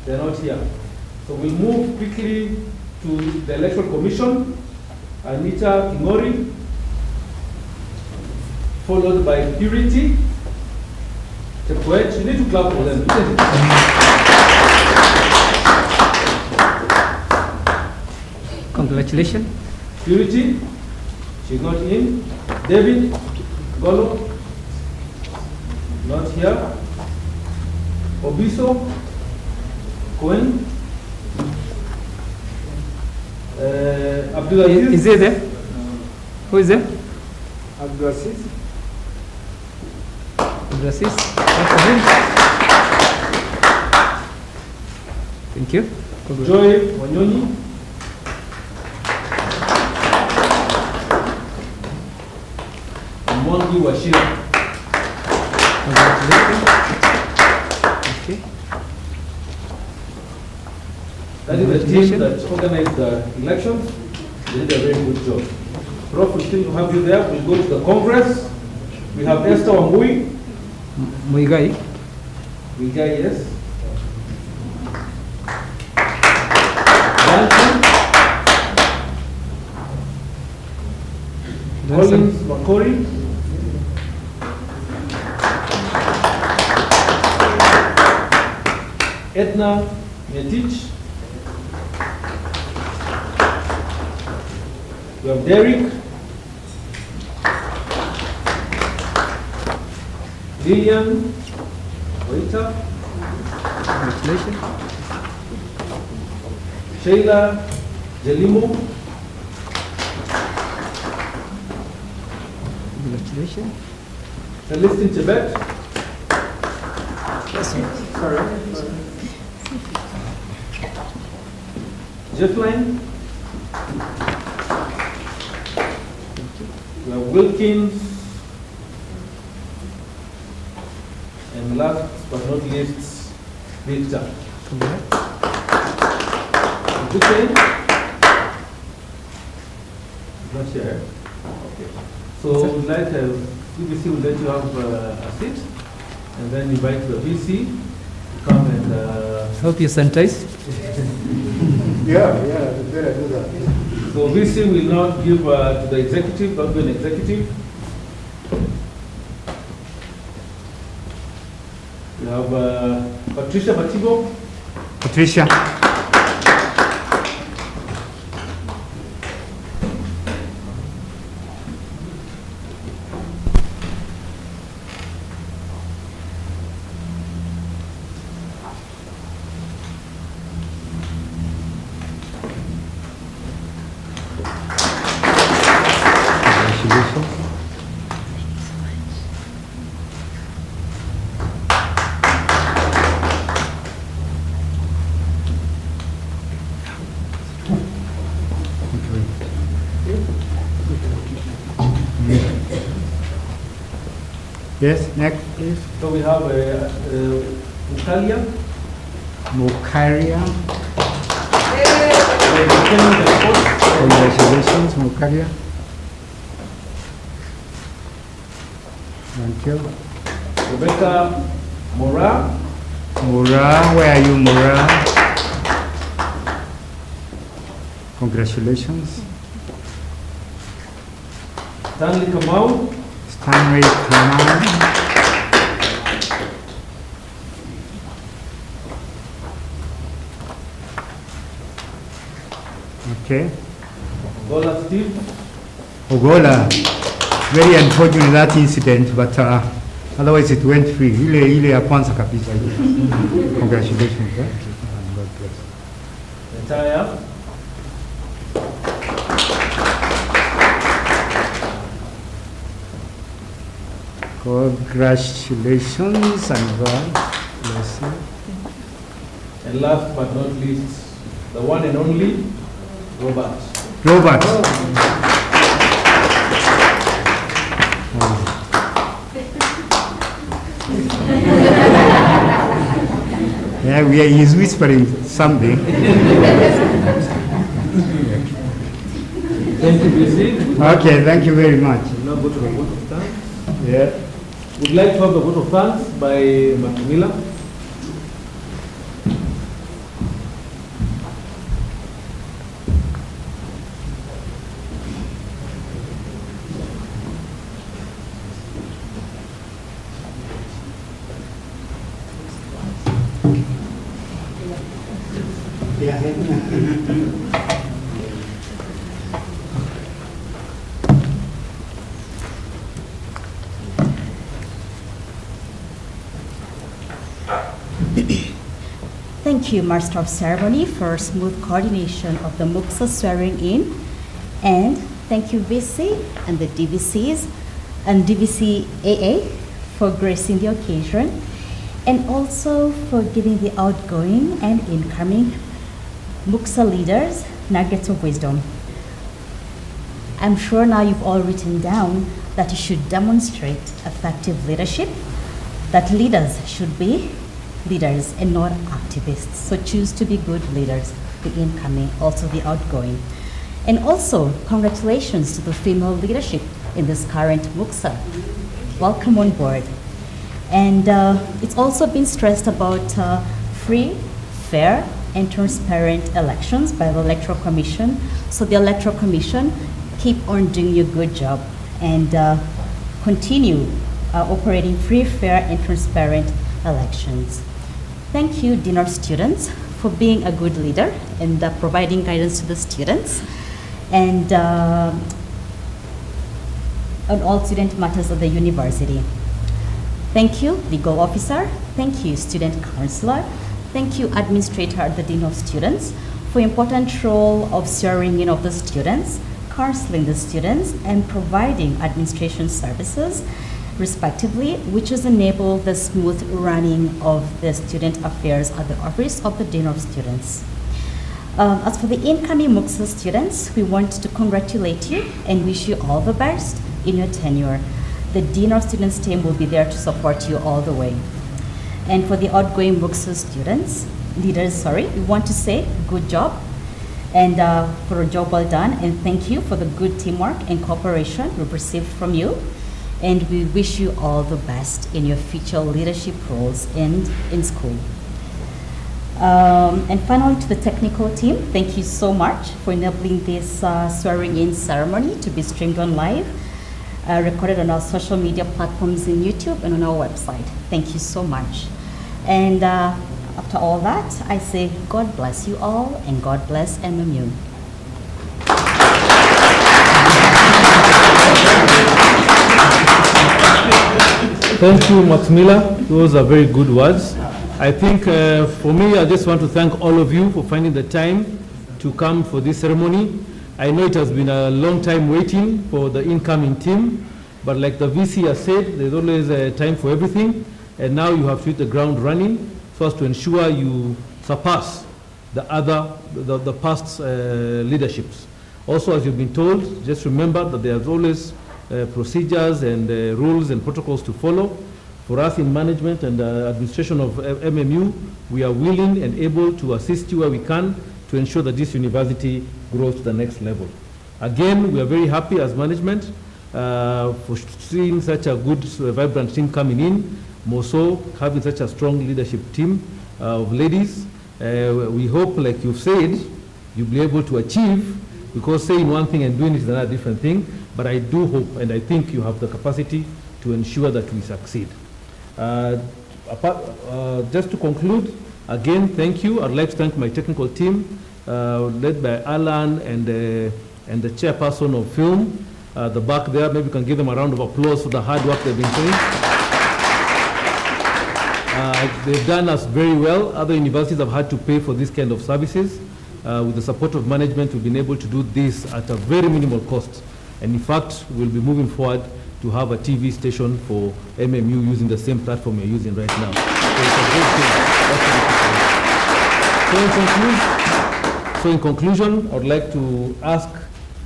They're not here. So we'll move quickly to the Electoral Commission. Anita Ingori, followed by Purity. You need to clap for them. Congratulations. Purity, she's not in. David Golo, not here. Obiso Cohen. Abdulaziz. Is he there? Who is there? Abdulaziz. Abdulaziz. Thank you. Joy Wanyoni. Mwangi Washira. Congratulations. Okay. That is the team that organized the elections. They did a very good job. Prof, we still have you there. We'll go to the Congress. We have Esther Wambui. Muigai. Muigai, yes. Danson. Collins Makori. Edna Metich. We have Derek. Lillian Waita. Congratulations. Sheila Jelimo. Congratulations. Celestine Tibet. Yes, sir. Sorry. Jeffline. We have Wilkins. And last but not least, Victor. Okay. Not here. Okay. So we'd like CBC will let you have a seat, and then invite the VC to come and. Hope you sanitize. Yeah, better do that. So VC will not give to the executive, not be an executive. We have Patricia Matibo. Patricia. Yes, next, please. So we have Mukalia. Mukaria. Congratulations, Mukaria. Thank you. Rebecca Mora. Mora, where are you, Mora? Congratulations. Stanley Kamau. Stanley Kamau. Okay. Ogola Steve. Ogola, very unfortunate that incident, but otherwise it went free. Ile ya kwanza kabisa. Congratulations. God bless. Retire. Congratulations and God bless you. And last but not least, the one and only Robert. Robert. Yeah, he's whispering something. Thank you, BC. Okay, thank you very much. We'll now go to the vote of thanks. Yeah. We'd like to have the vote of thanks by Macmillan. Thank you, Master of Ceremony, for smooth coordination of the MUXA swearing in. And thank you, VC and the DVCs and DVC-AA for gracing the occasion, and also for giving the outgoing and incoming MUXA leaders nuggets of wisdom. I'm sure now you've all written down that you should demonstrate effective leadership, that leaders should be leaders and not activists. So choose to be good leaders, the incoming, also the outgoing. And also, congratulations to the female leadership in this current MUXA. Welcome on board. And it's also been stressed about free, fair, and transparent elections by the Electoral Commission. So the Electoral Commission, keep on doing your good job and continue operating free, fair, and transparent elections. Thank you, Dean of Students, for being a good leader and providing guidance to the students and on all student matters of the university. Thank you, Legal Officer. Thank you, Student Counselor. Thank you, Administrator at the Dean of Students, for important role of steering in of the students, counseling the students, and providing administration services respectively, which has enabled the smooth running of the student affairs at the Office of the Dean of Students. As for the incoming MUXA students, we want to congratulate you and wish you all the best in your tenure. The Dean of Students team will be there to support you all the way. And for the outgoing MUXA students, leaders, we want to say good job and for a job well done, and thank you for the good teamwork and cooperation we've received from you. And we wish you all the best in your future leadership roles and in school. And finally, to the technical team, thank you so much for enabling this swearing-in ceremony to be streamed on live, recorded on our social media platforms in YouTube and on our website. Thank you so much. And after all that, I say God bless you all and God bless MMU. Thank you, Maxmilla. Those are very good words. I think for me, I just want to thank all of you for finding the time to come for this ceremony. I know it has been a long time waiting for the incoming team, but like the VC has said, there's always a time for everything, and now you have to hit the ground running so as to ensure you surpass the past leaderships. Also, as you've been told, just remember that there's always procedures and rules and protocols to follow. For us in management and administration of MMU, we are willing and able to assist you where we can to ensure that this university grows to the next level. Again, we are very happy as management for seeing such a good, vibrant team coming in, more so having such a strong leadership team of ladies. We hope, like you've said, you'll be able to achieve, because saying one thing and doing it is another different thing. But I do hope, and I think you have the capacity to ensure that we succeed. Just to conclude, again, thank you. I'd like to thank my technical team, led by Alan and the chairperson of film, the back there. Maybe we can give them a round of applause for the hard work they've been doing. They've done us very well. Other universities have had to pay for this kind of services. With the support of management, we've been able to do this at a very minimal cost. And in fact, we'll be moving forward to have a TV station for MMU using the same platform you're using right now. So it's a great thing. So in conclusion, I would like to ask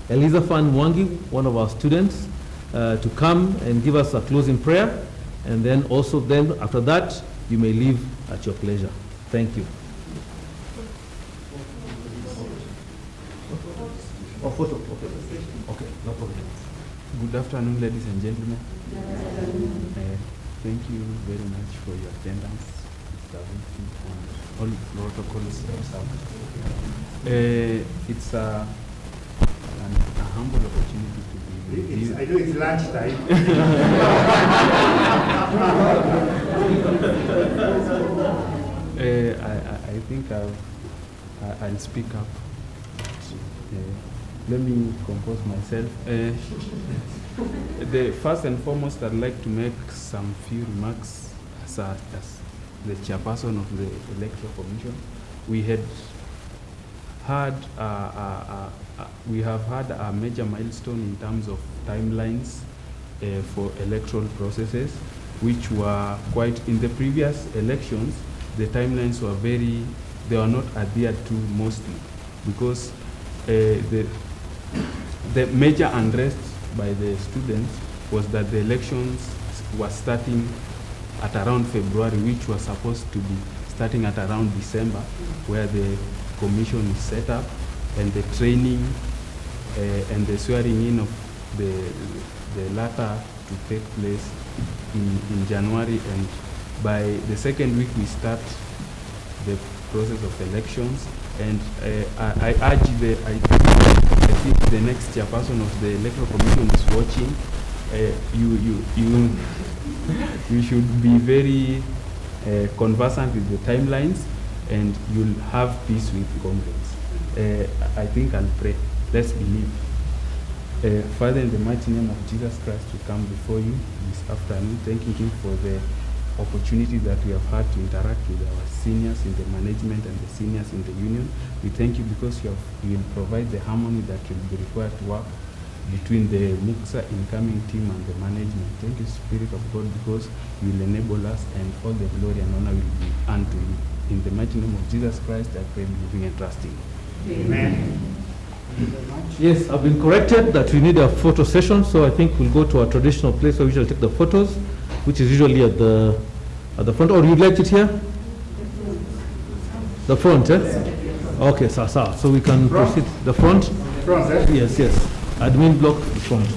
Elizaphan Mwangi, one of our students, to come and give us a closing prayer. And then also after that, you may leave at your pleasure. Thank you. Oh, photo. Okay. Okay, no problem. Good afternoon, ladies and gentlemen. Thank you very much for your attendance, Mr. Vicky, and all protocols observed. It's a humble opportunity to be with you. I know it's lunchtime. I think I'll speak up. Let me compose myself. First and foremost, I'd like to make some few remarks as the chairperson of the Electoral Commission. We have had a major milestone in terms of timelines for electoral processes, which were quite, in the previous elections, the timelines were they were not adhered to mostly, because the major unrest by the students was that the elections were starting at around February, which was supposed to be starting at around December, where the commission is set up, and the training and the swearing in of the latter to take place in January, and by the second week we start the process of elections. And I urge I think the next chairperson of the Electoral Commission is watching. You should be very conversant with the timelines, and you'll have peace with Congress. I think I'll pray. Let's believe. Father, in the mighty name of Jesus Christ, we come before you this afternoon, thanking you for the opportunity that we have had to interact with our seniors in the management and the seniors in the union. We thank you because you will provide the harmony that will be required to work between the MUXA incoming team and the management. Thank you, Spirit of God, because you will enable us, and all the glory and honor will be unto you. In the mighty name of Jesus Christ, I pray, believing and trusting. Amen. Yes, I've been corrected that we need a photo session, so I think we'll go to our traditional place where we shall take the photos, which is usually at the front. Or you'd like it here? The front, eh? Okay, so we can proceed. The front? Front, eh? Yes. Admin block, the front.